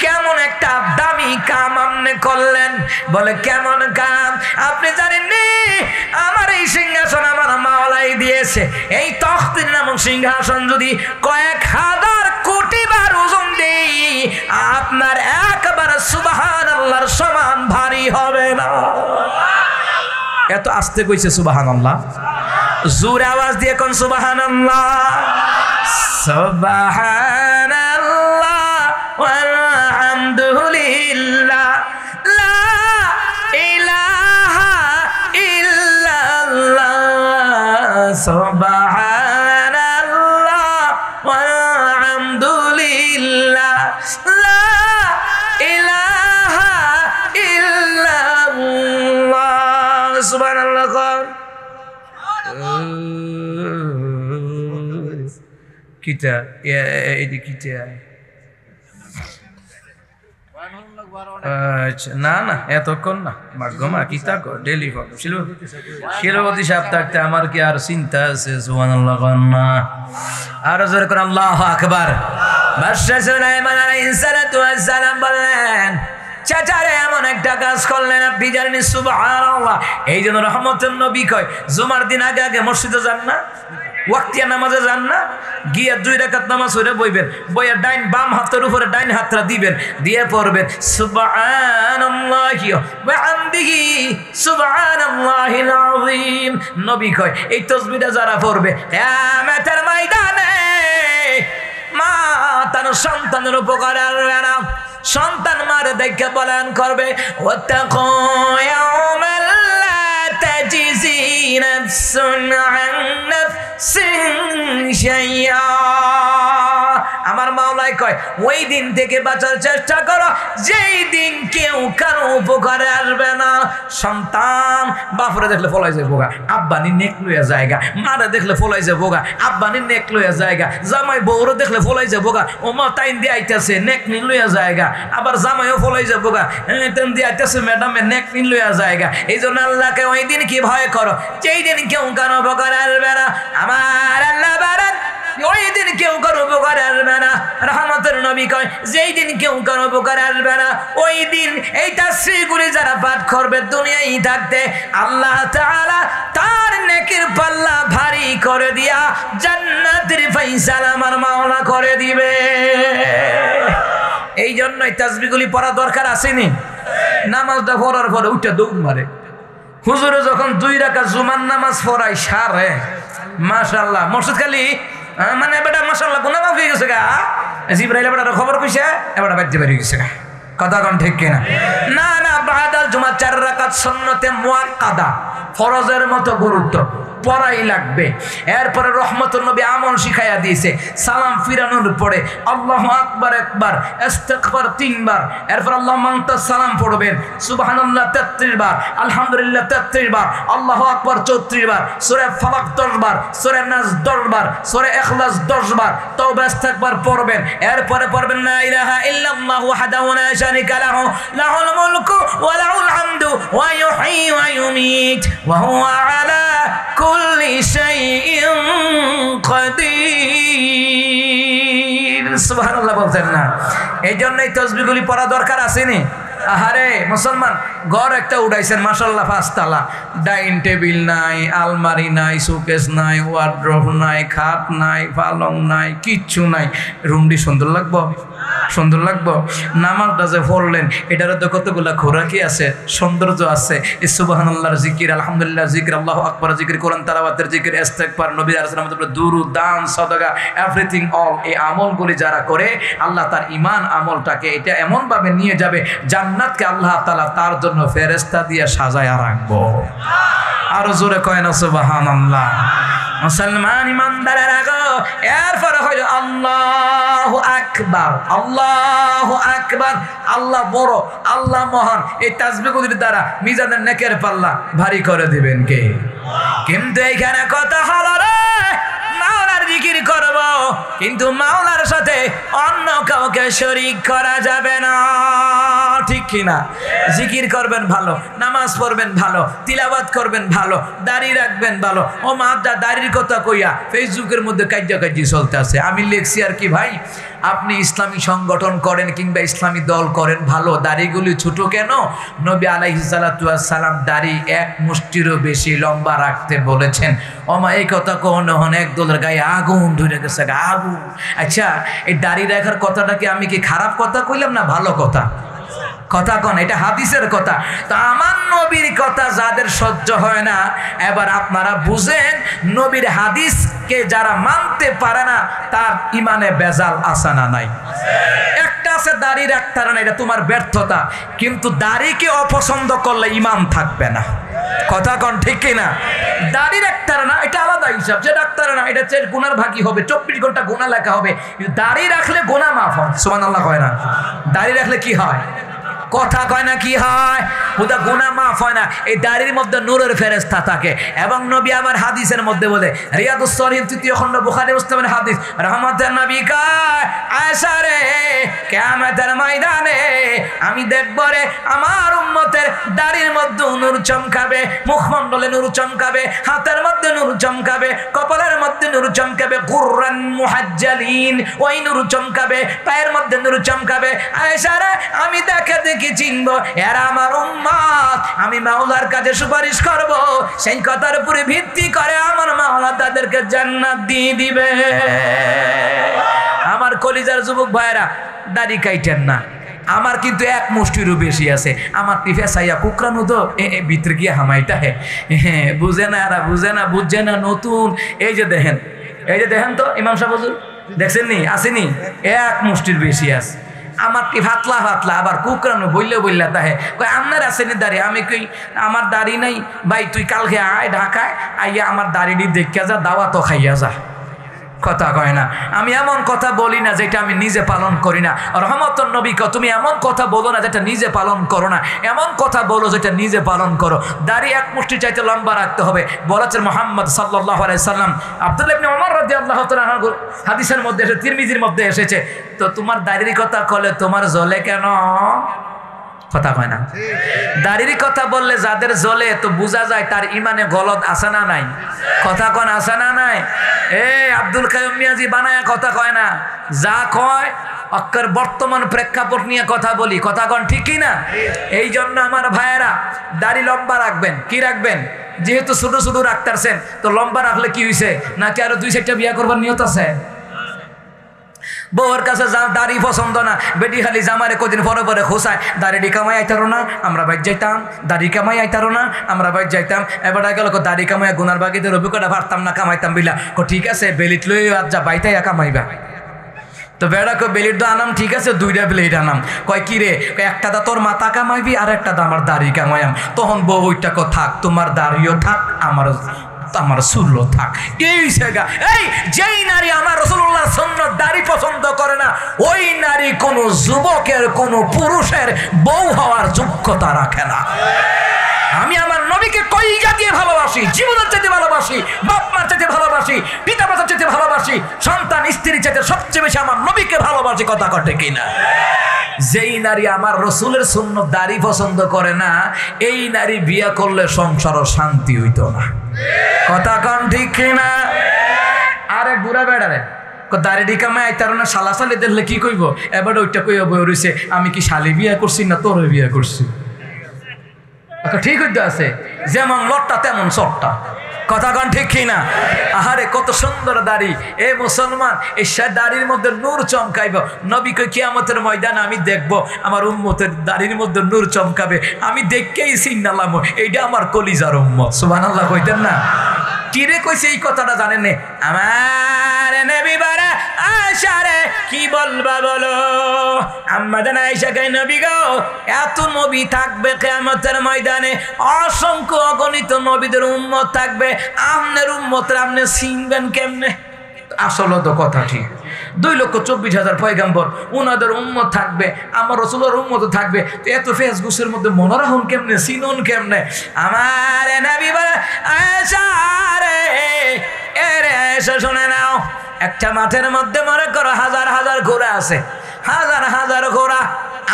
[SPEAKER 1] কেমন একটা দামি কাম আপনি করলেন? বলে কেমন কাম? আপনি জানেননি আমার এই সিংহাসন আমার মাওলাই দিয়েছে। এই তখতির নামক সিংহাসন যদি কয়েক হাজার কোটি বার ওজন দেই, আপনার একবার সুবহানাল্লাহর সমান ভারী হবে না। এত আস্তে কইছে সুবহানাল্লাহ, জোরে আওয়াজ দিয়ে কোন সুবহানাল্লাহ। সুবহানাল্লাহ ওয়ালহামদুলিল্লাহ লা ইলাহা ইল্লাল্লাহ সুবহানাল্লাহ ওয়ালহামদুলিল্লাহ লা ইলাহা ইল্লাল্লাহ সুবহানাল্লাহ। কিটা এদি কিটা আচ্ছা না না এতক্ষণ না ভাগ্যমা কিতা কর ডেলি ফটো শিলবতী সাহেব থাকতে আমার কি আর চিন্তা আছে? সুবহানাল্লাহ না আর জোরে করে আল্লাহু আকবার। বাদশা সুলাইমান আলাইহিস সালাতু ওয়াস সালাম বলেন, চাচারে এমন একটা কাজ করলেন আপনি জানেন সুবহানাল্লাহ। এই জন্য রহমতের নবী কয় জুমার দিন আগে আগে মসজিদে যান না, ওয়াক্তিয়া নামাজে যান না, গিয়ে 2 রাকাত নামাজ পড়ে বইবেন, বইয়া ডাইন বাম হাতের উপরে ডাইন হাতটা দিবেন, দিয়ে পড়বেন সুবহানাল্লাহি ওয়া বিহামদিহি সুবহানাল্লাহিল আযীম। নবী কয় এই তাসবিহটা যারা পড়বে কিয়ামতের ময়দানে মা তার সন্তানের উপকার আসবে না। সন্তান মার দেখে বলান করবে ওয়াত্তাকু ইয়াওমান লা তাজজি নাফসুন আন নাফসিন শাইআ। আমার মাওলাই কয় ওই দিন থেকে বাঁচার চেষ্টা করো যেই দিন কেউ কারো উপকারে আসবে না। সন্তান বাপরে দেখলে ফলাই যায় বোগা, আব্বানি নেক লইয়া জায়গা, মারে দেখলে ফলাই যায় বোগা, আব্বানি নেক লইয়া জায়গা, জামাই বউরে দেখলে ফলাই যায় বোগা, ও মা টাইম দিয়ে আইতেছে নেক নিন লইয়া জায়গা, আবার জামাইও ফলাই যায় বোগা, টাইম দিয়ে আইতেছে ম্যাডামে নেক নিন লইয়া জায়গা। এই জন্য আল্লাহকে ওই দিন কি ভয় করো যেই দিন কেউ কারো উপকারে আসবে না। আমার আল্লাহ বারাত ওই দিন কেউ কারো উপকার আসবে না। রহমতের নবী কয় যেই দিন কেউ কারো উপকার আসবে না ওই দিন এই তাসবিহগুলি যারা পাঠ করবে দুনিয়ায় থাকতে আল্লাহ তাআলা তার নেকির পাল্লা ভারী করে দিয়া জান্নাতের ফয়সালা আমার মাওলা করে দিবে। এই জন্যই তাসবিহগুলি পড়া দরকার আসেনি। নামাজটা পড়ার পরে উঠে দৌড় মারে। হুজুরে যখন 2 রাকাত জুমার নামাজ পড়ায় সারে মাশাআল্লাহ, মসজিদ খালি মানে বেটা মাশাআল্লাহ গুনাহ মাফ হয়ে গেছে গা। জিবরাইল বেটা খবর কইছে এবারে বাইতে বেরিয়ে গেছে গা। কথা কোন ঠিক কিনা? না না, বাদাল জুমা 4 রাকাত সুন্নতে মুআক্কাদা ফরজের মতো গুরুত্ব পড়াই লাগবে। এরপরে রহমতুল নবী আমল শিখাইয়া দিয়েছে সালাম ফিরানোর পরে আল্লাহু আকবার একবার, ইস্তিগফার 3 বার, এরপর আল্লাহুম্মা আনতা সালাম পড়বেন, সুবহানাল্লাহ 33 বার, আলহামদুলিল্লাহ 33 বার, আল্লাহু আকবার 34 বার, সূরা ফালাক 10 বার, সূরা নাস 10 বার, সূরা ইখলাস 10 বার, তাওবা ইস্তিগফার পড়বেন। এরপরে পড়বেন লা ইলাহা ইল্লাল্লাহু ওয়াহদাহু লা শারীকা লাহু লাহুল মুলকু ওয়া লাহুল হামদু ওয়া ইউহয়ী ওয়া ইউমীত ওয়া হুয়া আলা কুল্লি শাইইন কাদির। সুবহানাল্লাহ বলতেন না? এই জন্যই তাসবিহগুলি পড়া দরকার আসেনি। আহারে মুসলমান, ঘর একটা উঠাইছেন মাশাআল্লাহ 5 তালা, ডাইনিং টেবিল নাই, আলমারি নাই, শোকেস নাই, ওয়ার্ড্রোব নাই, খাট নাই, পালং নাই, কিচ্ছু নাই। রুমটি সুন্দর লাগবো? সুন্দর লাগবো? নামাজটা যে পড়লেন এটার তো কতগুলা খোরাকি আছে, সৌন্দর্য আছে। এই সুবহানাল্লাহর জিকির, আলহামদুলিল্লাহ জিকির, আল্লাহু আকবার জিকির, কোরআন তেলাওয়াতের জিকির, ইস্তিগফার, নবী আলাইহিস সালামের দুরূদ, দান, সাদাকা, এভরিথিং অল। এই আমলগুলি যারা করে আল্লাহ তার ঈমান আমলটাকে এটা এমন ভাবে নিয়ে যাবে জান্নাতকে আল্লাহ তাআলা তার জন্য ফেরেশতা দিয়ে সাজায়া রাখবো। আরো জোরে কয় না সুবহানাল্লাহ। মুসলমান ইমানদারের আগো এরপরে হইল আল্লাহু আকবার, আল্লাহু আকবার। আল্লাহ বড়, আল্লাহ মহান। এই তাসবিহগুলির দ্বারা মিজানের নেকের পাল্লা ভারী করে দিবেন কে? কিন্তু এইখানে কথা হলো রে মাওলার জিকির করব, কিন্তু মাওলার সাথে অন্য কাউকে শরীক করা যাবে না, ঠিক কিনা? জিকির করবেন ভালো, নামাজ পড়বেন ভালো, তিলাওয়াত করবেন ভালো, দাড়ি রাখবেন ভালো। ও মা, দাড়ির কথা কইয়া ফেসবুকের মধ্যে কাজ্যাকাজ্যি চলতে আছে। আমি লিখছি আর কি, ভাই আপনি ইসলামী সংগঠন করেন কিংবা ইসলামী দল করেন ভালো, দাড়িগুলি ছোট কেন? নবী আলাইহিস সালাতু ওয়াস সালাম দাড়ি এক মুষ্টিরও বেশি লম্বা রাখতে বলেছেন। ওমা, এই কথা কোন এক দলের গায়ে আগুন ধরে গেছে, আগুন। আচ্ছা, এই দাড়ি রাখার কথাটা কি আমি কি খারাপ কথা কইলাম না ভালো কথা? কথা কোন, এটা হাদিসের কথা। তো আমার নবীর কথা যাদের সহ্য হয় না, এবার আপনারা বুঝেন নবীর হাদিসকে যারা মানতে পারে না তার ইমানে বেজাল আছে না নাই? একটা আছে দাড়ি রাখতে না, এটা তোমার ব্যর্থতা, কিন্তু দাড়িকে অপছন্দ করলে ইমান থাকবে না। কথা কোন, ঠিক কিনা? দাড়ি রাখতে না এটা আলাদা হিসাব, যে ডাক্তার না এটা গুনার ভাগী হবে, 24 ঘন্টা গুনাহ লেখা হবে, কিন্তু দাড়ি রাখলে গুনাহ মাফ হয়। সুবহানাল্লাহ হয় না? দাড়ি রাখলে কি হয়? কথা কয় না, কি হয়? ওটা গুনাহ মাফ হয় না। এই দাড়ির মধ্যে নূরের ফেরেশতা থাকে। এবং নবী আমার হাদিসের মধ্যে বলে, রিয়াদুস সলিহিন 3য় খণ্ড বুখারী মুসলিমের হাদিস, রহমতের নবী কয়, আয়েশা রে, কিয়ামতের ময়দানে আমি দেখব রে আমার উম্মতের দাড়ির মধ্যে নূর চমকাবে, মুখমণ্ডলে নূর চমকাবে, হাতের মধ্যে নূর চমকাবে, কপালের মধ্যে নূর চমকাবে, কুররান মুহাজ্জালিন, ওই নূর চমকাবে, পায়ের মধ্যে নূর চমকাবে। আয়েশা রে, আমি দেখে চিনবো এরা আমার উম্মত, আমি মাওলার কাছে সুপারিশ করব, সেই কথার উপরে ভিত্তি করে আমার মাওলা তাদেরকে জান্নাত দিয়ে দিবে। আমার কলিজার যুবক ভাইরা, দাড়ি কাইটেন না, আমার কিন্তু এক মুষ্টিরও বেশি আছে। আমার টিফে সাইয়া কুকরানো তো ভিতরে গিয়ে হামাইটা হ্যাঁ, বুঝে না এরা, বুঝে না, বুঝছে না নতুন। এই যে দেখেন তো ইমাম সাহেব হুজুর দেখছেন নি, আসেনি, এক মুষ্টির বেশি আছে। আমার কি ফাতলা ফাতলা, আবার কুকরানো বললে তাহে কই আপনার আসেনি দাড়ি? আমি কই আমার দাড়ি নাই। ভাই তুই কালকে আয় ঢাকায়, আইয়া আমার দাড়িটি দেখিয়া যা, দাওয়াতও খাইয়া যা। কথা কয় না। আমি এমন কথা বলি না যেটা আমি নিজে পালন করি না। রহমতুন নবী কও, তুমি এমন কথা বলো না যেটা নিজে পালন করো না, এমন কথা বলো যেটা নিজে পালন করো। দাড়ি এক মুষ্টি চাইতে লম্বা রাখতে হবে বলেছেন মুহাম্মদ সাল্লাল্লাহু আলাইহি সাল্লাম। আব্দুল্লাহ ইবনে ওমর রাদিয়াল্লাহু তাআলা হাদিসের মধ্যে এসে, তিরমিজির মধ্যে এসেছে। তো তোমার দাড়ির কথা কলে তোমার জ্বলে কেন? কথা কয় না। দাড়ির কথা বললে যাদের জ্বলে তো বোঝা যায় তার ইমানে গলদ আছে না নাই? কথা কন, আছে না নাই? আব্দুল কাইয়ুম মিয়াজি বানায়া কথা কয় না, যা কয় অক্কর বর্তমান প্রেক্ষাপট নিয়ে কথা বলি। কথা কন, ঠিক কি না? এই জন্য আমার ভাইয়েরা দাড়ি লম্বা রাখবেন। কি রাখবেন? যেহেতু ছোট ছোট রাখতেছেন, তো লম্বা রাখলে কি হয়েছে? নাকি আরো 2-4টা বিয়া করবার নিয়ত আছে? বউর কাছে দাড়ি পছন্দ না, বেটি খালি জামারে কদিন পরে পরে খোসায়, দাড়ি কামাই আইতারো না, আমরা বাইর যাইতাম, দাড়ি কামাই আইতারো না, আমরা বাইর যাইতাম। এবার গেল দাড়ি কামাই গুনার বাকিদের অভিজ্ঞতা পারতাম না, কামাইতাম বিলা। ঠিক আছে, বেলিট লই আজ যা বাইতাইয়া কামাইবা। তো বেড়া কই বেলিট তো আনাম, ঠিক আছে 2টা ব্লেড আনাম। কয় কি রে? একটা দা তোর মাথা কামাইবি, আর একটা দা আমার দাড়ি কামাইয়াম। তখন বউ ওইটা থাক, তোমার দাড়িও থাক, আমার সুরলো থাক। এই জায়গা, এই যেই নারী আমার রাসূলুল্লাহর সুন্নাত দাড়ি পছন্দ করে না, ওই নারী কোন যুবকের, কোন পুরুষের বউ হওয়ার যোগ্যতা রাখে না। আমি আমার নবীকে কলিজা দিয়ে ভালোবাসি, জীবনের চাইতে ভালোবাসি, বাপ মার চাইতে ভালোবাসি, পিতা মাতার চাইতে ভালোবাসি, সন্তান স্ত্রীর চাইতে সবচেয়ে বেশি আমার নবীকে ভালোবাসি। কথা কটে কিনা? যেই নারী আমার রসুলের সুন্নাত দাড়ি পছন্দ করে না, এই নারী বিয়ে করলে সংসারও শান্তি হইতো না। কথা কন, ঠিক কিনা? আরে বুড়া বেড়ারে দাড়ি কামাই আইতার না, শালাশালি দেখলে কি কইব? এবার ওইটা কইয়া বই রইছে, আমি কি শালি বিয়া করছি না তোর বিয়া করছি? ঠিক হইতে আছে, যেমন লটটা তেমন চটটা। কথা কন, ঠিক কিনা? আহারে কত সুন্দর দাড়ি! এ মুসলমান, এই দাড়ির মধ্যে নূর চমকাইব। নবী কই কিয়ামতের ময়দানে আমি দেখব আমার উম্মতের দাড়ির মধ্যে নূর চমকাবে, আমি দেখকেই চিন্নালাম এইটা আমার কলিজার উম্মত। সুবহানাল্লাহ কইতেন না? কিরে কইছে এই কথাটা জানেন না? আমার নবী বারা আয়েশা রে, কি বলবা বলো? আম্মাজান আয়েশা কই, নবী গো, এত নবী থাকবে কিয়ামতের ময়দানে, অসংখ্য অগণিত নবীদের উম্মত থাকবে, আপনার উম্মতরা আপনি চিনবেন কেমনে? আসলে তো কথা ঠিক, 2,24,000 পয়গাম্বর, উনাদের উম্মত থাকবে, আমার রাসূলের উম্মত থাকবে। তো এত ফেসবুকের মধ্যে মনে রাখুন কেমনে, চিনুন কেমনে? আমার নবী বলে, আয়েশা রে, এরে আয়েশা শুনে নাও, একটা মাঠের মধ্যে মনে করো হাজার হাজার ঘোড়া আছে, হাজার হাজার ঘোড়া।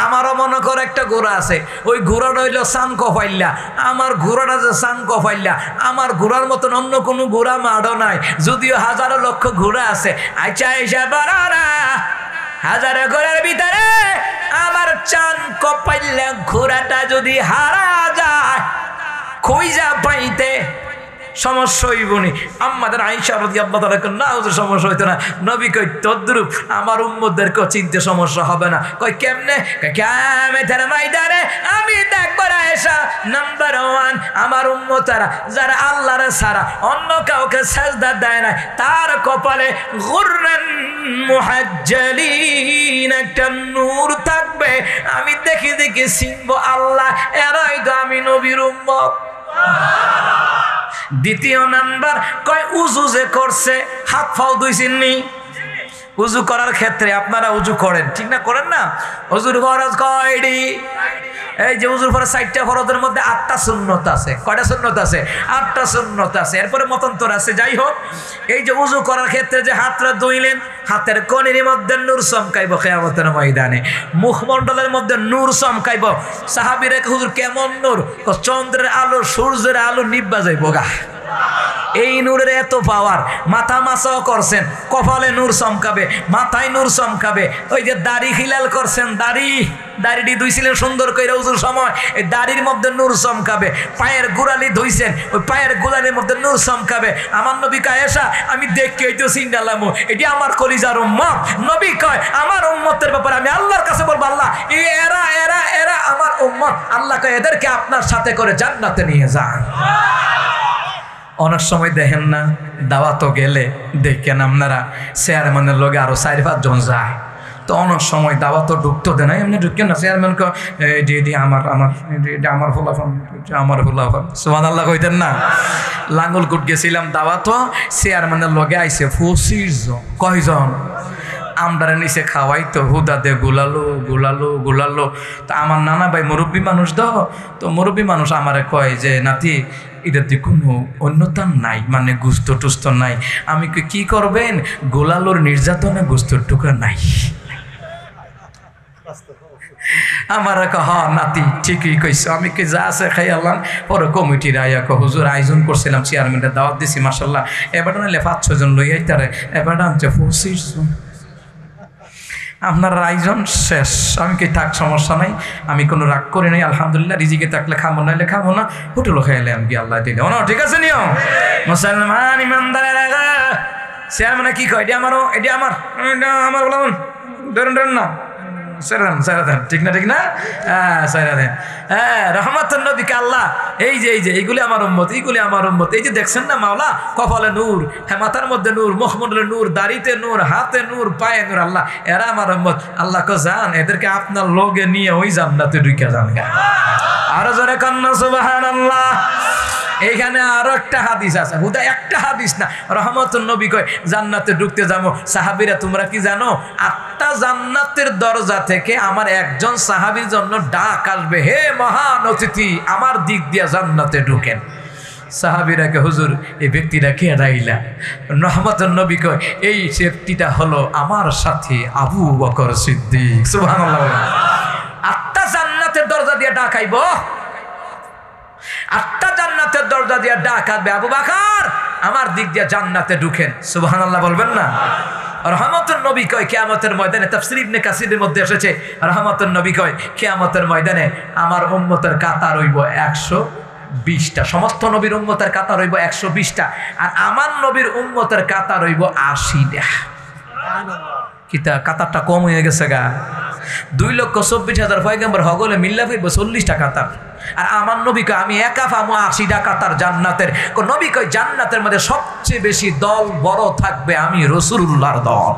[SPEAKER 1] আমারও মনে করো একটা ঘোড়া আছে, ওই ঘোড়াটা হইল সাংকো ফাইল্লা। আমার ঘোড়াটা যে সাংকো ফাইল্লা, আমার ঘোড়ার মতন অন্য কোনো ঘোড়া মাঠও নাই, যদিও হাজারো লক্ষ ঘোড়া আছে। আচ্ছা এসে বড়রা, হাজারো ঘোড়ার ভিতরে আমার চাংকো ফাইল্লা ঘোড়াটা যদি হারা যায়, খুঁজা পাইতে সমস্যা হইব নি? আমাদের আয়েশা রাদিয়াল্লাহু তাআলা না, ওদের সমস্যা হইতো না। নবী কই তদ্রুপ আমার উম্মতদেরকে চিনতে সমস্যা হবে না। কই কেমনে? কিয়ামতের ময়দানে আমি দেখব আয়েশা নাম্বার 1 আমার উম্মতরা যারা আল্লাহর ছাড়া অন্য কাউকে সাজদা দেয় না, তার কপালে গুররান মুহাজ্জালিন একটা নূর থাকবে। আমি দেখি দেখি চিনবো আল্লাহ, এরাই তো আমি নবীর উম্মত। দ্বিতীয় নাম্বার কয় উজু যে করছে, হাত পাও ধুইছেননি? উজু করার ক্ষেত্রে আপনারা উজু করেন, ঠিক না? করেন না? উজুর ফরজ কয়টি? এই যে উজুর ফরজ 4টা ফরজের মধ্যে 8টা সুন্নত আছে। কয়টা সুন্নত আছে? 8টা সুন্নত আছে। এরপরে মতান্তর আছে। যাই হোক, এই যে উজু করার ক্ষেত্রে যে হাতটা ধুইলেন, হাতের কনির মধ্যে নূর চমকাইব কিয়ামতের ময়দানে, মুখমণ্ডলের মধ্যে নূর চমকাইব। সাহাবীরা হুজুর কেমন নূর? চন্দ্রের আলো সূর্যের আলো নিব্বা যাইব গা। এই নূরের এত পাওয়ার। মাথা মাসাও করছেন, কপালে নূর চমকাবে, মাথায় নূর চমকাবে। ওই যে দাড়ি খিলাল করছেন, দাড়িটি ধুইছিলেন সুন্দর করে উজুর সময়, এই দাড়ির মধ্যে নূর চমকাবে। পায়ের গোড়ালি ধুইছেন, ওই পায়ের গোড়ালির মধ্যে নূর চমকাবে। আমার নবী কয় আয়েশা আমি দেখি এই তো সিঙ্গালামু, এটি আমার কলিজার উম্মত। নবী কয় আমার উম্মতের ব্যাপারে আমি আল্লাহর কাছে বলবো, আল্লাহ এরা এরা এরা আমার উম্মত। আল্লাহ কয় এদেরকে আপনার সাথে করে জান্নাতে নিয়ে যান। অনেক সময় দেখেন না, দাওয়াত গেলে দেখেন আপনারা চেয়ারম্যানের লগে আরো 4-5 জন যায়, তো অনেক সময় দাওয়াত ঢুকতে দেয় না, এমনি ঢুকেন না। চেয়ারম্যান এটি আমার ফুলাফান সুবহানাল্লাহ কইতেন না? লাঙ্গলকোট গেছিলাম দাওয়াত, চেয়ারম্যানের লগে আইছে 25 জন। কয়জন? আমরা নিচে খাওয়াই তো হুদা দে গুলালো। তো আমার নানা ভাই মুরব্বী মানুষ তো মুরব্বী মানুষ আমারে কয় যে নাতি এটাতে কোনো অন্যতা নাই, মানে গুস্ত টুস্ত নাই। আমি কি করবেন? গোলালোর নির্যাতনে গুস্তর টুকরা নাই। আমার নাতি ঠিকই কইছো। আমি কি যা আছে খাই আল্লাহ। পরে কমিটির আয়া হুজুর আয়োজন করছিলাম, চেয়ারম্যানের দাওয়াত দিছি, মাশাল্লাহ এবার নাহলে 5-6 জন লই আইতারে, এবার আনছে 25 জন। আপনার আয়োজন শেষ। আমি কি থাক, সমস্যা নাই, আমি কোনো রাগ করি নাই, আলহামদুলিল্লাহ। রিজিকে থাকলে খাবো, নাইলে খাবো না, হোটেলও খাইলে আমি কি আল্লাহ দিলে না, ঠিক আছে নিয়ম। মুসলমান ইমানদারেরা, চেয়ারম্যানে কি কয়? এটি আমার বলুন, ধরেন না, ঠিক না? ঠিক না? হ্যাঁ, রহমাতুন নবীকে আল্লাহ এই যে এইগুলি আমার উম্মত, এইগুলি আমার উম্মত। এই যে দেখছেন না মাওলা, কপালে নূর, হ্যাঁ মাথার মধ্যে নূর, মুখমণ্ডলে নূর, দাড়িতে নূর, হাতে নূর, পায়ে নূর। আল্লাহ এরা আমার উম্মত। আল্লাহ কো যান এদেরকে আপনার লগে নিয়ে ওই জান্নাতে ঢুকে যান। আরো জোরে কান্না সুবহানাল্লাহ। এইখানে আরো একটা হাদিস আছে, হুদা একটা হাদিস না। রহমতুন নবী কয় জান্নাতে ঢুকতে যাবো। সাহাবীরা তোমরা কি জানো? 8টা জান্নাতের দরজা থেকে আমার একজন সাহাবীর জন্য ডাক আসবে, হে মহান অতিথি আমার দিক দিয়া জান্নাতে ঢুকেন। সাহাবীরাকে হুজুর এই ব্যক্তিটা কে রাইলা? রহমতুন নবী কয় এই ব্যক্তিটা হলো আমার সাথী আবু বকর সিদ্দিক। সুবহানাল্লাহ। 8টা জান্নাতের দরজা দিয়ে ডাক আইব, 8টা জান্নাতের দরজা দিয়ে ডাক আসবে, আবু বকর আমার দিক দিয়ে জান্নাতে ঢুকেন। সুবহানাল্লাহ বলবেন না? রহমতুন নবী কয় কিয়ামতের ময়দানে, তাফসীর ইবনে কাসিরের মধ্যে এসেছে, রহমতুন নবী কয় কিয়ামতের ময়দানে আমার উম্মতের কাতার হইব 120টা। সমস্ত নবীর উম্মতের কাতার হইব 120টা, আর আমার নবীর উম্মতের কাতার হইব 80টা। কিতা কাতারটা কম হয়ে গেছে গা। 2,24,000 পয়গম্বর হগলে মিল্লা ফিরব 40টা কাতার, আর আমার নবী কয় আমি একা পাবো 80টা কাতার জান্নাতের। নবী কয় জান্নাতের মধ্যে সবচেয়ে বেশি দল বড় থাকবে আমি রাসূলুল্লাহর দল।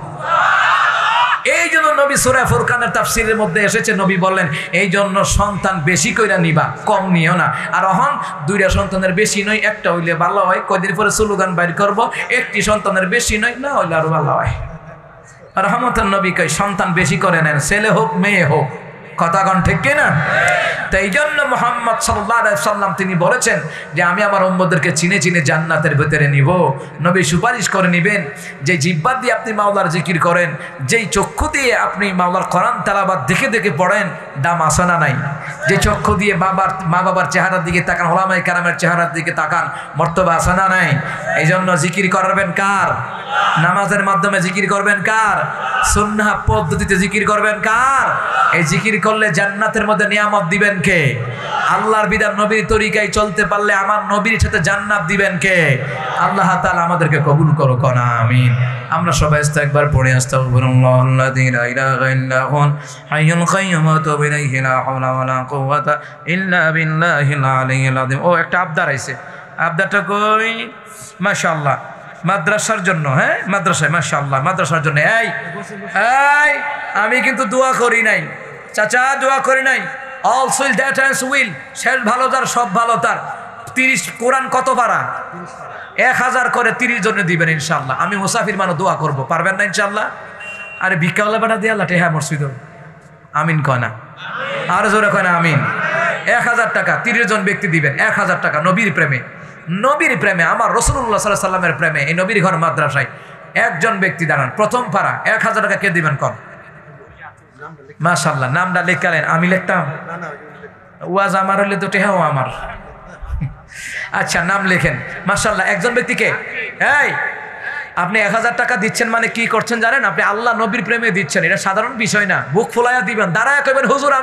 [SPEAKER 1] এই জন্য নবী সূরা ফুরকানের তাফসীরের মধ্যে এসেছে, নবী বললেন এই জন্য সন্তান বেশি কইরা নিবা, কম নিও না। আর অহন 2টা সন্তানের বেশি নয়, একটা হইলে ভালো হয়। কয়দিন পরে স্লোগান বাইর করব, একটি সন্তানের বেশি নয়, না হইলে আরো ভালো হয়। রহমতুন নবী কয় সন্তান বেশি করে নেন, ছেলে হোক মেয়ে হোক, কথা কোন ঠিক কিনা? তো এই জন্য মুহাম্মদ সাল্লাল্লাহু আলাইহি সাল্লাম তিনি বলেছেন যে আমি আমার উম্মতদেরকে চিনে চিনে জান্নাতের ভিতরে নিব। নবী সুপারিশ করে নেবেন যে জিহ্বা দিয়ে আপনি মাওলার জিকির করেন, যেই চক্ষু দিয়ে আপনি মাওলার কোরআন তেলাওয়াত দেখে দেখে পড়েন, দাম আছে না নাই? যে চক্ষু দিয়ে মা বাবার চেহারার দিকে তাকান, ওলামায়ে কেরামের চেহারার দিকে তাকান, মর্তবা আছে না নাই? এই জন্য জিকির করবেন কার? নামাজের মাধ্যমে জিকির করবেন কার? সুন্নাহ পদ্ধতিতে জিকির করবেন কার? এই জিকির করলে জান্নাতের মধ্যে নিয়ামত দিবেন কে? আল্লাহর বিধান নবীর তরিকায় চলতে পারলে আমার নবীর সাথে জান্নাত দিবেন কে? আল্লাহ তাআলা আমাদেরকে কবুল করুক, আমিন। আমরা সবাই একবার পড়ে আস্তাগফিরুল্লাহাল্লাযী লা ইলাহা ইল্লা হুল হাইয়ুল কাইয়্যুম ওয়া আতুবু ইলাইহি লা হাওলা ওয়া লা কুওয়াতা ইল্লা বিল্লাহিল আলিয়্যিল আযীম। ও একটা আবদার আইছে, আবদারটা কই? মাশাআল্লাহ, মাদ্রাসার জন্য। হ্যাঁ, মাদ্রাসায় মাশাআল্লাহ, মাদ্রাসার জন্য। এই আমি কিন্তু দোয়া করি নাই চাচা, দোয়া করি নাই। All will that has will, শেষ ভালো তার, সব ভালো তার। 30 কোরআন কত পারা? 1000 করে 30 জন দিবেন ইনশাআল্লাহ। আমি মুসাফির মানুষ, দোয়া করব, পারবেন না ইনশাআল্লাহ? আরে ভিক্ষাওয়ালা বেটা দিয়ে আল্লাহ টেহা মসজিদ, আমিন কয় না? আর জোরে কয় না আমিন? 1000 টাকা 30 জন ব্যক্তি দিবেন, 1000 টাকা নবীর প্রেমে, নবীর প্রেমে, আমার রাসূলুল্লাহ সাল্লাল্লাহু আলাইহি সাল্লামের প্রেমে, এই নবীর ঘর মাদ্রাসায় একজন ব্যক্তি দাঁড়ান, প্রথম পারা 1000 টাকা কে দিবেন কন? মাশাআল্লাহ, নামটা লেখালেন, আমি লিখতাম? ওয়াজ আমার হলে তো টেহাও আমার। আচ্ছা, নাম লেখেন। মাশাআল্লাহ, একজন ব্যক্তিকে। এই আপনি 1000 টাকা দিচ্ছেন মানে কি করছেন জানেন? আপনি আল্লাহ নবীর প্রেমে দিচ্ছেন, এটা সাধারণ বিষয় না। বুক ফুলাইয়া দিবেন, দাঁড়ায় কইবেন হুজুর আমি